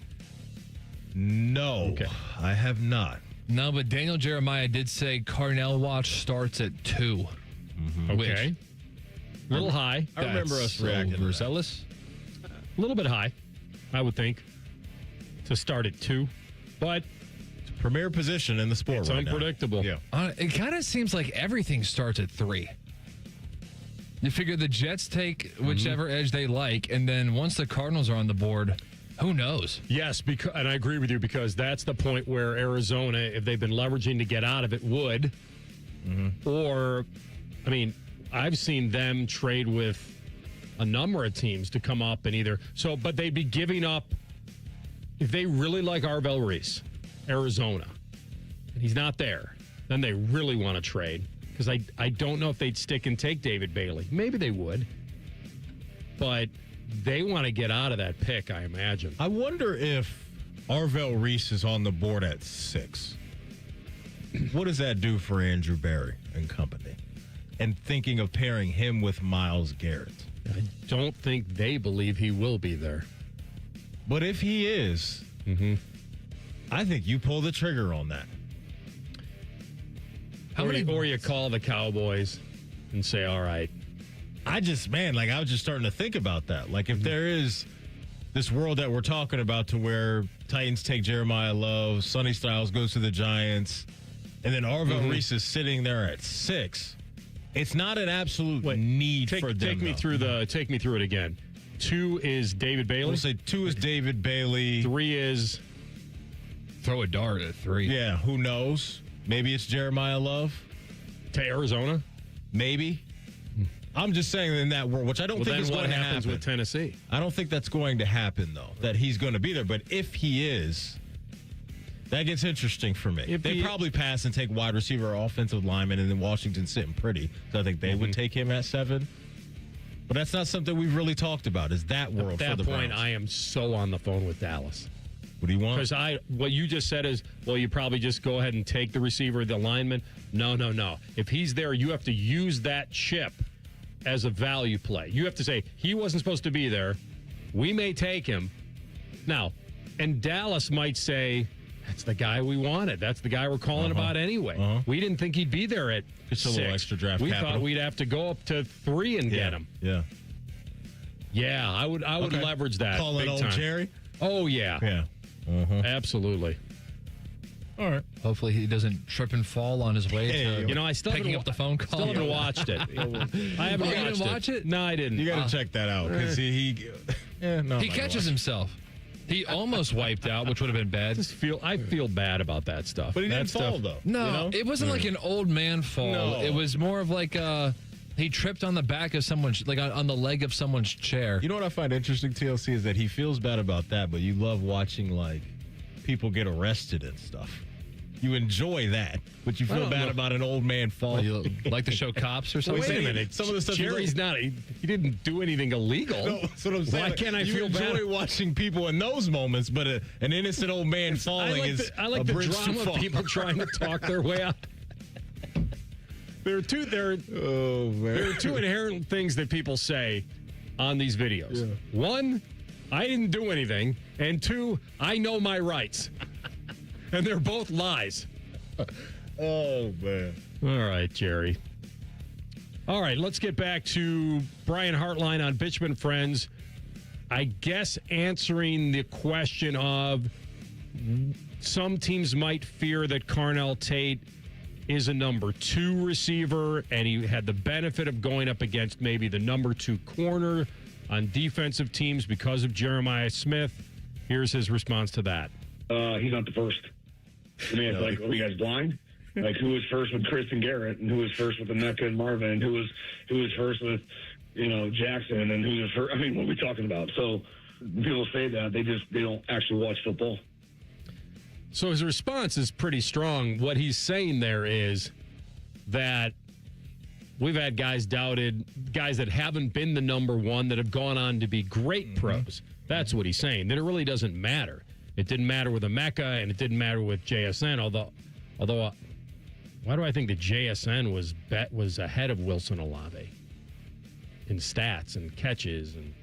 S5: No, okay. I have not.
S10: No, but Daniel Jeremiah did say Carnell Watch starts at 2.
S4: Mm-hmm. Okay. A little high.
S5: I remember us reacting
S4: overzealous. A little bit high, I would think, to start at 2. But
S5: it's a premier position in the sport.
S4: It's unpredictable.
S5: Yeah.
S10: It kind of seems like everything starts at 3. You figure the Jets take whichever edge they like, and then once the Cardinals are on the board, who knows?
S4: Yes, and I agree with you, because that's the point where Arizona, if they've been leveraging to get out of it, would. Mm-hmm. Or, I mean, I've seen them trade with a number of teams to come up and either. So, but they'd be giving up, if they really like Arvell Reese, Arizona, and he's not there, then they really want to trade. Because I don't know if they'd stick and take David Bailey. Maybe they would. But they want to get out of that pick, I imagine.
S5: I wonder if Arvell Reese is on the board at 6. What does that do for Andrew Berry and company? And thinking of pairing him with Myles Garrett.
S4: I don't think they believe he will be there.
S5: But if he is, I think you pull the trigger on that.
S4: Or you call the Cowboys and say, all right.
S5: I was just starting to think about that. Like, if there is this world that we're talking about to where Titans take Jeremiah Love, Sonny Styles goes to the Giants, and then Arvell Reese is sitting there at 6, it's not an absolute need for them.
S4: Take me through it again. 2 is David Bailey.
S5: We'll say 2 is David Bailey.
S4: 3 is
S10: throw a dart at 3.
S5: Yeah, who knows? Maybe it's Jeremiah Love
S4: to Arizona.
S5: Maybe. I'm just saying in that world, which I don't think is going to happen
S4: with Tennessee.
S5: I don't think that's going to happen, though, that he's going to be there. But if he is, that gets interesting for me. They probably pass and take wide receiver or offensive lineman, and then Washington's sitting pretty. So I think they would take him at 7. But that's not something we've really talked about, is that world for the Browns.
S4: At that point, I am so on the phone with Dallas.
S5: What do you want?
S4: Because what you just said is, well, you probably just go ahead and take the receiver, the lineman. No. If he's there, you have to use that chip as a value play. You have to say, he wasn't supposed to be there. We may take him. Now, and Dallas might say, that's the guy we wanted. That's the guy we're calling about anyway. We didn't think he'd be there at
S5: just
S4: 6.
S5: A little extra draft
S4: We
S5: capital.
S4: thought we'd have to go up to 3 and get him.
S5: Yeah.
S4: Yeah, I would leverage that.
S5: Calling
S4: big
S5: old
S4: time.
S5: Jerry?
S4: Oh, yeah.
S5: Yeah.
S4: Absolutely.
S5: All right.
S10: Hopefully he doesn't trip and fall on his way to
S4: I still
S10: picking up the phone call.
S4: Still haven't watched it. I haven't
S10: You didn't watch it?
S4: No, I didn't.
S5: You got to check that out because he
S10: catches himself. He almost wiped out, which would have been bad.
S4: I feel bad about that stuff.
S5: But he didn't fall, though.
S10: No, it wasn't like an old man fall.
S5: No.
S10: It was more of like he tripped on the back of someone's, like on the leg of someone's chair.
S5: You know what I find interesting, TLC, is that he feels bad about that, but you love watching, like, people get arrested and stuff. You enjoy that, but you feel bad about an old man falling.
S10: You like the show Cops or something?
S4: Wait a minute.
S5: Some of the stuff
S4: Jerry's not. He didn't do anything illegal.
S5: No, that's what I'm saying.
S4: Why can't I
S5: you
S4: feel
S5: enjoy
S4: bad?
S5: watching people in those moments, but an innocent old man falling is
S4: I like
S5: a
S4: the
S5: bridge too
S4: drama
S5: far.
S4: of people trying to talk their way out. There are two inherent things that people say on these videos. Yeah. One, I didn't do anything, and 2, I know my rights. And they're both lies.
S5: Oh, man.
S4: All right, Jerry. All right, let's get back to Brian Hartline on Bitchman Friends. I guess answering the question of some teams might fear that Carnell Tate is a number 2 receiver, and he had the benefit of going up against maybe the number 2 corner on defensive teams because of Jeremiah Smith. Here's his response to that.
S6: He's not the first. I mean, it's like, are you guys blind? Like, who was first with Chris and Garrett, and who was first with Emeka and Marvin, and who was first with, Jackson, and who was first? I mean, what are we talking about? So people say that they don't actually watch football.
S4: So his response is pretty strong. What he's saying there is that we've had guys doubted, guys that haven't been the number 1 that have gone on to be great pros. That's what he's saying. That it really doesn't matter. It didn't matter with Emeka, and it didn't matter with JSN. Although, why do I think that JSN was ahead of Wilson Olave in stats and catches and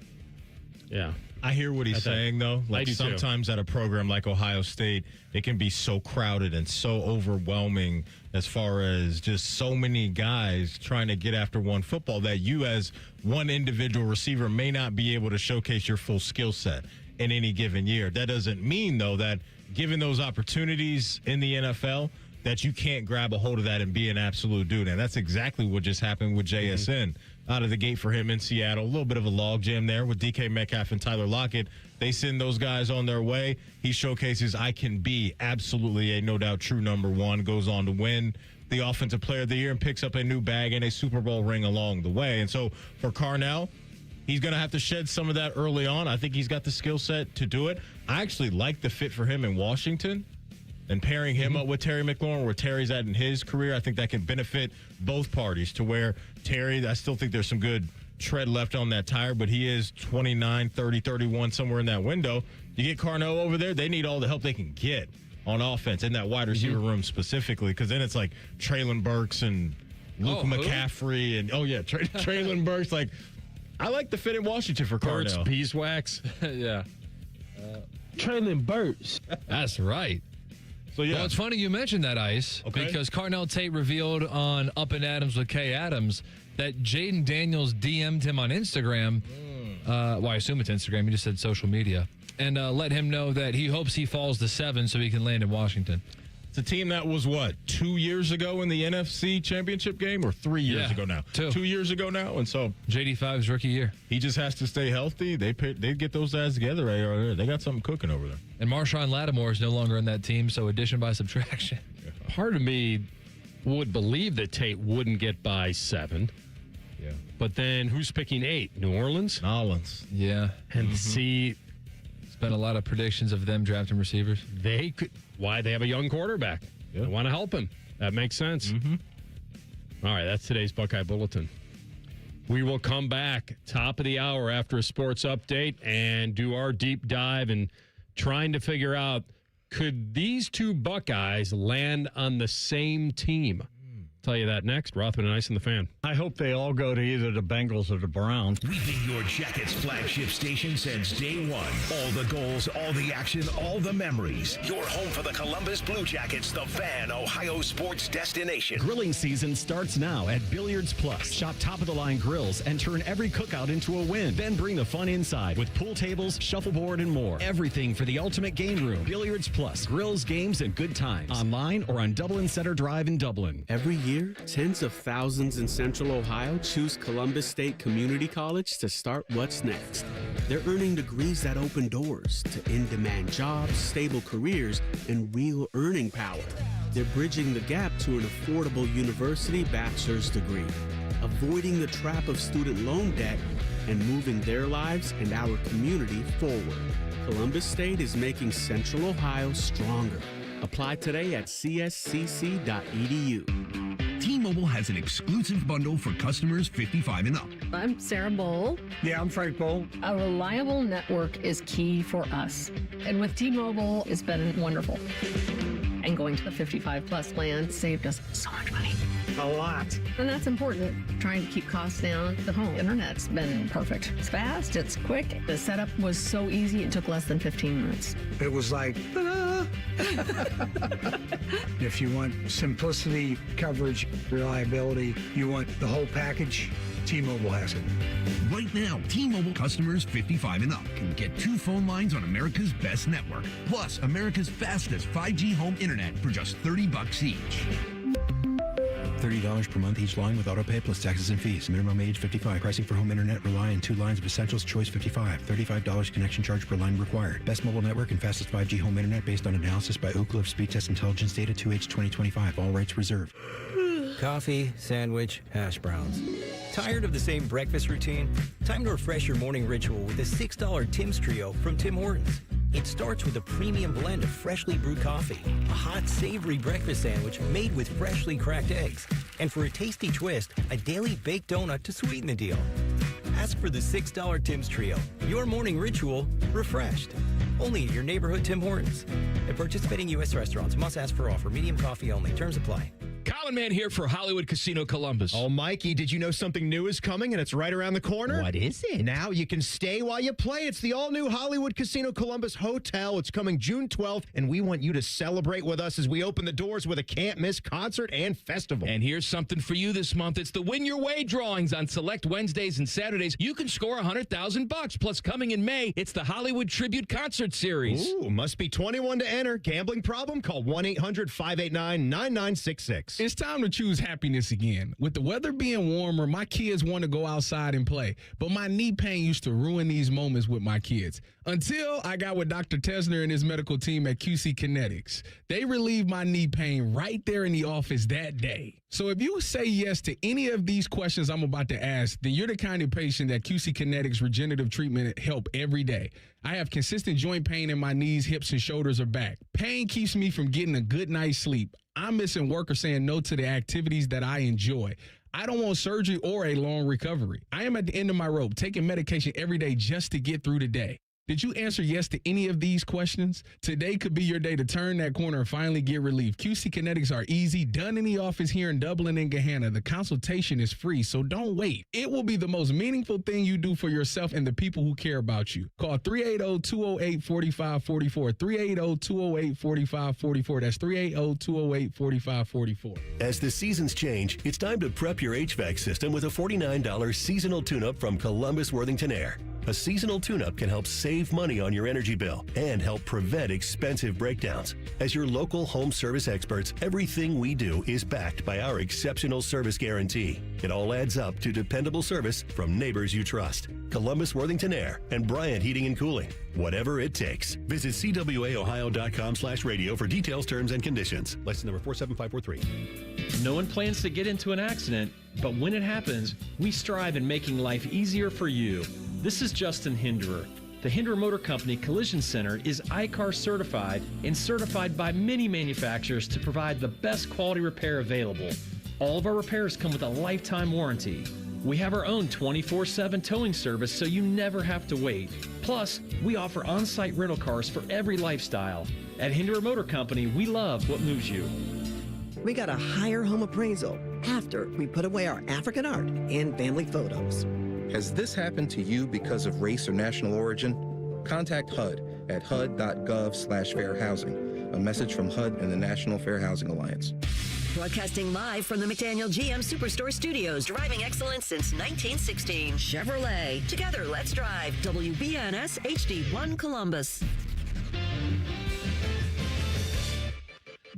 S4: yeah.
S5: I hear what he's saying, though. Like, sometimes at a program like Ohio State, it can be so crowded and so overwhelming as far as just so many guys trying to get after one football that you as one individual receiver may not be able to showcase your full skill set in any given year. That doesn't mean, though, that given those opportunities in the NFL, that you can't grab a hold of that and be an absolute dude. And that's exactly what just happened with JSN. Out of the gate for him in Seattle. A little bit of a logjam there with DK Metcalf and Tyler Lockett. They send those guys on their way. He showcases, I can be absolutely a no doubt true number 1, goes on to win the Offensive Player of the Year and picks up a new bag and a Super Bowl ring along the way. And so for Carnell, he's going to have to shed some of that early on. I think he's got the skill set to do it. I actually like the fit for him in Washington. And pairing him up with Terry McLaurin, where Terry's at in his career, I think that can benefit both parties to where Terry, I still think there's some good tread left on that tire, but he is 29, 30, 31, somewhere in that window. You get Carnell over there, they need all the help they can get on offense in that wide receiver room specifically, because then it's like Traylon Burks and Luke McCaffrey and, Traylon Burks. Like, I like the fit in Washington for Carnell.
S4: Burks, beeswax.
S10: Yeah.
S7: Traylon Burks.
S10: That's right.
S5: So, yeah.
S10: Well, it's funny you mentioned that, Ice, because Carnell Tate revealed on Up and Adams with Kay Adams that Jaden Daniels DM'd him on Instagram. Well, I assume it's Instagram. He just said social media. And let him know that he hopes he falls to 7 so he can land in Washington.
S5: It's a team that was, 2 years ago in the NFC Championship game, or 3 years ago now? 2 years ago now, and so
S10: JD5's rookie year.
S5: He just has to stay healthy. They get those guys together. They got something cooking over there.
S10: And Marshawn Lattimore is no longer in that team, so addition by subtraction.
S4: Part of me would believe that Tate wouldn't get by 7.
S5: Yeah.
S4: But then who's picking 8? New Orleans?
S10: Yeah.
S4: And see,
S10: it's been a lot of predictions of them drafting receivers.
S4: they could. Why? They have a young quarterback.
S5: Yeah.
S4: They want to help him. That makes sense. All right, that's today's Buckeye Bulletin. We will come back top of the hour after a sports update and do our deep dive and trying to figure out, could these two Buckeyes land on the same team? Tell you that next. Rothman and Ice and the Fan.
S8: I hope they all go to either the Bengals or the Browns.
S2: We've been your Jackets flagship station since day one. All the goals, all the action, all the memories. Your home for the Columbus Blue Jackets, the Fan, Ohio sports destination.
S20: Grilling season starts now at Billiards Plus. Shop top-of-the-line grills and turn every cookout into a win. Then bring the fun inside with pool tables, shuffleboard, and more. Everything for the ultimate game room. Billiards Plus. Grills, games, and good times. Online or on Dublin Center Drive in Dublin.
S22: Every year, tens of thousands in Central Ohio choose Columbus State Community College to start what's next. They're earning degrees that open doors to in-demand jobs, stable careers, and real earning power. They're bridging the gap to an affordable university bachelor's degree, avoiding the trap of student loan debt, and moving their lives and our community forward. Columbus State is making Central Ohio stronger. Apply today at cscc.edu.
S2: T-Mobile has an exclusive bundle for customers 55 and up.
S23: I'm Sarah Bowl.
S24: Yeah, I'm Frank Bowl.
S23: A reliable network is key for us. And with T-Mobile, it's been wonderful. And going to the 55 plus plan saved us so much money.
S24: A lot.
S23: And that's important. Trying to keep costs down. The home internet's been perfect. It's fast, it's quick. The setup was so easy, it took less than 15 minutes.
S24: It was like, ta-da! If you want simplicity, coverage, reliability, you want the whole package, T-Mobile has it.
S2: Right now, T-Mobile customers 55 and up can get 2 phone lines on America's best network, plus America's fastest 5G home internet for just $30 each.
S26: $30 per month each line with autopay plus taxes and fees. Minimum age 55. Pricing for home internet rely on 2 lines of Essentials Choice 55. $35 connection charge per line required. Best mobile network and fastest 5G home internet based on analysis by Ookla of Speed Test Intelligence Data 2H 2025. All rights reserved.
S27: Coffee, sandwich, hash browns. Tired of the same breakfast routine? Time to refresh your morning ritual with the $6 Tim's Trio from Tim Hortons. It starts with a premium blend of freshly brewed coffee, a hot, savory breakfast sandwich made with freshly cracked eggs, and for a tasty twist, a daily baked donut to sweeten the deal. Ask for the $6 Tim's Trio. Your morning ritual refreshed. Only at your neighborhood Tim Hortons. At participating U.S. restaurants, must ask for offer. Medium coffee only. Terms apply.
S28: Colin Man here for Hollywood Casino Columbus.
S29: Oh, Mikey, did you know something new is coming and it's right around the corner?
S28: What is it?
S29: Now you can stay while you play. It's the all-new Hollywood Casino Columbus Hotel. It's coming June 12th, and we want you to celebrate with us as we open the doors with a can't-miss concert and festival.
S28: And here's something for you this month. It's the Win Your Way drawings on select Wednesdays and Saturdays. You can score $100,000. Plus, coming in May, it's the Hollywood Tribute Concert Series.
S29: Ooh, must be 21 to enter. Gambling problem? Call 1-800-589-9966.
S13: It's time to choose happiness again. With the weather being warmer, my kids want to go outside and play. But my knee pain used to ruin these moments with my kids. Until I got with Dr. Tesner and his medical team at QC Kinetics. They relieved my knee pain right there in the office that day. So if you say yes to any of these questions I'm about to ask, then you're the kind of patient that QC Kinetics regenerative treatment help every day. I have consistent joint pain in my knees, hips, and shoulders or back. Pain keeps me from getting a good night's sleep. I'm missing work or saying no to the activities that I enjoy. I don't want surgery or a long recovery. I am at the end of my rope, taking medication every day just to get through the day. Did you answer yes to any of these questions? Today could be your day to turn that corner and finally get relief. QC Kinetics are easy, done in the office here in Dublin and Gahanna. The consultation is free, so don't wait. It will be the most meaningful thing you do for yourself and the people who care about you. Call 380-208-4544. 380-208-4544. That's 380-208-4544.
S30: As the seasons change, it's time to prep your HVAC system with a $49 seasonal tune-up from Columbus Worthington Air. A seasonal tune-up can help save money on your energy bill and help prevent expensive breakdowns. As your local home service experts, everything we do is backed by our exceptional service guarantee. It all adds up to dependable service from neighbors you trust. Columbus Worthington Air and Bryant Heating and Cooling. Whatever it takes. Visit cwaohio.com/radio for details, terms, and conditions. License number 47543.
S1: No one plans to get into an accident, but when it happens, we strive in making life easier for you. This is Justin Hinderer. The Hinderer Motor Company Collision Center is ICAR certified and certified by many manufacturers to provide the best quality repair available. All of our repairs come with a lifetime warranty. We have our own 24/7 towing service so you never have to wait. Plus, we offer on-site rental cars for every lifestyle. At Hinderer Motor Company, we love what moves you.
S9: We got a higher home appraisal after we put away our African art and family photos.
S11: Has this happened to you because of race or national origin? Contact HUD at hud.gov/fair housing. A message from HUD and the National Fair Housing Alliance.
S3: Broadcasting live from the McDaniel GM Superstore Studios, driving excellence since 1916. Chevrolet. Together, let's drive. WBNS HD1 Columbus.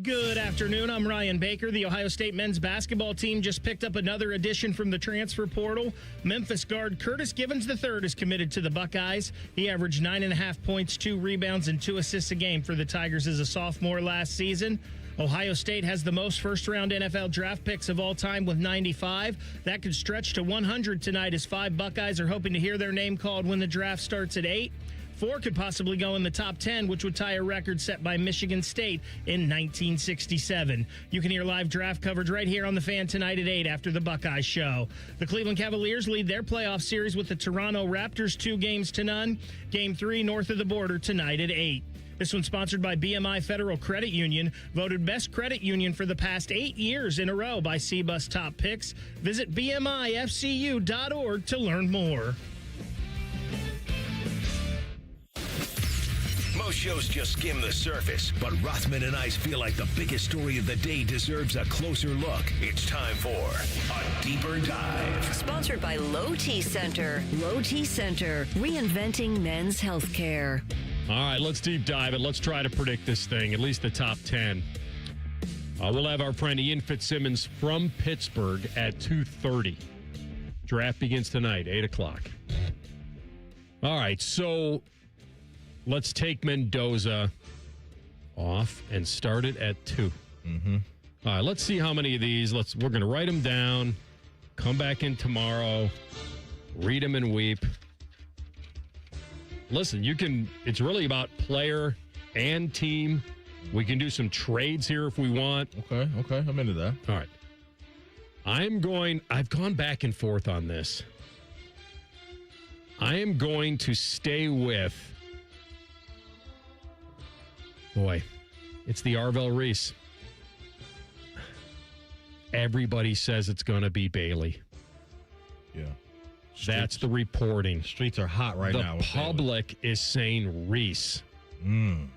S12: Good afternoon. I'm Ryan Baker. The Ohio State men's basketball team just picked up another addition from the transfer portal. Memphis guard Curtis Givens III is committed to the Buckeyes. He averaged 9.5 points, 2 rebounds, and 2 assists a game for the Tigers as a sophomore last season. Ohio State has the most first-round NFL draft picks of all time with 95. That could stretch to 100 tonight as 5 Buckeyes are hoping to hear their name called when the draft starts at 8. 4 could possibly go in the top 10, which would tie a record set by Michigan State in 1967. You can hear live draft coverage right here on The Fan tonight at 8 after the Buckeye Show. The Cleveland Cavaliers lead their playoff series with the Toronto Raptors 2-0. Game 3 north of the border tonight at 8. This one's sponsored by BMI Federal Credit Union, voted best credit union for the past 8 years in a row by CBUS Top Picks. Visit bmifcu.org to learn more.
S2: Most shows just skim the surface, but Rothman and I feel like the biggest story of the day deserves a closer look. It's time for a deeper dive.
S3: Sponsored by Low T Center. Low T Center, reinventing men's healthcare.
S4: All right, let's deep dive it. Let's try to predict this thing, at least the top 10. We'll have our friend Ian Fitzsimmons from Pittsburgh at 2:30. Draft begins tonight, 8 o'clock. All right, so let's take Mendoza off and start it at 2.
S5: Mm-hmm.
S4: All right, let's see how many of these. We're going to write them down, come back in tomorrow, read them and weep. Listen, it's really about player and team. We can do some trades here if we want.
S5: Okay. I'm into that.
S4: All right. I've gone back and forth on this. I am going to stay with, boy, it's the Arvell Reese. Everybody says it's going to be Bailey.
S5: Yeah.
S4: That's the reporting.
S5: Streets are hot right now.
S4: The public is saying Reese. And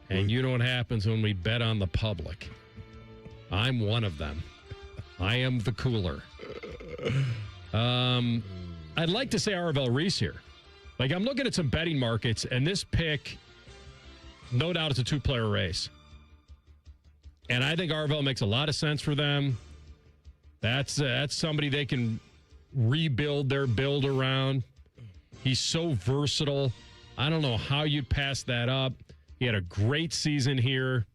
S4: you know what happens when we bet on the public. I'm one of them. I am the cooler. I'd like to say Arvell Reese here. Like, I'm looking at some betting markets, and this pick, no doubt it's a 2-player race. And I think Arvell makes a lot of sense for them. That's somebody they can rebuild their build around. He's so versatile. I don't know how you'd pass that up. He had a great season here.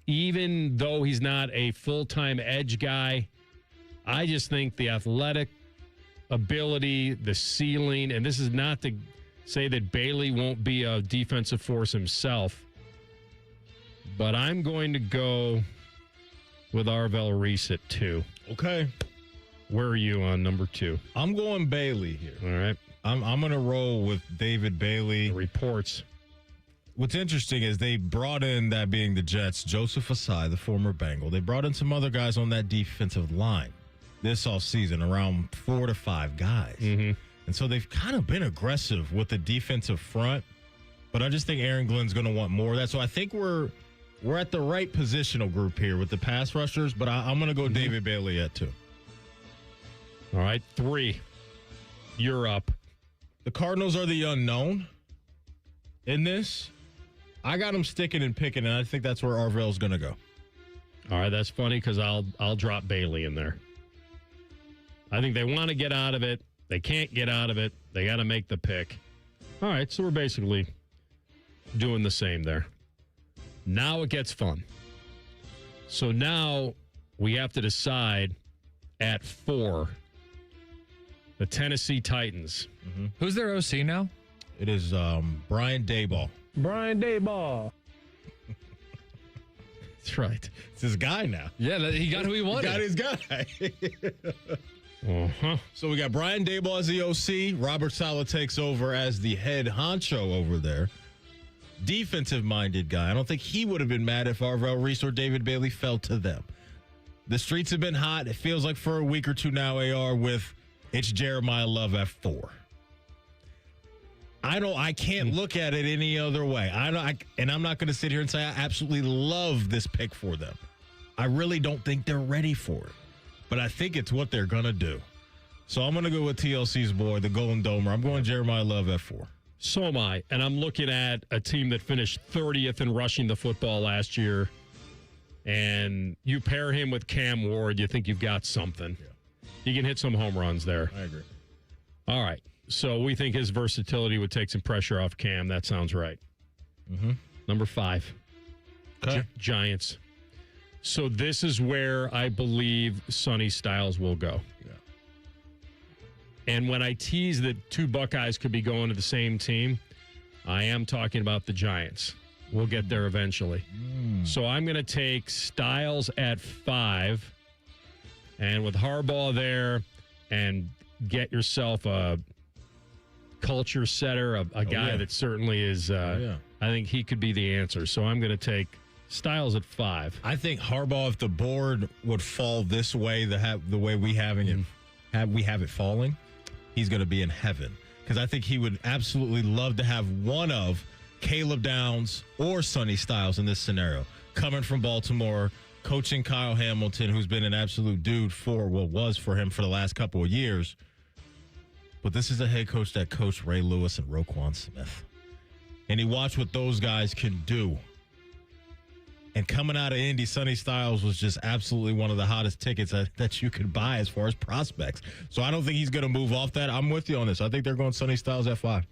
S4: Even though he's not a full-time edge guy, I just think the athletic ability, the ceiling, and this is not to say that Bailey won't be a defensive force himself, but I'm going to go with Arvell Reese at 2.
S5: Okay.
S4: Where are you on number 2?
S5: I'm going Bailey here.
S4: All right.
S5: I'm going to roll with David Bailey.
S4: The reports.
S5: What's interesting is they brought in, that being the Jets, Joseph Asai, the former Bengal. They brought in some other guys on that defensive line this offseason, around 4 to 5 guys.
S4: Mm-hmm.
S5: And so they've kind of been aggressive with the defensive front, but I just think Aaron Glenn's going to want more of that. So I think we're at the right positional group here with the pass rushers, but I'm going to go David Bailey at 2.
S4: All right, 3. You're up.
S5: The Cardinals are the unknown in this. I got them sticking and picking, and I think that's where Arvell's going to go.
S4: All right, that's funny because I'll drop Bailey in there. I think they want to get out of it. They can't get out of it. They got to make the pick. All right, so we're basically doing the same there. Now it gets fun. So now we have to decide at 4. The Tennessee Titans.
S5: Mm-hmm.
S10: Who's their OC now?
S5: It is Brian Daboll.
S13: Brian Daboll.
S4: That's right.
S5: It's his guy now.
S10: Yeah, he got who he wanted.
S5: He got his guy.
S4: Uh-huh.
S5: So we got Brian Daboll as the OC. Robert Saleh takes over as the head honcho over there. Defensive-minded guy. I don't think he would have been mad if Arvell Reese or David Bailey fell to them. The streets have been hot. It feels like for a week or two now, AR, with it's Jeremiah Love at 4. I can't look at it any other way. And I'm not going to sit here and say I absolutely love this pick for them. I really don't think they're ready for it. But I think it's what they're going to do. So I'm going to go with TLC's boy, the Golden Domer. I'm going Jeremiah Love at 4.
S4: So am I. And I'm looking at a team that finished 30th in rushing the football last year. And you pair him with Cam Ward, you think you've got something. Yeah. He can hit some home runs there.
S5: I agree.
S4: All right. So we think his versatility would take some pressure off Cam. That sounds right.
S5: Mm-hmm.
S4: Number 5.
S5: Okay.
S4: Giants. So this is where I believe Sonny Styles will go.
S5: Yeah.
S4: And when I tease that 2 Buckeyes could be going to the same team, I am talking about the Giants. We'll get there eventually. So I'm going to take Styles at 5. And with Harbaugh there, and get yourself a culture setter, a guy that certainly is, I think he could be the answer. So I'm going to take Styles at 5.
S5: I think Harbaugh, if the board would fall this way, the way we have it falling, he's going to be in heaven. Because I think he would absolutely love to have one of Caleb Downs or Sonny Styles in this scenario. Coming from Baltimore, coaching Kyle Hamilton, who's been an absolute dude was for him for the last couple of years. But this is a head coach that coached Ray Lewis and Roquan Smith. And he watched what those guys can do. And coming out of Indy, Sonny Styles was just absolutely one of the hottest tickets that you could buy as far as prospects. So I don't think he's going to move off that. I'm with you on this. I think they're going Sonny Styles at 5.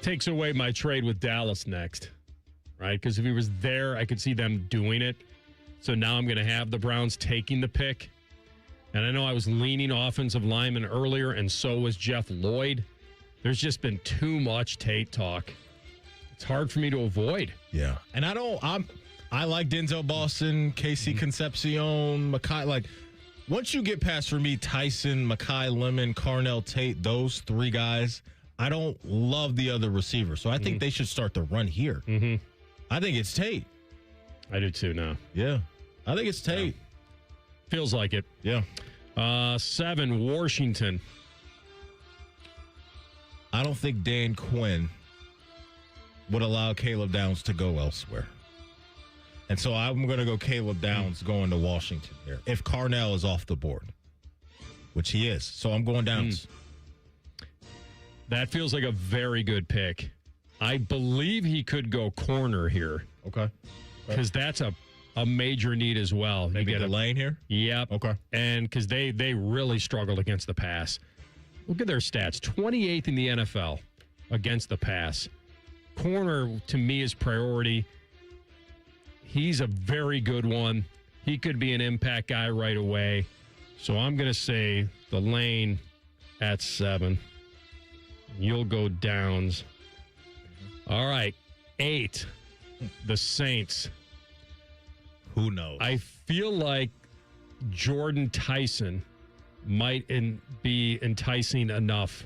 S4: Takes away my trade with Dallas next, right? Because if he was there, I could see them doing it. So now I'm going to have the Browns taking the pick. And I know I was leaning offensive lineman earlier, and so was Jeff Lloyd. There's just been too much Tate talk. It's hard for me to avoid.
S5: Yeah. And I like Denzel Boston, KC Concepcion, Makai. Like, once you get past, for me, Tyson, Makai Lemon, Carnell Tate, those 3 guys, I don't love the other receivers. So I think they should start the run here.
S4: Mm-hmm.
S5: I think it's Tate.
S4: I do too now.
S5: Yeah. I think it's Tate.
S4: Feels like it.
S5: Yeah.
S4: 7, Washington.
S5: I don't think Dan Quinn would allow Caleb Downs to go elsewhere. And so I'm going to go Caleb Downs going to Washington here. If Carnell is off the board, which he is. So I'm going Downs.
S4: That feels like a very good pick. I believe he could go corner here.
S5: Okay.
S4: Because that's a major need as well.
S5: Maybe
S4: you get
S5: a lane here?
S4: Yep.
S5: Okay.
S4: And because they really struggled against the pass. Look at their stats. 28th in the NFL against the pass. Corner, to me, is priority. He's a very good one. He could be an impact guy right away. So I'm going to say the lane at 7. You'll go Downs. All right. 8, the Saints.
S5: Who knows?
S4: I feel like Jordan Tyson might be enticing enough.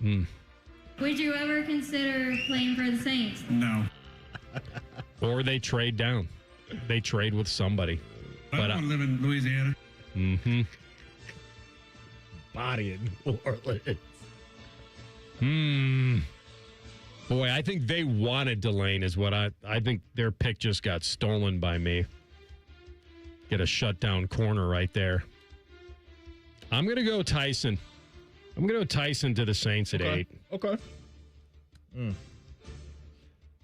S6: Would you ever consider playing for the Saints?
S24: No.
S4: Or they trade down. They trade with somebody.
S24: I don't want to live in Louisiana.
S4: Mm-hmm.
S5: Body in New Orleans.
S4: Boy, I think they wanted Delane is what I think their pick just got stolen by me. Get a shutdown corner right there. I'm going to go Tyson. I'm going to go Tyson to the Saints at 8.
S5: Okay.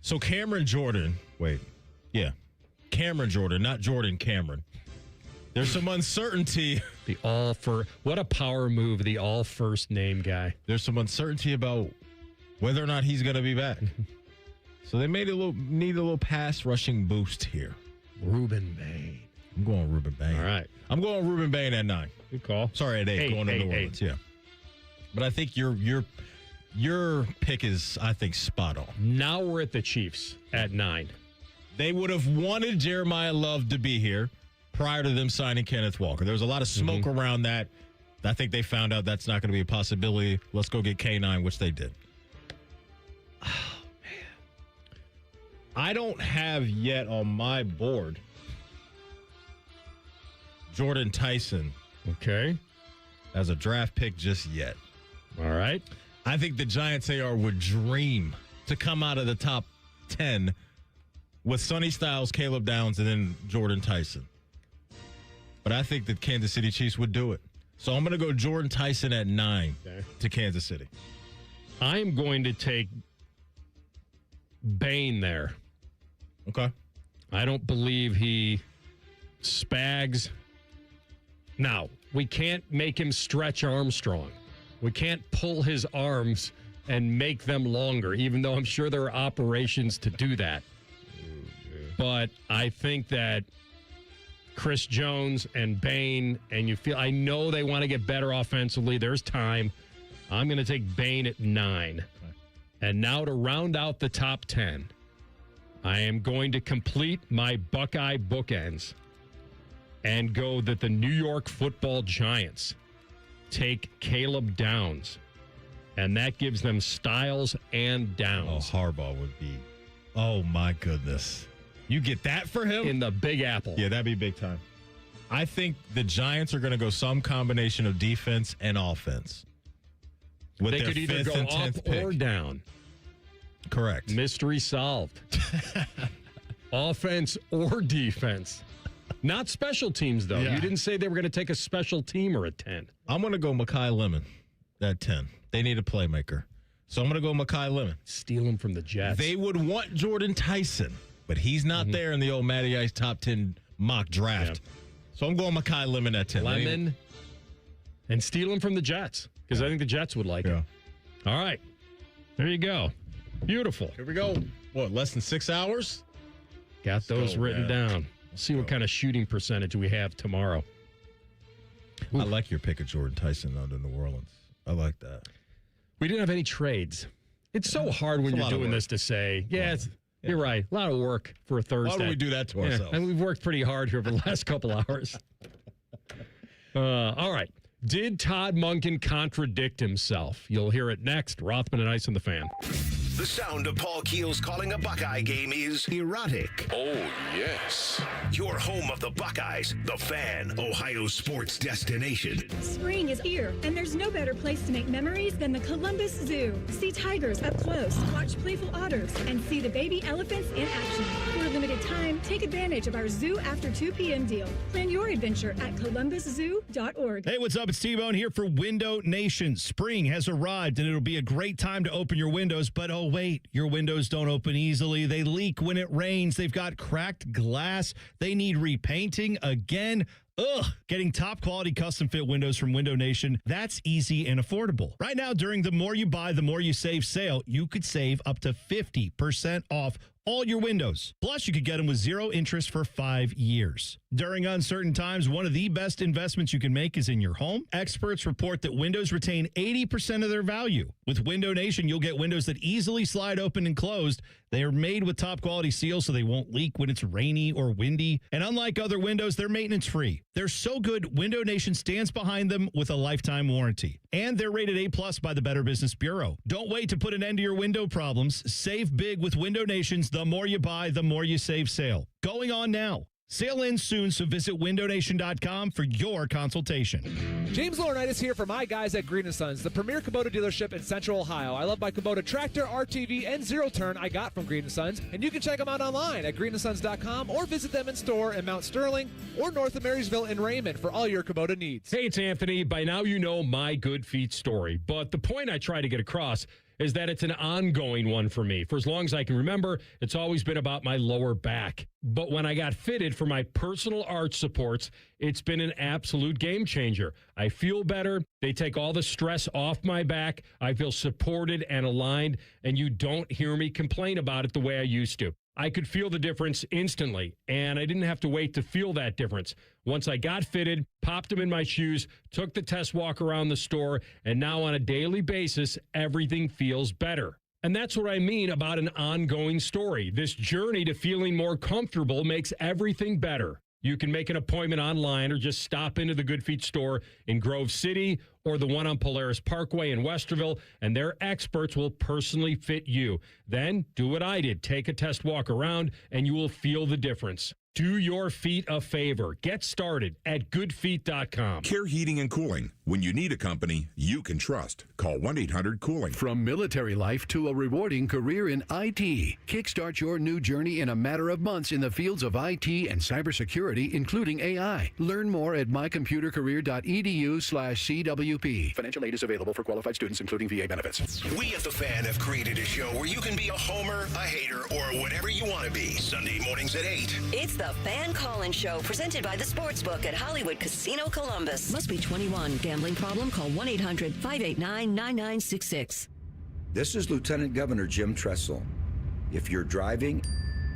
S5: So Cameron Jordan. Wait. Yeah. Cameron Jordan, not Jordan Cameron. There's some uncertainty.
S4: What a power move, the all first name guy.
S5: There's some uncertainty about whether or not he's going to be back. So they need a little pass rushing boost here.
S4: Ruben May.
S5: I'm going Ruben Bain.
S4: All right.
S5: I'm going Ruben Bain at 9.
S4: Good call.
S5: Sorry, at 8. Going to New Orleans. Yeah. But I think your pick is, I think, spot on.
S4: Now we're at the Chiefs at 9.
S5: They would have wanted Jeremiah Love to be here prior to them signing Kenneth Walker. There was a lot of smoke around that. I think they found out that's not going to be a possibility. Let's go get K9, which they did. Oh, man. I don't have yet on my board Jordan Tyson.
S4: Okay.
S5: As a draft pick just yet.
S4: All right.
S5: I think the Giants AR would dream to come out of the top 10 with Sonny Styles, Caleb Downs, and then Jordan Tyson. But I think the Kansas City Chiefs would do it. So I'm going to go Jordan Tyson at 9 to Kansas City.
S4: I'm going to take Bain there.
S5: Okay.
S4: I don't believe he spags. Now, we can't make him Stretch Armstrong. We can't pull his arms and make them longer, even though I'm sure there are operations to do that. But I think that Chris Jones and Bain, and I know they want to get better offensively. There's time. I'm going to take Bain at 9. Okay. And now to round out the top 10, I am going to complete my Buckeye bookends and go that the New York Football Giants take Caleb Downs. And that gives them Styles and Downs.
S5: Oh, Harbaugh would be, oh my goodness. You get that for him?
S4: In the Big Apple.
S5: Yeah, that'd be big time. I think the Giants are going to go some combination of defense and offense. With
S4: they
S5: their
S4: could either
S5: 5th
S4: go
S5: and
S4: up
S5: 10th pick.
S4: or down.
S5: Correct.
S4: Mystery solved. Offense or defense. Not special teams, though.
S5: Yeah.
S4: You didn't say they were going to take a special team or a 10.
S5: I'm going to go Mekhi Lemon at 10. They need a playmaker. So I'm going to go Mekhi Lemon.
S4: Steal him from the Jets.
S5: They would want Jordan Tyson, but he's not there in the old Matty Ice top 10 mock draft.
S4: Yeah.
S5: So I'm going Mekhi Lemon at 10.
S4: Lemon and steal him from the Jets, because I think the Jets would like him. All right. There you go. Beautiful.
S5: Here we go. What, less than 6 hours?
S4: Got those written down. We'll see what kind of shooting percentage we have tomorrow.
S5: I like your pick of Jordan Tyson under New Orleans. I like that.
S4: We didn't have any trades. It's so hard when you're doing this to say, you're right. A lot of work for a Thursday.
S5: Why do we do that to ourselves?
S4: And we've worked pretty hard here over the last couple hours. All right. Did Todd Monkin contradict himself? You'll hear it next. Rothman and Ice on the Fan.
S2: The sound of Paul Keels calling a Buckeye game is erotic.
S7: Oh, yes.
S2: Your home of the Buckeyes, the Fan, Ohio sports destination.
S8: Spring is here, and there's no better place to make memories than the Columbus Zoo. See tigers up close, watch playful otters, and see the baby elephants in action. For a limited time, take advantage of our Zoo After 2 p.m. deal. Plan your adventure at columbuszoo.org.
S12: Hey, what's up? It's T-Bone here for Window Nation. Spring has arrived, and it'll be a great time to open your windows, but oh wait, your windows don't open easily. They leak when it rains. They've got cracked glass. They need repainting again. Ugh. Getting top quality custom fit windows from Window Nation, that's easy and affordable. Right now, during the More You Buy, the More You Save sale, you could save up to 50% off all your windows. Plus, you could get them with 0 interest for 5 years. During uncertain times, one of the best investments you can make is in your home. Experts report that windows retain 80% of their value. With Window Nation, you'll get windows that easily slide open and closed. They are made with top quality seals so they won't leak when it's rainy or windy. And unlike other windows, they're maintenance free. They're so good, Window Nation stands behind them with a lifetime warranty. And they're rated A+ by the Better Business Bureau. Don't wait to put an end to your window problems. Save big with Window Nation's The More You Buy, The More You Save sale. Going on now. Sale ends soon, so visit windownation.com for your consultation.
S14: James Laurinaitis here for my guys at Green & Sons, the premier Kubota dealership in Central Ohio. I love my Kubota tractor, RTV, and zero-turn I got from Green & Sons, and you can check them out online at greenandsons.com or visit them in store in Mount Sterling or north of Marysville in Raymond for all your Kubota needs.
S4: Hey, it's Anthony. By now you know my good feet story, but the point I try to get across is that it's an ongoing one for me. For as long as I can remember, it's always been about my lower back. But when I got fitted for my personal arch supports, it's been an absolute game changer. I feel better. They take all the stress off my back. I feel supported and aligned, and you don't hear me complain about it the way I used to. I could feel the difference instantly, and I didn't have to wait to feel that difference. Once I got fitted, popped them in my shoes, took the test walk around the store, and now on a daily basis, everything feels better. And that's what I mean about an ongoing story. This journey to feeling more comfortable makes everything better. You can make an appointment online or just stop into the Good Feet store in Grove City or the one on Polaris Parkway in Westerville, and their experts will personally fit you. Then do what I did. Take a test walk around, and you will feel the difference. Do your feet a favor. Get started at goodfeet.com.
S7: Care Heating and Cooling. When you need a company you can trust, call 1-800-COOLING.
S15: From military life to a rewarding career in IT, kickstart your new journey in a matter of months in the fields of IT and cybersecurity, including AI. Learn more at mycomputercareer.edu/CWP. Financial aid is available for qualified students, including VA benefits.
S2: We at The Fan have created a show where you can be a homer, a hater, or whatever you want to be. Sunday mornings at 8.
S3: It's the Fan Call-In Show, presented by the Sportsbook at Hollywood Casino Columbus. Must be 21. Gambling problem? Call 1-800-589-9966.
S16: This is Lieutenant Governor Jim Tressel. If you're driving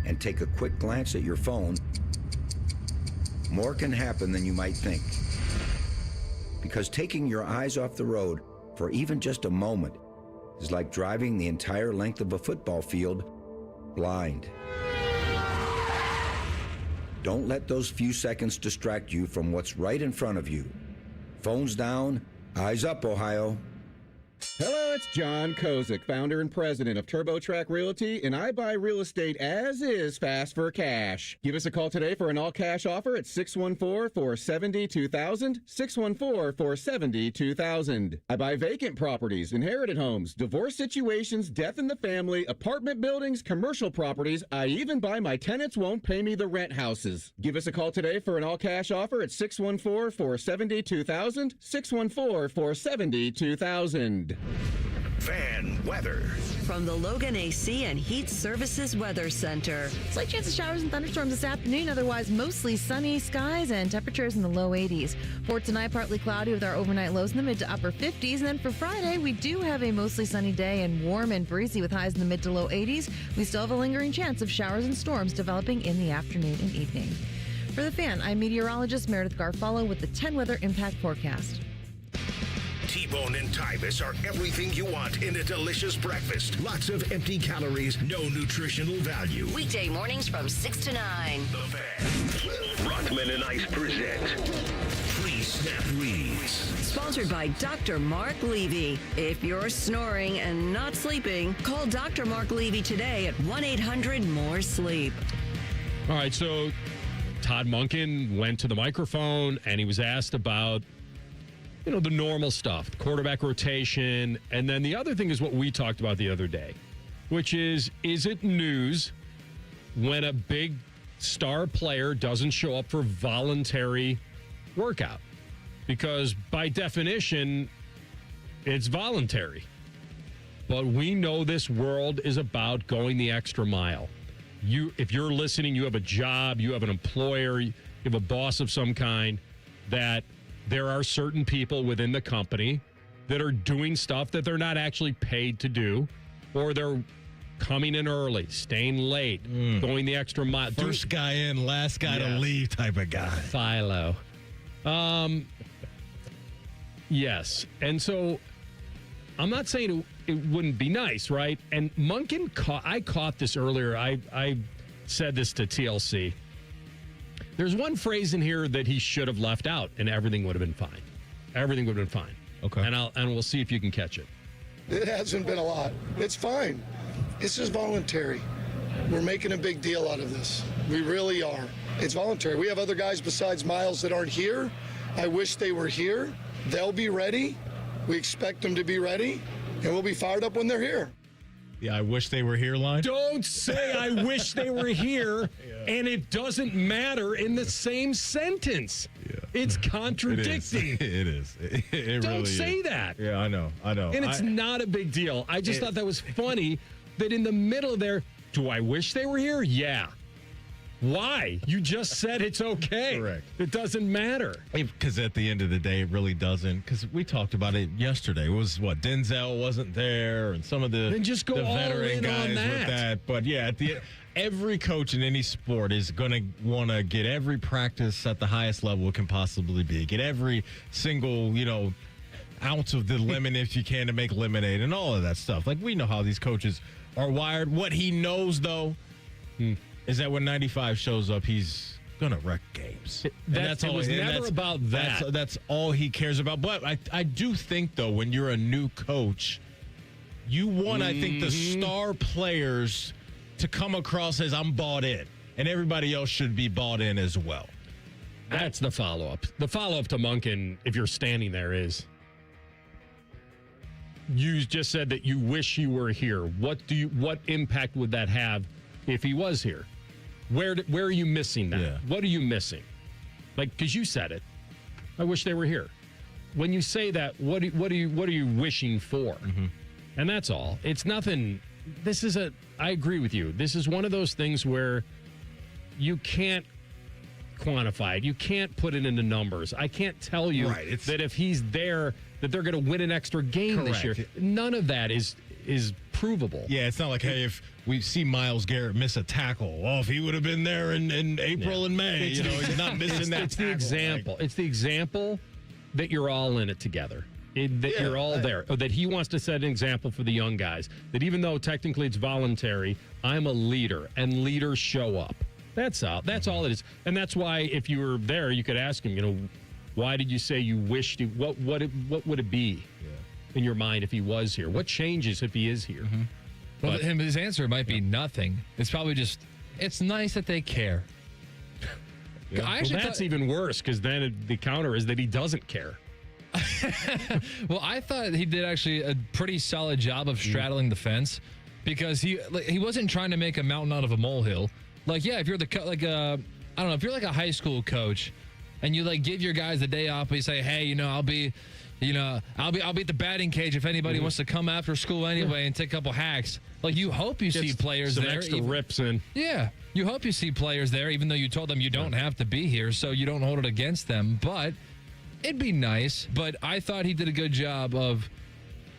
S16: and take a quick glance at your phone, more can happen than you might think. Because taking your eyes off the road for even just a moment is like driving the entire length of a football field blind. Don't let those few seconds distract you from what's right in front of you. Phones down, eyes up, Ohio.
S17: Hello, it's John Kozik, founder and president of TurboTrack Realty, and I buy real estate as is, fast for cash. Give us a call today for an all-cash offer at 614-470-2000, 614-470-2000. I buy vacant properties, inherited homes, divorce situations, death in the family, apartment buildings, commercial properties. I even buy my tenants won't pay me the rent houses. Give us a call today for an all-cash offer at 614-470-2000, 614-470-2000.
S2: Fan weather.
S3: From the Logan AC and Heat Services Weather Center.
S18: Slight chance of showers and thunderstorms this afternoon. Otherwise, mostly sunny skies and temperatures in the low 80s. For tonight, partly cloudy with our overnight lows in the mid to upper 50s. And then for Friday, we do have a mostly sunny day and warm and breezy with highs in the mid to low 80s. We still have a lingering chance of showers and storms developing in the afternoon and evening. For the Fan, I'm meteorologist Meredith Garfalo with the 10 Weather Impact Forecast.
S2: T-Bone and Tybus are everything you want in a delicious breakfast. Lots of empty calories, no nutritional value.
S3: Weekday mornings from 6 to 9.
S2: The Fan. Rothman and Ice present Pre-Snap Reads.
S3: Sponsored by Dr. Mark Levy. If you're snoring and not sleeping, call Dr. Mark Levy today at 1-800-MORE-SLEEP.
S4: All right, so Todd Monkin went to the microphone and he was asked about the normal stuff, the quarterback rotation. And then the other thing is what we talked about the other day, which is it news when a big star player doesn't show up for voluntary workout? Because by definition, it's voluntary. But we know this world is about going the extra mile. If you're listening, you have a job, you have an employer, you have a boss of some kind, that there are certain people within the company that are doing stuff that they're not actually paid to do, or they're coming in early, staying late, going the extra mile.
S5: First guy in, last guy to leave type of guy.
S4: Philo. Yes. And so I'm not saying it wouldn't be nice, right? And Monkin, I caught this earlier. I said this to TLC. There's one phrase in here that he should have left out, and everything would have been fine. Everything would have been fine.
S5: Okay.
S4: And we'll see if you can catch it.
S19: It hasn't been a lot. It's fine. This is voluntary. We're making a big deal out of this. We really are. It's voluntary. We have other guys besides Miles that aren't here. I wish they were here. They'll be ready. We expect them to be ready, and we'll be fired up when they're here.
S5: Yeah, I wish they were here line.
S4: Don't say I wish they were here, and it doesn't matter in the same sentence. Yeah. It's contradicting.
S5: It is. It
S4: Don't
S5: really
S4: say
S5: is.
S4: that.
S5: Yeah, I know.
S4: And it's not a big deal. I just thought that was funny that in the middle there, do I wish they were here? Yeah. Why? You just said it's okay.
S5: Correct.
S4: It doesn't matter.
S5: Because at the end of the day, it really doesn't. Because we talked about it yesterday. It was what? Denzel wasn't there, and some of the,
S4: then just go
S5: the
S4: all
S5: veteran
S4: in
S5: guys
S4: on that.
S5: with that. But yeah, every coach in any sport is going to want to get every practice at the highest level it can possibly be. Get every single, ounce of the lemon if you can to make lemonade and all of that stuff. Like, we know how these coaches are wired. What he knows, though, is that when 95 shows up, he's going to wreck games.
S4: It was never about that.
S5: That's all he cares about. But I do think, though, when you're a new coach, you want, I think, the star players to come across as I'm bought in, and everybody else should be bought in as well.
S4: That's the follow-up. The follow-up to Monkin, if you're standing there, is you just said that you wish you were here. What impact would that have if he was here? Where are you missing that?
S5: Yeah.
S4: What are you missing? Like, because you said it. I wish they were here. When you say that, what are you wishing for?
S5: Mm-hmm.
S4: And that's all. It's nothing. I agree with you. This is one of those things where you can't quantify it. You can't put it into numbers. I can't tell you that if he's there, that they're going to win an extra game this year. None of that is provable.
S5: Yeah, it's not like, hey, if we see Myles Garrett miss a tackle, if he would have been there in April and May, he's not missing that.
S4: It's the example. It's the example that you're all in it together. You're all there. That he wants to set an example for the young guys. That even though technically it's voluntary, I'm a leader, and leaders show up. That's all. That's all it is. And that's why, if you were there, you could ask him, why did you say you wished? What would it be in your mind if he was here? What changes if he is here?
S10: Mm-hmm. Well, his answer might be nothing. It's probably just, it's nice that they care.
S4: Yeah. That's even worse, because then the counter is that he doesn't care.
S10: Well, I thought he did actually a pretty solid job of straddling the fence, because he wasn't trying to make a mountain out of a molehill. Like, yeah, if you're if you're like a high school coach and you give your guys the day off, but you say, hey, I'll be at the batting cage if anybody wants to come after school anyway and take a couple hacks. Like, you hope you see players
S4: some
S10: there.
S4: Extra rips in.
S10: Yeah, you hope you see players there, even though you told them you don't have to be here, so you don't hold it against them. But it'd be nice. But I thought he did a good job of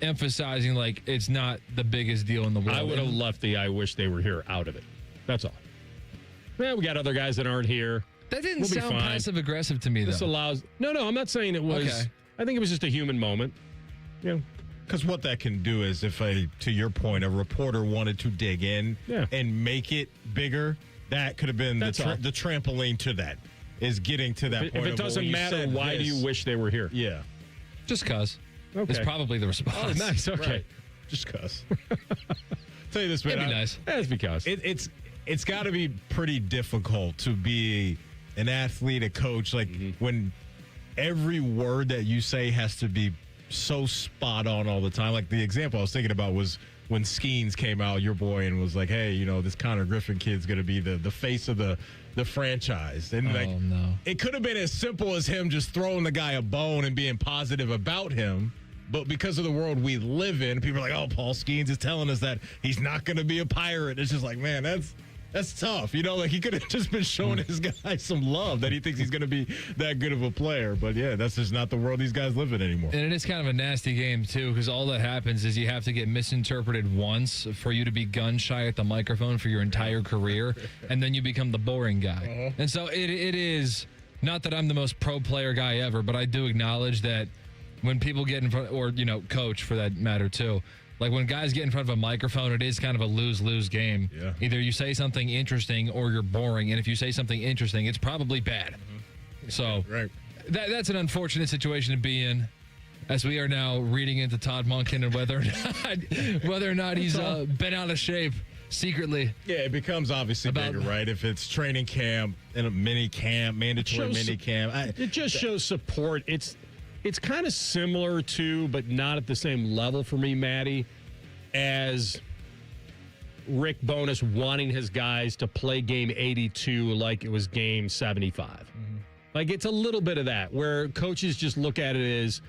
S10: emphasizing, it's not the biggest deal in the world.
S4: I would have left the I wish they were here out of it. That's all. Yeah, we got other guys that aren't here.
S10: That didn't sound passive-aggressive to me, though.
S4: This allows... No, I'm not saying it was... Okay. I think it was just a human moment.
S5: Because what that can do is, if to your point, a reporter wanted to dig in and make it bigger, that could have been the trampoline to that, is getting to that point.
S4: If it doesn't matter, why do you wish they were here?
S5: Yeah.
S10: Just because. Okay. It's probably the response.
S4: Oh, nice. Okay.
S5: Right. Just because. Tell you this, man.
S10: It'd be nice.
S4: That's because.
S5: It's got to be pretty difficult to be an athlete, a coach, when every word that you say has to be so spot on all the time. Like, the example I was thinking about was when Skeens came out, your boy, and was like, hey, this Connor Griffin kid's going to be the face of the franchise. And
S10: no.
S5: It could have been as simple as him just throwing the guy a bone and being positive about him. But because of the world we live in, people are like, Paul Skeens is telling us that he's not going to be a Pirate. It's just like, man, that's tough. He could have just been showing his guy some love that he thinks he's going to be that good of a player. But, yeah, that's just not the world these guys live in anymore.
S10: And it is kind of a nasty game, too, because all that happens is you have to get misinterpreted once for you to be gun-shy at the microphone for your entire career, and then you become the boring guy. And so it is, not that I'm the most pro player guy ever, but I do acknowledge that when people get in front, or, coach for that matter, too, when guys get in front of a microphone, it is kind of a lose-lose game.
S5: Yeah.
S10: Either you say something interesting or you're boring. And if you say something interesting, it's probably bad. So that's an unfortunate situation to be in, as we are now reading into Todd Monkin and whether or not he's been out of shape secretly.
S5: Yeah, it becomes obviously bigger, right? If it's training camp and a mini camp, mandatory mini camp.
S4: It just shows support. It's kind of similar to, but not at the same level for me, Maddie, as Rick Bowness wanting his guys to play game 82 like it was game 75. It's a little bit of that, where coaches just look at it as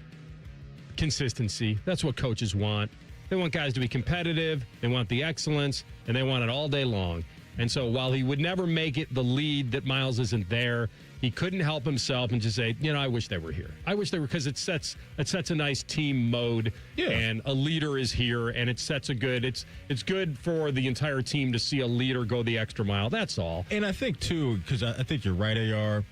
S4: consistency. That's what coaches want. They want guys to be competitive. They want the excellence, and they want it all day long. And so while he would never make it the lead that Miles isn't there, he couldn't help himself and just say, I wish they were here. I wish they were, because it sets a nice team mode, and a leader is here, and it sets a good, it's good for the entire team to see a leader go the extra mile. That's all.
S5: And I think, too, because I think you're right, AR,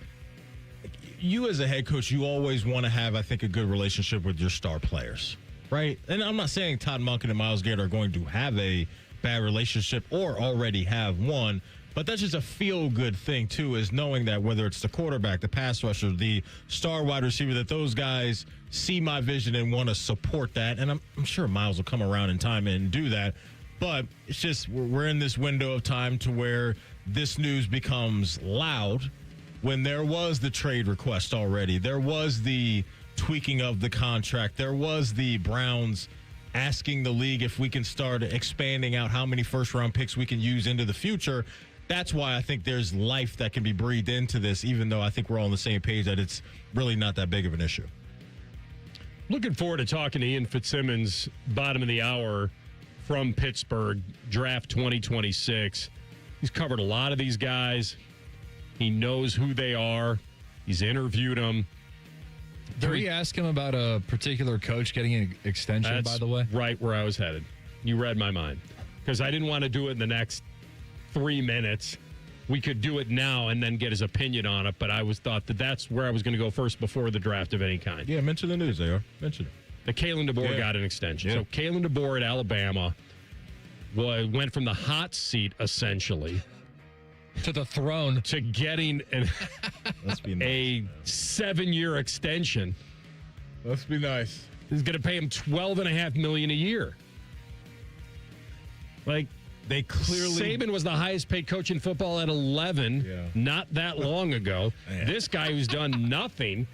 S5: you as a head coach, you always want to have, I think, a good relationship with your star players, right? And I'm not saying Todd Monkin and Myles Garrett are going to have a bad relationship or already have one, but that's just a feel-good thing, too, is knowing that whether it's the quarterback, the pass rusher, the star wide receiver, that those guys see my vision and want to support that. And I'm sure Miles will come around in time and do that. But it's just we're in this window of time to where this news becomes loud when there was the trade request already. There was the tweaking of the contract. There was the Browns asking the league if we can start expanding out how many first-round picks we can use into the future. That's why I think there's life that can be breathed into this, even though I think we're all on the same page that it's really not that big of an issue.
S4: Looking forward to talking to Ian Fitzsimmons, bottom of the hour, from Pittsburgh, draft 2026. He's covered a lot of these guys. He knows who they are. He's interviewed them.
S10: Did we ask him about a particular coach getting an extension, by the way?
S4: Right where I was headed. You read my mind. Because I didn't want to do it in the next 3 minutes. We could do it now and then get his opinion on it, but I thought that's where I was going to go first before the draft of any kind.
S5: Yeah, mention the news, AR. Mention it.
S4: The Kalen DeBoer got an extension. So Kalen DeBoer at Alabama went from the hot seat, essentially,
S10: to the throne,
S4: to getting a 7-year extension.
S5: Let's be nice.
S4: He's going to pay him $12.5 million a year. Like,
S5: they clearly,
S4: Saban was the highest paid coach in football at 11, not that long ago. This guy who's done nothing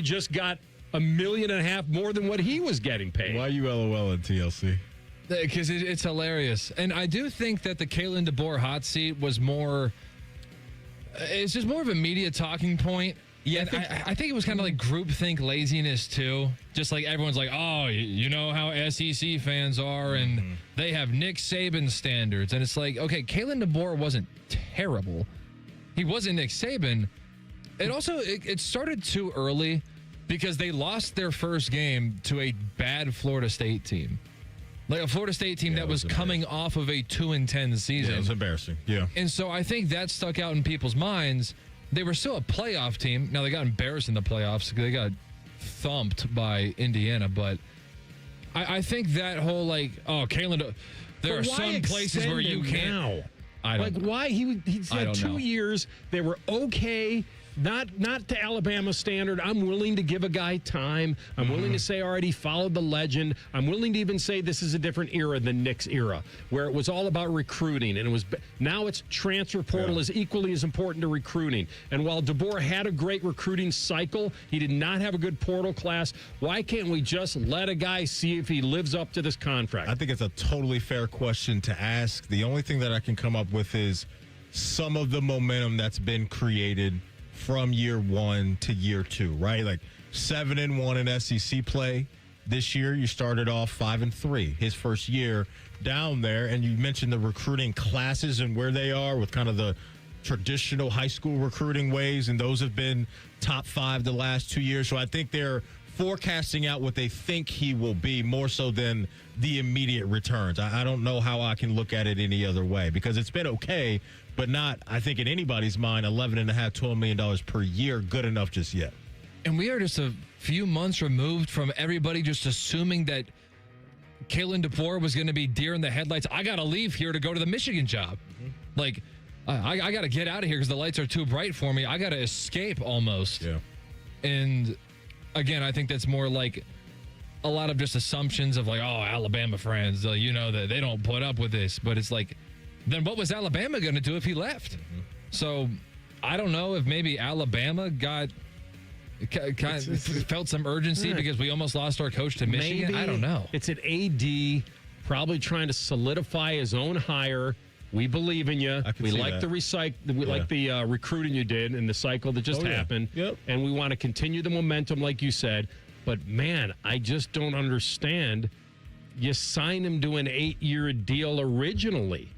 S4: just got $1.5 million more than what he was getting paid.
S5: Why you LOL at TLC?
S10: Because it's hilarious. And I do think that the Kalen DeBoer hot seat was it's just more of a media talking point. Yeah, I think it was kind of like groupthink laziness, too. Just like everyone's like, oh, you know how SEC fans are, and they have Nick Saban standards. And it's like, okay, Kalen DeBoer wasn't terrible. He wasn't Nick Saban. It started too early because they lost their first game to a bad Florida State team. Like a Florida State team that was coming off of a 2-10 season.
S5: Yeah, it was embarrassing. Yeah.
S10: And so I think that stuck out in people's minds. They were still a playoff team. Now, they got embarrassed in the playoffs because they got thumped by Indiana. But I think that whole, Kalen, there are some places where you can't.
S4: Now?
S10: I don't know.
S4: Why? He said 2 years. They were okay. Not to Alabama standard. I'm willing to give a guy time. I'm willing to say, all right, he followed the legend. I'm willing to even say this is a different era than Nick's era, where it was all about recruiting. And now it's transfer portal is equally as important to recruiting. And while DeBoer had a great recruiting cycle, he did not have a good portal class. Why can't we just let a guy see if he lives up to this contract?
S5: I think it's a totally fair question to ask. The only thing that I can come up with is some of the momentum that's been created from year one to year two, right? Like 7-1 in SEC play this year. You started off 5-3 his first year down there, and you mentioned the recruiting classes and where they are with kind of the traditional high school recruiting ways, and those have been top 5 the last 2 years. So I think they're forecasting out what they think he will be more so than the immediate returns. I don't know how I can look at it any other way, because it's been okay, but not, I think, in anybody's mind, $11.5, $12 million per year good enough just yet.
S10: And we are just a few months removed from everybody just assuming that Kalen DeBoer was going to be deer in the headlights. I got to leave here to go to the Michigan job. Like, I got to get out of here because the lights are too bright for me. I got to escape almost.
S5: Yeah.
S10: And again, I think that's more like a lot of just assumptions of like, oh, Alabama friends, that they don't put up with this. But it's like, then what was Alabama going to do if he left? So I don't know if maybe Alabama felt some urgency because we almost lost our coach to Michigan.
S4: Maybe
S10: I don't know.
S4: It's an AD probably trying to solidify his own hire. We believe in you. We like the like the recruiting you did and the cycle that just happened.
S5: Yep.
S4: And we want to continue the momentum, like you said. But man, I just don't understand. You signed him to an 8-year deal originally.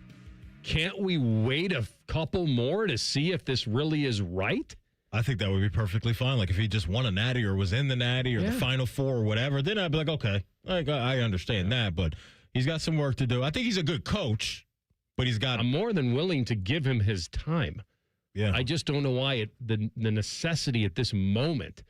S4: Can't we wait a couple more to see if this really is right?
S5: I think that would be perfectly fine. Like if he just won a natty or was in the natty or the Final Four or whatever, then I'd be like, okay, I understand that. But he's got some work to do. I think he's a good coach, but I'm
S4: more than willing to give him his time.
S5: Yeah.
S4: I just don't know why the necessity at this moment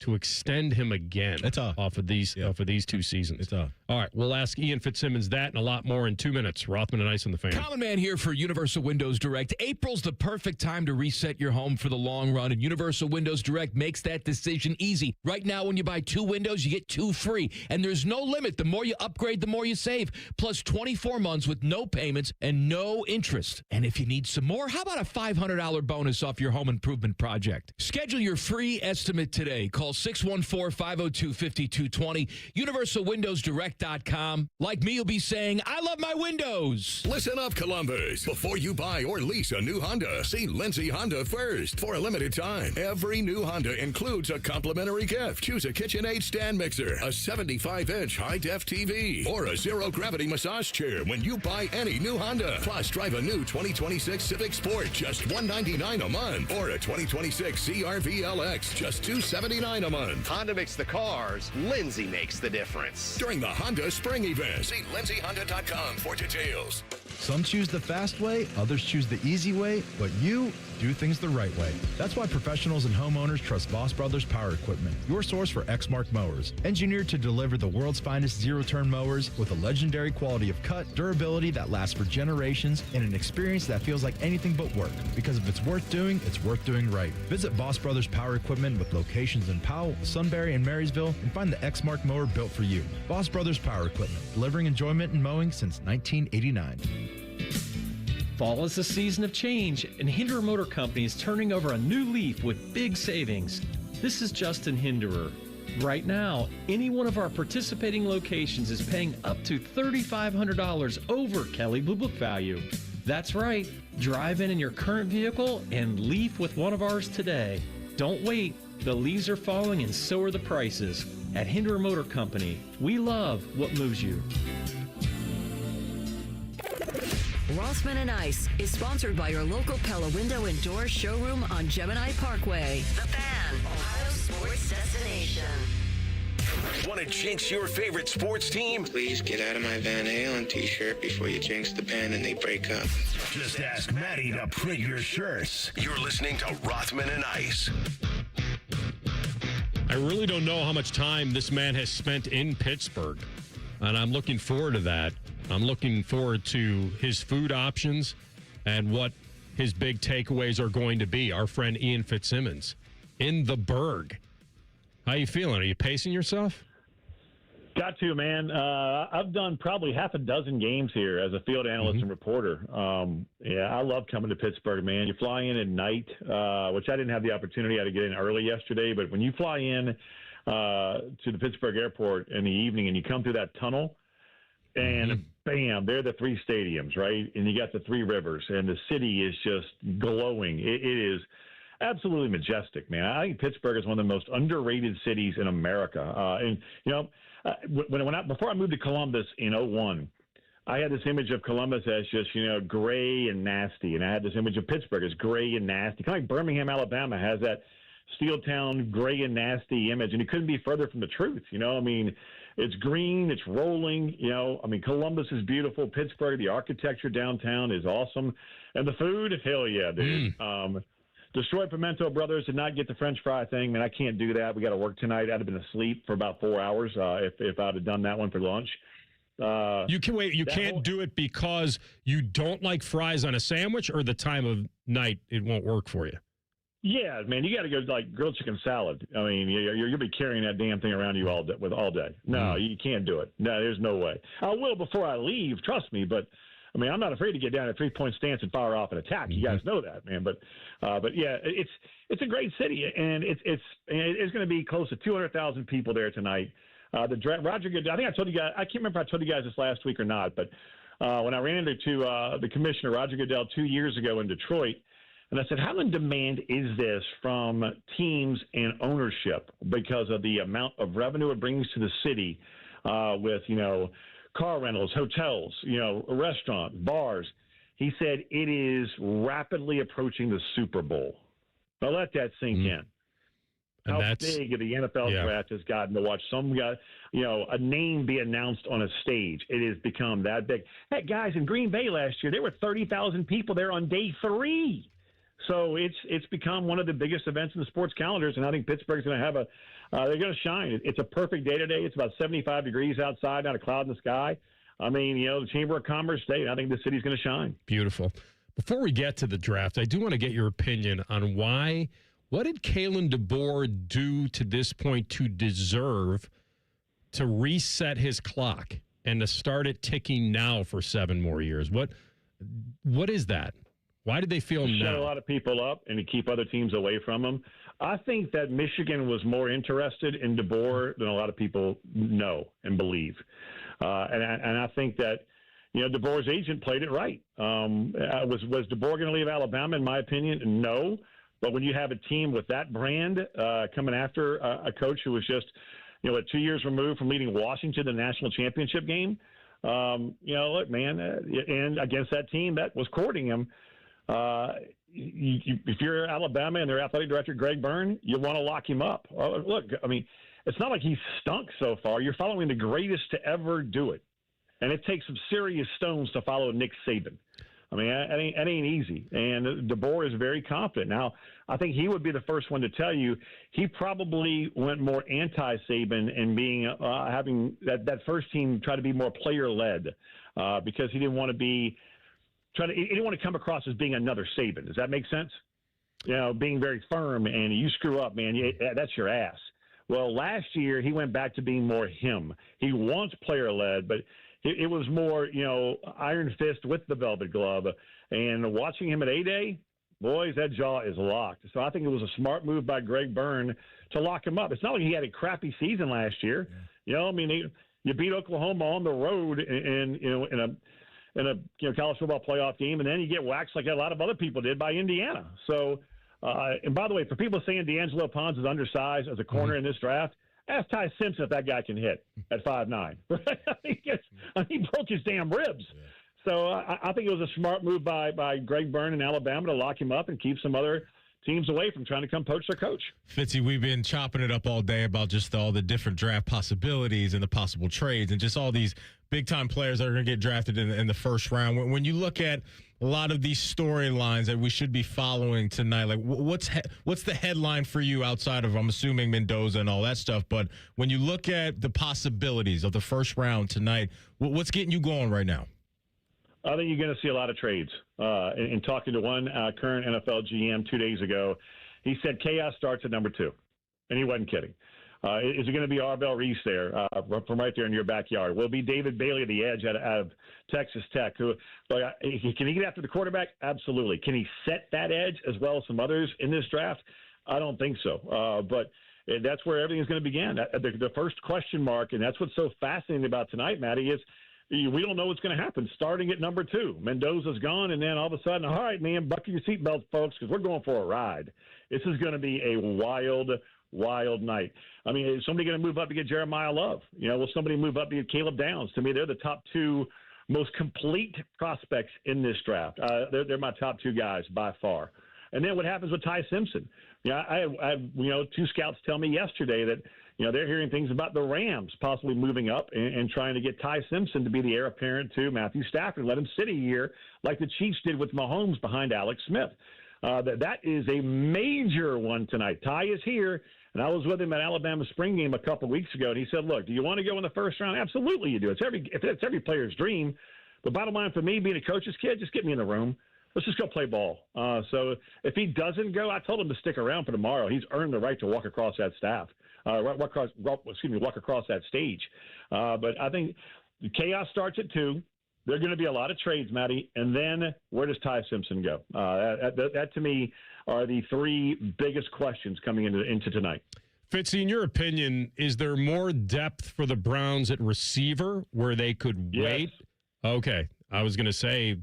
S4: to extend him again off of these 2 seasons.
S5: It's tough.
S4: All right, we'll ask Ian Fitzsimmons that and a lot more in 2 minutes. Rothman and Ice on the Fan.
S20: Common Man here for Universal Windows Direct. April's the perfect time to reset your home for the long run, and Universal Windows Direct makes that decision easy. Right now, when you buy 2 windows, you get 2 free, and there's no limit. The more you upgrade, the more you save. Plus 24 months with no payments and no interest. And if you need some more, how about a $500 bonus off your home improvement project? Schedule your free estimate today. Call 614-502-5220, universalwindowsdirect.com. Like me, you'll be saying, I love my windows.
S2: Listen up, Columbus. Before you buy or lease a new Honda, see Lindsay Honda first. For a limited time, every new Honda includes a complimentary gift. Choose a KitchenAid stand mixer, a 75-inch high-def TV, or a zero-gravity massage chair when you buy any new Honda. Plus, drive a new 2026 Civic Sport, just $199 a month, or a 2026 CR-V LX, just $279 a month.
S21: Honda makes the cars. Lindsay makes the difference.
S2: During the Honda Spring Event, see lindsayhonda.com for details.
S22: Some choose the fast way, others choose the easy way, but you do things the right way. That's why professionals and homeowners trust Voss Brothers Power Equipment, your source for Exmark mowers. Engineered to deliver the world's finest zero-turn mowers with a legendary quality of cut, durability that lasts for generations, and an experience that feels like anything but work. Because if it's worth doing right. Visit Voss Brothers Power Equipment with locations in Powell, Sunbury, and Marysville, and find the Exmark mower built for you. Voss Brothers Power Equipment, delivering enjoyment in mowing since 1989.
S1: Fall is a season of change, and Hinderer Motor Company is turning over a new leaf with big savings. This is Justin Hinderer. Right now, any one of our participating locations is paying up to $3,500 over Kelley Blue Book value. That's right. Drive in your current vehicle and leaf with one of ours today. Don't wait. The leaves are falling and so are the prices. At Hinderer Motor Company, we love what moves you.
S3: Rothman and Ice is sponsored by your local Pella Window and Door showroom on Gemini Parkway. The Fan, Ohio sports destination.
S2: Want to jinx your favorite sports team?
S23: Please get out of my Van Halen t-shirt before you jinx the band and they break up.
S2: Just ask Maddie to print your shirts. You're listening to Rothman and Ice.
S4: I really don't know how much time this man has spent in Pittsburgh, and I'm looking forward to that. I'm looking forward to his food options and what his big takeaways are going to be. Our friend Ian Fitzsimmons in the Berg. How you feeling? Are you pacing yourself?
S25: Got to, man. I've done probably half a dozen games here as a field analyst and reporter. I love coming to Pittsburgh, man. You fly in at night, which I didn't have the opportunity. I had to get in early yesterday. But when you fly in to the Pittsburgh airport in the evening and you come through that tunnel, and bam, there are the 3 stadiums, right? And you got the 3 rivers, and the city is just glowing. It is absolutely majestic, man. I think Pittsburgh is one of the most underrated cities in America. Before I moved to Columbus in 2001, I had this image of Columbus as just, gray and nasty. And I had this image of Pittsburgh as gray and nasty. Kind of like Birmingham, Alabama has that steel town, gray and nasty image. And it couldn't be further from the truth. It's green, it's rolling, Columbus is beautiful. Pittsburgh, the architecture downtown is awesome. And the food, hell yeah, dude. Destroyed Pimento Brothers did not get the French fry thing. Man, I can't do that. We got to work tonight. I'd have been asleep for about 4 hours if I'd have done that one for lunch.
S4: You can wait. You can't do it because you don't like fries on a sandwich, or the time of night it won't work for you.
S25: Yeah, man, you got to go like grilled chicken salad. I mean, you'll be carrying that damn thing around you all day. No, you can't do it. No, there's no way. I will before I leave, trust me. But I mean, I'm not afraid to get down at 3-point stance and fire off an attack. You guys know that, man. But yeah, it's a great city, and it's going to be close to 200,000 people there tonight. Roger Goodell, I think I told you guys. I can't remember if I told you guys this last week or not, but when I ran into the commissioner Roger Goodell 2 years ago in Detroit. And I said, how in demand is this from teams and ownership because of the amount of revenue it brings to the city with, car rentals, hotels, restaurants, bars. He said it is rapidly approaching the Super Bowl. Now let that sink in.
S4: And
S25: How big the NFL draft has gotten to watch some guy, a name be announced on a stage. It has become that big. Hey, guys, in Green Bay last year, there were 30,000 people there on day 3. So it's become one of the biggest events in the sports calendars, and I think Pittsburgh's going to have they're going to shine. It's a perfect day today. It's about 75 degrees outside, not a cloud in the sky. I mean, the Chamber of Commerce State, I think the city's going to shine.
S4: Beautiful. Before we get to the draft, I do want to get your opinion on what did Kalen DeBoer do to this point to deserve to reset his clock and to start it ticking now for 7 more years? What is that? Why did they feel
S25: to
S4: now?
S25: Shut a lot of people up and to keep other teams away from them. I think that Michigan was more interested in DeBoer than a lot of people know and believe. And I think that, DeBoer's agent played it right. Was DeBoer going to leave Alabama, in my opinion? No. But when you have a team with that brand coming after a coach who was just, 2 years removed from leading Washington to the national championship game, look, man, and against that team that was courting him, if you're Alabama and their athletic director, Greg Byrne, you want to lock him up. Look, I mean, it's not like he's stunk so far. You're following the greatest to ever do it. And it takes some serious stones to follow Nick Saban. I mean, that ain't easy. And DeBoer is very confident. Now, I think he would be the first one to tell you he probably went more anti-Saban and being having that first team try to be more player-led because he didn't want to be he didn't want to come across as being another Saban. Does that make sense? Being very firm and you screw up, man, that's your ass. Well, last year he went back to being more him. He wants player-led, but it was more, iron fist with the velvet glove. And watching him at A-Day, boys, that jaw is locked. So I think it was a smart move by Greg Byrne to lock him up. It's not like he had a crappy season last year. You beat Oklahoma on the road in a college football playoff game, and then you get waxed like a lot of other people did by Indiana. So, and by the way, for people saying D'Angelo Pons is undersized as a corner in this draft, ask Ty Simpson if that guy can hit at 5'9". He broke his damn ribs. Yeah. So I think it was a smart move by Greg Byrne in Alabama to lock him up and keep some other teams away from trying to come poach their coach.
S5: Fitzy, we've been chopping it up all day about just all the different draft possibilities and the possible trades and just all these big-time players that are going to get drafted in the first round. When you look at a lot of these storylines that we should be following tonight, like what's the headline for you outside of, I'm assuming, Mendoza and all that stuff, but when you look at the possibilities of the first round tonight, what's getting you going right now?
S25: I think you're going to see a lot of trades. In talking to one current NFL GM 2 days ago, he said chaos starts at number 2, and he wasn't kidding. Is it going to be Arbel Reese there from right there in your backyard? Will it be David Bailey, the edge out of Texas Tech? Can he get after the quarterback? Absolutely. Can he set that edge as well as some others in this draft? I don't think so. But that's where everything is going to begin. The first question mark, and that's what's so fascinating about tonight, Matty, is we don't know what's going to happen. Starting at number 2, Mendoza's gone, and then all of a sudden, all right, man, buckle your seatbelts, folks, because we're going for a ride. This is going to be a wild night. I mean, is somebody going to move up to get Jeremiah Love? Will somebody move up to get Caleb Downs? To me, they're the top 2 most complete prospects in this draft. They're my top 2 guys by far. And then what happens with Ty Simpson? I have 2 scouts tell me yesterday that they're hearing things about the Rams possibly moving up and trying to get Ty Simpson to be the heir apparent to Matthew Stafford, let him sit a year like the Chiefs did with Mahomes behind Alex Smith. That is a major one tonight. Ty is here, and I was with him at Alabama spring game a couple weeks ago, and he said, look, do you want to go in the first round? Absolutely you do. It's every player's dream. But bottom line for me, being a coach's kid, just get me in the room. Let's just go play ball. So if he doesn't go, I told him to stick around for tomorrow. He's earned the right to walk across that walk across that stage. But I think the chaos starts at 2. There are going to be a lot of trades, Matty. And then where does Ty Simpson go? That to me are the 3 biggest questions coming into tonight.
S4: Fitzy, in your opinion, is there more depth for the Browns at receiver where they could wait? Okay. I was going to say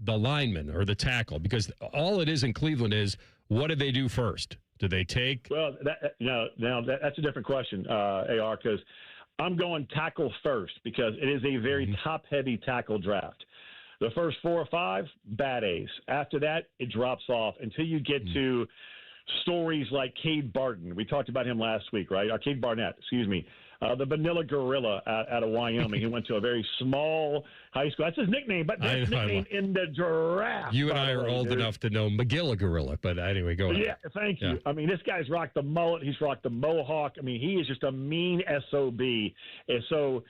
S4: the lineman or the tackle, because all it is in Cleveland is what do they do first? Do they take?
S25: Well, that's a different question, AR, because I'm going tackle first because it is a very top-heavy tackle draft. The first 4 or 5, bad A's. After that, it drops off until you get to stories like Cade Barton. We talked about him last week, right? Or Cade Barnett, excuse me. The Vanilla Gorilla out of Wyoming. He went to a very small high school. That's his nickname, but that's his nickname in the draft.
S4: You and I are old enough to know McGilla Gorilla, but anyway, go ahead.
S25: Yeah, thank you.
S4: Yeah.
S25: I mean, this guy's rocked the mullet. He's rocked the mohawk. I mean, he is just a mean SOB. And so,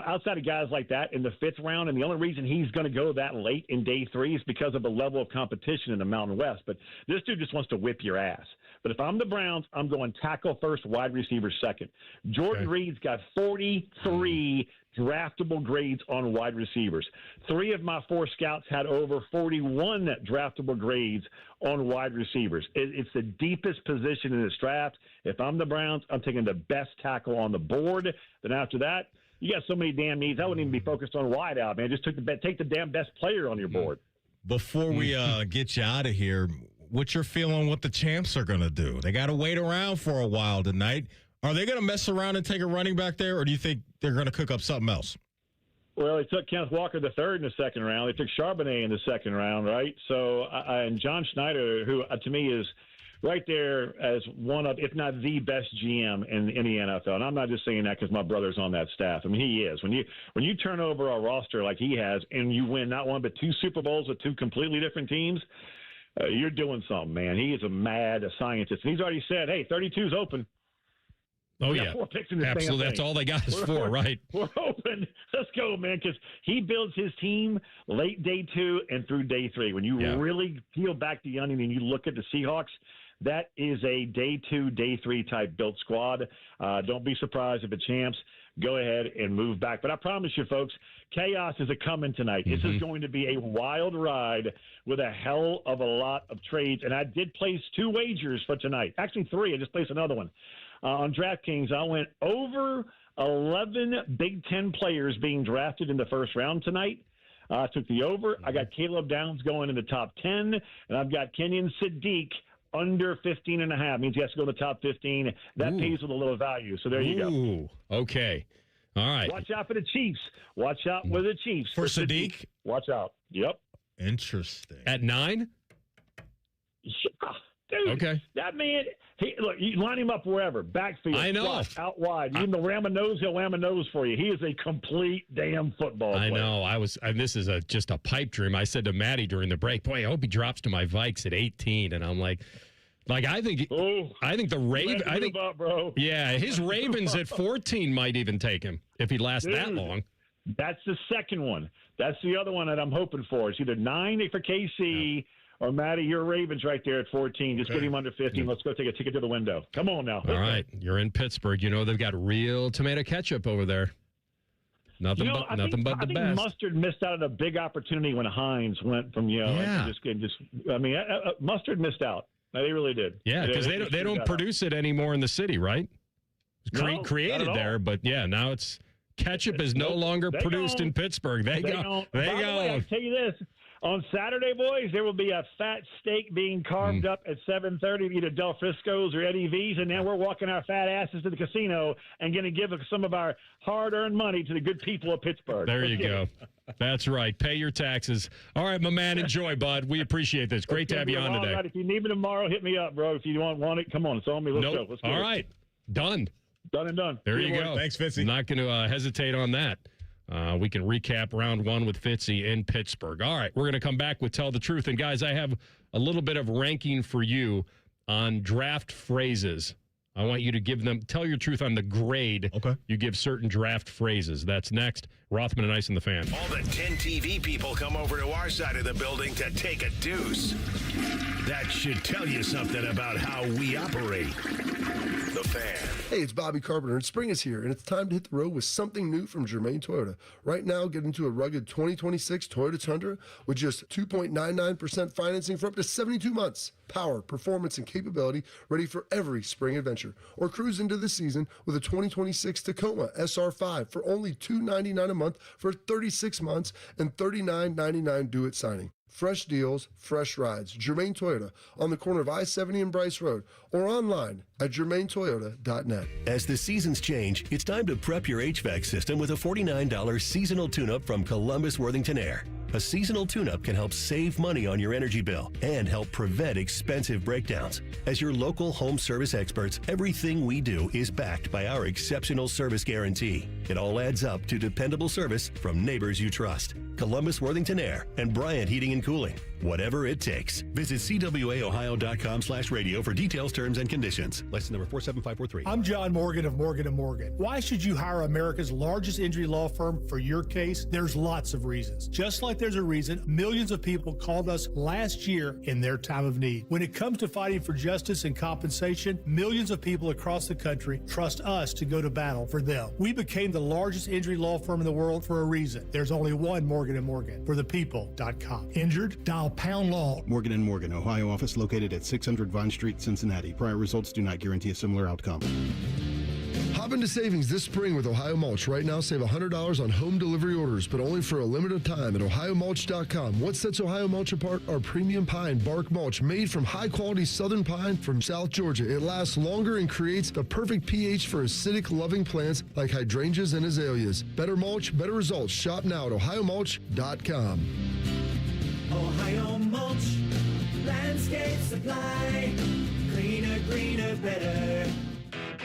S25: outside of guys like that in the 5th round, and the only reason he's going to go that late in day 3 is because of the level of competition in the Mountain West. But this dude just wants to whip your ass. But if I'm the Browns, I'm going tackle first, wide receiver second. Jordan Reed's got 43 draftable grades on wide receivers. 3 of my 4 scouts had over 41 draftable grades on wide receivers. It's the deepest position in this draft. If I'm the Browns, I'm taking the best tackle on the board. Then after that, you got so many damn needs. I wouldn't even be focused on wide out, man. Just take the damn best player on your board.
S5: Before we get you out of here, what's your feeling what the champs are going to do? They got to wait around for a while tonight. Are they going to mess around and take a running back there, or do you think they're going to cook up something else?
S25: Well, they took Kenneth Walker the 3rd in the 2nd round. They took Charbonnet in the 2nd round, right? So, and John Schneider, who to me is right there as one of, if not the best GM in the NFL. And I'm not just saying that because my brother's on that staff. I mean, he is. When you turn over a roster like he has and you win not one but 2 Super Bowls with 2 completely different teams, you're doing something, man. He is a mad scientist. And he's already said, hey, 32's open.
S4: Oh,
S25: we
S4: yeah.
S25: got 4 picks in this
S4: absolutely.
S25: damn
S4: That's
S25: thing.
S4: all they got is 4, right?
S25: We're open. Let's go, man, because he builds his team late day 2 and through day 3. When you really peel back the onion and you look at the Seahawks, that is a day 2, day 3 type built squad. Don't be surprised if the champs go ahead and move back. But I promise you, folks, chaos is a coming tonight. This is going to be a wild ride with a hell of a lot of trades. And I did place 2 wagers for tonight. Actually, 3. I just placed another one. On DraftKings, I went over 11 Big Ten players being drafted in the first round tonight. I took the over. I got Caleb Downs going in the top 10, and I've got Kenyon Sadiq under 15.5. Means he has to go in the top 15. That pays with a little value. So there you
S4: go. Okay. All right.
S25: Watch out for the Chiefs. Watch out with the Chiefs.
S5: For Sadiq?
S25: Watch out. Yep.
S5: Interesting.
S4: At 9?
S25: Yeah. Dude,
S4: okay.
S25: That man, look, you line him up wherever, backfield,
S4: I know,
S25: slot, out wide. Even the ram a nose, he'll ram a nose for you. He is a complete damn football player.
S4: I know. This is just a pipe dream. I said to Maddie during the break, boy, I hope he drops to my Vikes at 18. And I'm like, I think the Ravens. I think,
S25: up, bro.
S4: Yeah, his Ravens at 14 might even take him if he lasts that long.
S25: That's the second one. That's the other one that I'm hoping for. It's either 9 for KC. Or, Matty, your Ravens right there at 14. Just get him under 15. Let's go take a ticket to the window. Come on now.
S4: All right. You're in Pittsburgh. You know they've got real tomato ketchup over there. Nothing but the best.
S25: I think Mustard missed out on a big opportunity when Hines went from, Mustard missed out. They really did.
S4: Yeah, because they don't produce it anymore in the city, right? It's created there, but, now it's ketchup is no longer produced in Pittsburgh. They go.
S25: By the way, I tell you this. On Saturday, boys, there will be a fat steak being carved up at 7:30, either Del Frisco's or Eddie V's, and then we're walking our fat asses to the casino and going to give some of our hard-earned money to the good people of Pittsburgh.
S4: There you go. That's right. Pay your taxes. All right, my man. Enjoy, bud. We appreciate this. Great to have you on today.
S25: Right. If you need me tomorrow, hit me up, bro. If you want it, come on. It's on me. Let's go. Let's go.
S4: All right. Done.
S25: Done and done.
S4: There you go.
S5: Thanks, Fitzy.
S4: Not going to hesitate on that. We can recap round 1 with Fitzy in Pittsburgh. All right, we're going to come back with Tell the Truth. And, guys, I have a little bit of ranking for you on draft phrases. I want you to tell your truth on the grade you give certain draft phrases. That's next. Rothman and Ice and the Fan.
S2: All the 10 TV people come over to our side of the building to take a deuce. That should tell you something about how we operate. The Fan.
S6: Hey, it's Bobby Carpenter, and spring is here, and it's time to hit the road with something new from Germain Toyota. Right now, get into a rugged 2026 Toyota Tundra with just 2.99% financing for up to 72 months. Power, performance, and capability ready for every spring adventure. Or cruise into the season with a 2026 Tacoma SR5 for only $299 a month for 36 months and $39.99 due at signing. Fresh deals, fresh rides. Germain Toyota on the corner of I-70 and Bryce Road or online at germaintoyota.net.
S8: As the seasons change, it's time to prep your HVAC system with a $49 seasonal tune-up from Columbus Worthington Air. A seasonal tune-up can help save money on your energy bill and help prevent expensive breakdowns. As your local home service experts, everything we do is backed by our exceptional service guarantee. It all adds up to dependable service from neighbors you trust. Columbus Worthington Air and Bryant Heating and Cooling. Whatever it takes. Visit cwaohio.com/radio for details, terms, and conditions. License number 47543.
S9: I'm John Morgan of Morgan & Morgan. Why should you hire America's largest injury law firm for your case? There's lots of reasons. Just like there's a reason millions of people called us last year in their time of need. When it comes to fighting for justice and compensation, millions of people across the country trust us to go to battle for them. We became the largest injury law firm in the world for a reason. There's only one Morgan & Morgan. For the people.com. Injured? Dial pound law.
S11: Morgan & Morgan, Ohio office located at 600 Vine Street, Cincinnati. Prior results do not guarantee a similar outcome.
S6: Hop into savings this spring with Ohio Mulch. Right now, save $100 on home delivery orders, but only for a limited time at ohiomulch.com. What sets Ohio Mulch apart? Our premium pine bark mulch made from high-quality southern pine from South Georgia. It lasts longer and creates the perfect pH for acidic-loving plants like hydrangeas and azaleas. Better mulch, better results. Shop now at ohiomulch.com.
S13: Ohio Mulch, landscape supply, cleaner, greener, better.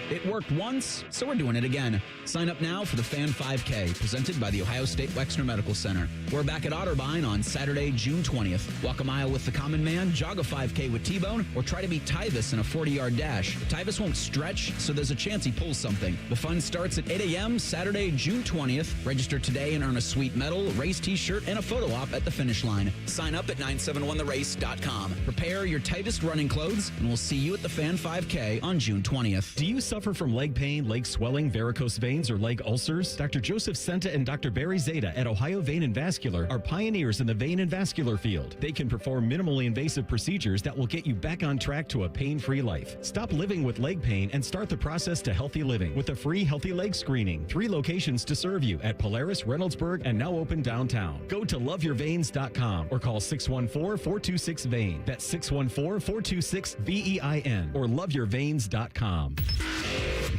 S24: It worked once, so we're doing it again. Sign up now for the Fan 5K, presented by the Ohio State Wexner Medical Center. We're back at Otterbein on Saturday, June 20th. Walk a mile with the Common Man, jog a 5K with T-Bone, or try to beat Tyvis in a 40-yard dash. Tyvis won't stretch, so there's a chance he pulls something. The fun starts at 8 a.m. Saturday, June 20th. Register today and earn a sweet medal, race T-shirt, and a photo op at the finish line. Sign up at 971therace.com. Prepare your tightest running clothes, and we'll see you at the Fan 5K on June 20th.
S1: Do you suffer from leg pain, leg swelling, varicose veins, or leg ulcers? Dr. Joseph Senta and Dr. Barry Zeta at Ohio Vein and Vascular are pioneers in the vein and vascular field. They can perform minimally invasive procedures that will get you back on track to a pain-free life. Stop living with leg pain and start the process to healthy living with a free healthy leg screening. 3 locations to serve you at Polaris, Reynoldsburg, and now open downtown. Go to loveyourveins.com or call 614-426-VEIN. That's 614-426-VEIN or loveyourveins.com.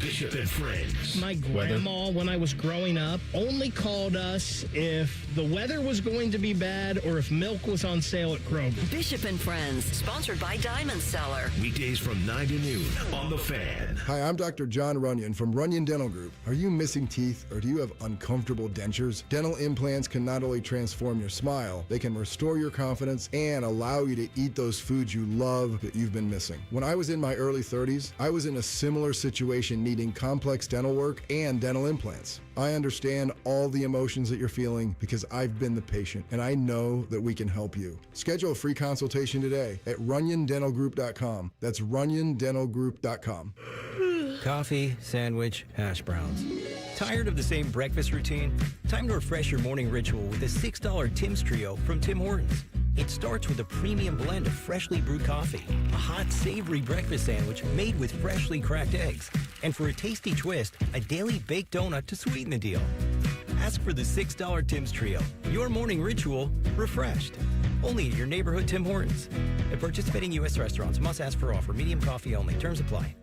S2: Bishop and Friends.
S12: My grandma, when I was growing up, only called us if the weather was going to be bad or if milk was on sale at Kroger.
S3: Bishop and Friends, sponsored by Diamond Seller.
S2: Weekdays from 9 to noon on The Fan.
S26: Hi, I'm Dr. John Runyon from Runyon Dental Group. Are you missing teeth or do you have uncomfortable dentures? Dental implants can not only transform your smile, they can restore your confidence and allow you to eat those foods you love that you've been missing. When I was in my early 30s, I was in a similar situation needing complex dental work and dental implants. I understand all the emotions that you're feeling because I've been the patient and I know that we can help you. Schedule a free consultation today at runyondentalgroup.com. That's runyondentalgroup.com.
S27: Coffee, sandwich, hash browns. Tired of the same breakfast routine? Time to refresh your morning ritual with a $6 Tim's Trio from Tim Hortons. It starts with a premium blend of freshly brewed coffee, a hot, savory breakfast sandwich made with freshly cracked eggs, and for a tasty twist, a daily baked donut to sweeten the deal. Ask for the $6 Tim's Trio. Your morning ritual refreshed. Only at your neighborhood Tim Hortons. At participating U.S. restaurants, must ask for offer. Medium coffee only. Terms apply.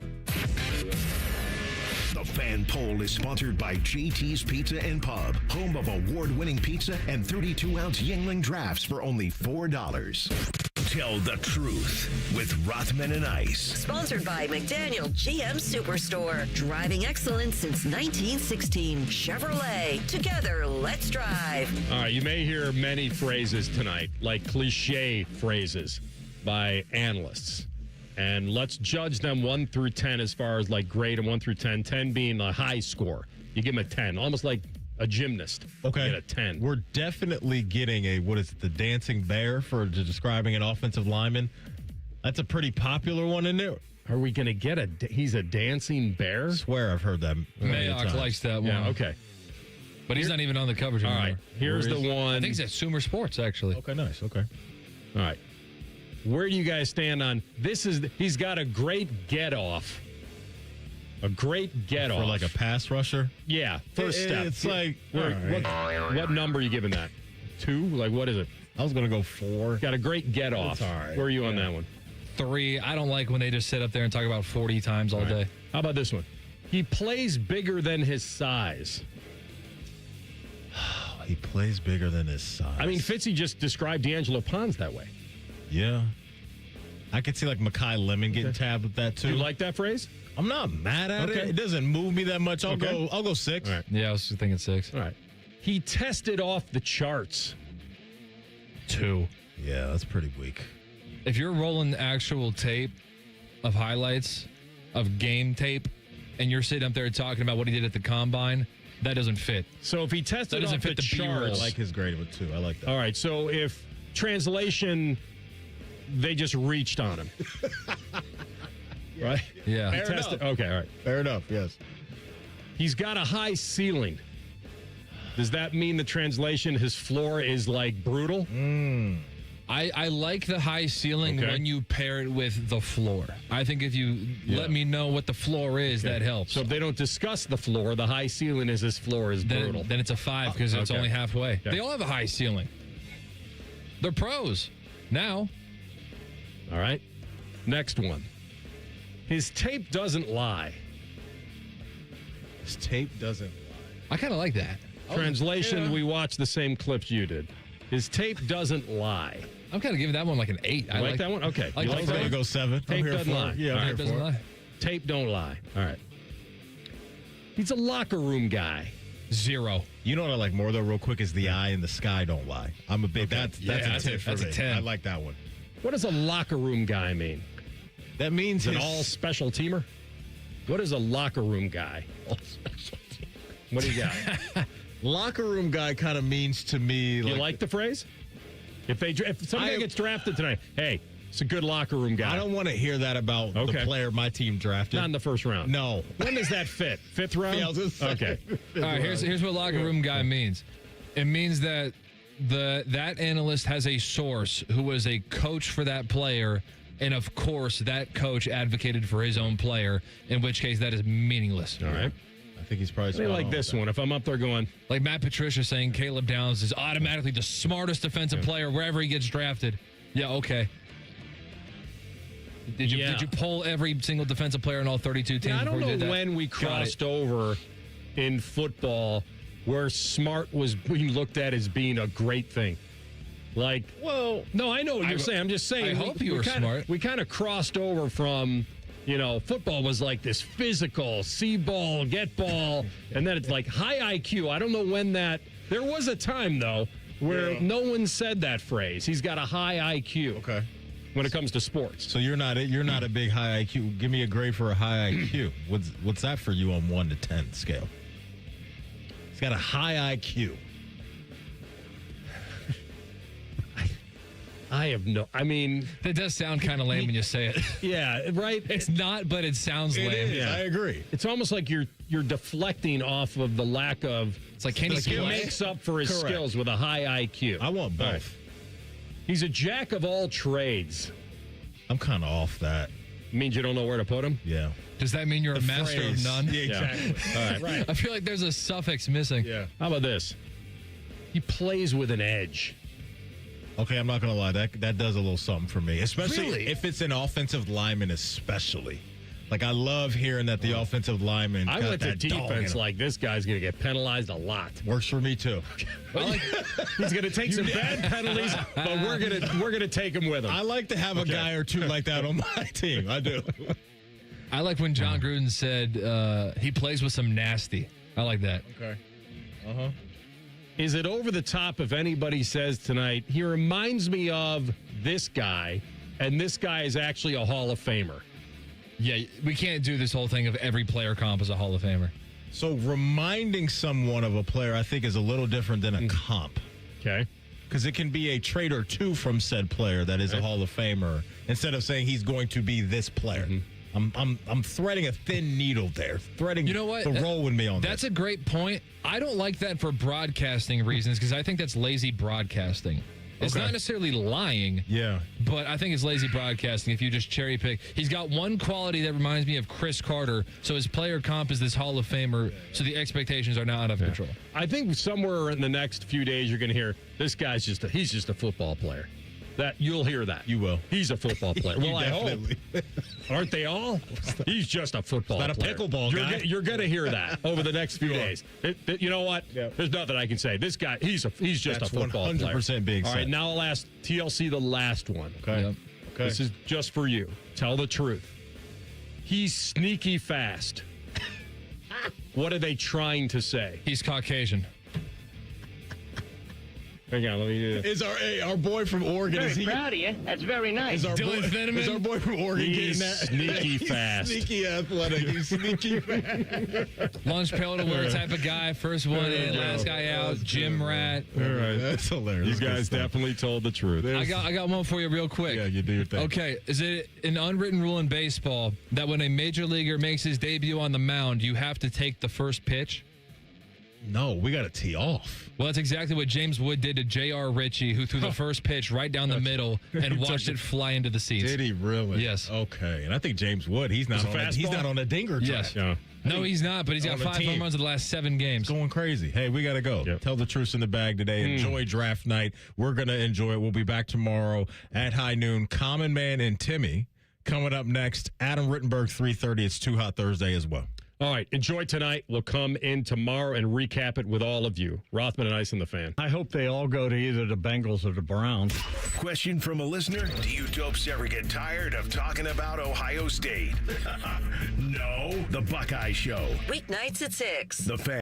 S2: The Fan Poll is sponsored by JT's Pizza and Pub, home of award-winning pizza and 32-ounce Yingling drafts for only $4. Tell the truth with Rothman and Ice.
S3: Sponsored by McDaniel GM Superstore. Driving excellence since 1916. Chevrolet. Together, let's drive.
S4: All right, you may hear many phrases tonight, like cliche phrases by analysts. And let's judge them 1 through 10 as far as like grade, and 1 through 10, 10 being a high score. You give them a 10, almost like a gymnast.
S5: Okay.
S4: You get a 10.
S5: We're definitely getting the dancing bear for describing an offensive lineman. That's a pretty popular one in there.
S4: Are we going to get he's a dancing bear?
S5: I swear I've heard that.
S10: Mayock likes that one.
S4: Yeah, okay.
S10: But he's not even on the coverage anymore.
S4: All right, here's the one.
S10: I think he's at Sumer Sports, actually.
S5: Okay, nice. Okay.
S4: All right. Where do you guys stand on this? He's got a great get-off. A great get-off.
S5: For like a pass rusher?
S4: Yeah, first step.
S5: It's like,
S4: what number are you giving that? 2? Like, what is it?
S5: I was going to go 4.
S4: Got a great get-off.
S5: It's all right.
S4: Where are you on that one?
S10: 3. I don't like when they just sit up there and talk about 40 times all day.
S4: How about this one? He plays bigger than his size.
S5: He plays bigger than his size.
S4: I mean, Fitzy just described D'Angelo Pons that way.
S5: Yeah. I could see like Mekhi Lemon getting tabbed with that too.
S4: You like that phrase?
S5: I'm not mad at it. It doesn't move me that much. I'll go 6.
S4: All right.
S10: Yeah, I was thinking 6.
S4: All right. He tested off the charts.
S10: 2.
S5: Yeah, that's pretty weak.
S10: If you're rolling actual tape of highlights of game tape and you're sitting up there talking about what he did at the combine, that doesn't fit.
S4: So if he tested
S10: doesn't
S4: off
S10: fit
S4: the
S10: the B-roll.
S4: charts.
S5: I like his grade with 2. I like that.
S4: All right. So if translation, they just reached on him. Right?
S10: Yeah.
S4: He tested. Okay. All right.
S5: Fair enough. Yes.
S4: He's got a high ceiling. Does that mean the translation, his floor is like brutal?
S10: I like the high ceiling when you pair it with the floor. I think if you let me know what the floor is, that helps.
S4: So if they don't discuss the floor, the high ceiling is his floor is brutal.
S10: Then it's a 5 because it's only halfway.
S4: Okay.
S10: They all have a high ceiling. They're pros now.
S4: All right. Next one. His tape doesn't lie.
S5: His tape doesn't lie.
S10: I kind of like that.
S4: Translation, we watched the same clips you did. His tape doesn't lie.
S10: I'm kind of giving that one like an 8.
S4: I like that one? Okay.
S10: I
S4: You
S10: like
S4: like
S10: that
S4: that?
S10: one?
S5: Go 7.
S4: Tape doesn't lie.
S5: Yeah,
S4: All
S5: I'm
S4: right.
S5: here
S10: Doesn't
S5: for it.
S10: lie.
S4: Tape don't lie. All right. He's a locker room guy.
S10: 0.
S5: You know what I like more though, real quick, is the eye and the sky don't lie. I'm a big. That's
S10: Yeah,
S5: a 10 for
S10: that's
S5: me.
S10: a 10.
S5: I like that one.
S4: What does a locker room guy mean?
S5: That means
S4: Is an all special teamer? What is a locker room guy?
S5: all special team.
S4: What do you got?
S5: Locker room guy kind of means to me.
S4: You like the phrase? If somebody gets drafted tonight, hey, it's a good locker room guy.
S5: I don't want to hear that about the player my team drafted.
S4: Not in the first round.
S5: No.
S4: When does that fit? 5th round?
S5: Yeah, I was gonna say.
S4: Okay.
S10: All right, here's what locker room guy means. It means that that analyst has a source who was a coach for that player, and of course that coach advocated for his own player, in which case that is meaningless.
S4: All right.
S5: I think he's probably
S4: I mean, like this one. If I'm up there going,
S10: like Matt Patricia saying Caleb Downs is automatically the smartest defensive player wherever he gets drafted. Yeah, okay. Did you poll every single defensive player in all 32 teams?
S4: I don't
S10: before you did
S4: know
S10: that?
S4: when we crossed over in football where smart was being looked at as being a great thing. Like, well, no, I know what you're saying. I'm just saying.
S10: I hope you were smart.
S4: We kind of crossed over from, football was like this physical, see ball, get ball, and then it's like high IQ. I don't know when that. There was a time though where no one said that phrase. He's got a high IQ.
S5: Okay.
S4: When it comes to sports.
S5: So you're not a big high IQ. Give me a grade for a high IQ. What's that for you on 1 to 10 scale? He's got a high IQ.
S4: I have no. I mean,
S10: that does sound kind of lame when you say it.
S4: Yeah, right.
S10: It's not, but it sounds lame.
S5: Is.
S10: Yeah.
S5: I agree.
S4: It's almost like you're deflecting off of the lack of.
S10: It's like can he
S4: makes up for his skills with a high IQ.
S5: I want both.
S4: Right. He's a jack of all trades.
S5: I'm kind of off that.
S4: Means you don't know where to put him?
S5: Yeah.
S10: Does that mean you're a master
S5: phrase.
S10: of none?
S5: Yeah, exactly.
S4: All right.
S10: Right. I feel like there's a suffix missing.
S5: Yeah.
S4: How about this? He plays with an edge.
S5: Okay, I'm not going to lie. That does a little something for me, especially
S4: Really?
S5: if it's an offensive lineman, especially. Like, I love hearing that the offensive lineman
S4: I
S5: got
S4: went to
S5: that dog in
S4: defense
S5: him.
S4: like this guy's going to get penalized a lot.
S5: Works for me, too.
S4: He's going to take some bad penalties, but we're going to take him with him.
S5: I like to have a guy or two like that on my team. I do.
S10: I like when John Gruden said he plays with some nasty. I like that.
S5: Okay. Uh-huh.
S4: Is it over the top if anybody says tonight, he reminds me of this guy, and this guy is actually a Hall of Famer?
S10: Yeah, we can't do this whole thing of every player comp as a Hall of Famer.
S5: So reminding someone of a player, I think, is a little different than a comp.
S4: Okay.
S5: Because it can be a trait or two from said player that is a Hall of Famer, instead of saying he's going to be this player. I'm threading a thin needle there. Threading
S10: You know what?
S5: the roll with me on
S10: That's
S5: this.
S10: a great point. I don't like that for broadcasting reasons because I think that's lazy broadcasting. It's not necessarily lying.
S5: Yeah.
S10: But I think it's lazy broadcasting if you just cherry pick. He's got one quality that reminds me of Chris Carter, so his player comp is this Hall of Famer, so the expectations are now out of control.
S4: I think somewhere in the next few days you're going to hear, this guy's he's just a football player. That you'll hear that.
S5: You will.
S4: He's a football player. Well, I hope.
S5: Definitely.
S4: Aren't they all? He's just a football player.
S5: Not a pickleball guy.
S4: You're going to hear that over the next few days. You know what?
S5: Yeah.
S4: There's nothing I can say. This guy, he's just
S5: That's
S4: a football
S5: 100%
S4: player.
S5: being
S4: All
S5: said.
S4: right, now I'll ask TLC the last one.
S5: Okay.
S10: Yep.
S5: Okay.
S4: This is just for you. Tell the truth. He's sneaky fast. What are they trying to say?
S10: He's Caucasian.
S4: Hang on, let me do this.
S5: Is our boy from Oregon?
S7: Very
S5: Is he?
S7: proud of you. That's very nice.
S5: Is our
S10: Dylan
S5: boy,
S10: Veneman?
S5: is our boy from Oregon
S4: He's
S5: getting that?
S4: sneaky
S5: He's
S4: fast.
S5: Sneaky athletic. He's sneaky fast.
S10: Lunch pail to wear type of guy. First one in, last guy out. Gym rat.
S5: All right, that's hilarious.
S4: These guys definitely told the truth.
S10: I got one for you real quick.
S5: Yeah, you do your thing.
S10: Okay, is it an unwritten rule in baseball that when a major leaguer makes his debut on the mound, you have to take the first pitch?
S5: No, we got to tee off.
S10: Well, that's exactly what James Wood did to J.R. Ritchie, who threw the first pitch right down the middle and watched it fly into the seats.
S5: Did he really?
S10: Yes.
S5: Okay, and I think James Wood. He's not on a dinger track.
S10: Yes. Yeah. No, he's not, but he's got 5 home runs in the last 7 games.
S5: Going crazy. Hey, we got to go.
S4: Yep.
S5: Tell the truth in the bag today. Enjoy draft night. We're going to enjoy it. We'll be back tomorrow at high noon. Common Man and Timmy coming up next. Adam Rittenberg, 3:30. It's Too Hot Thursday as well.
S4: All right, enjoy tonight. We'll come in tomorrow and recap it with all of you. Rothman and Ice and the Fan.
S14: I hope they all go to either the Bengals or the Browns.
S2: Question from a listener. Do you dopes ever get tired of talking about Ohio State? No. The Buckeye Show.
S3: Weeknights at 6.
S2: The Fan.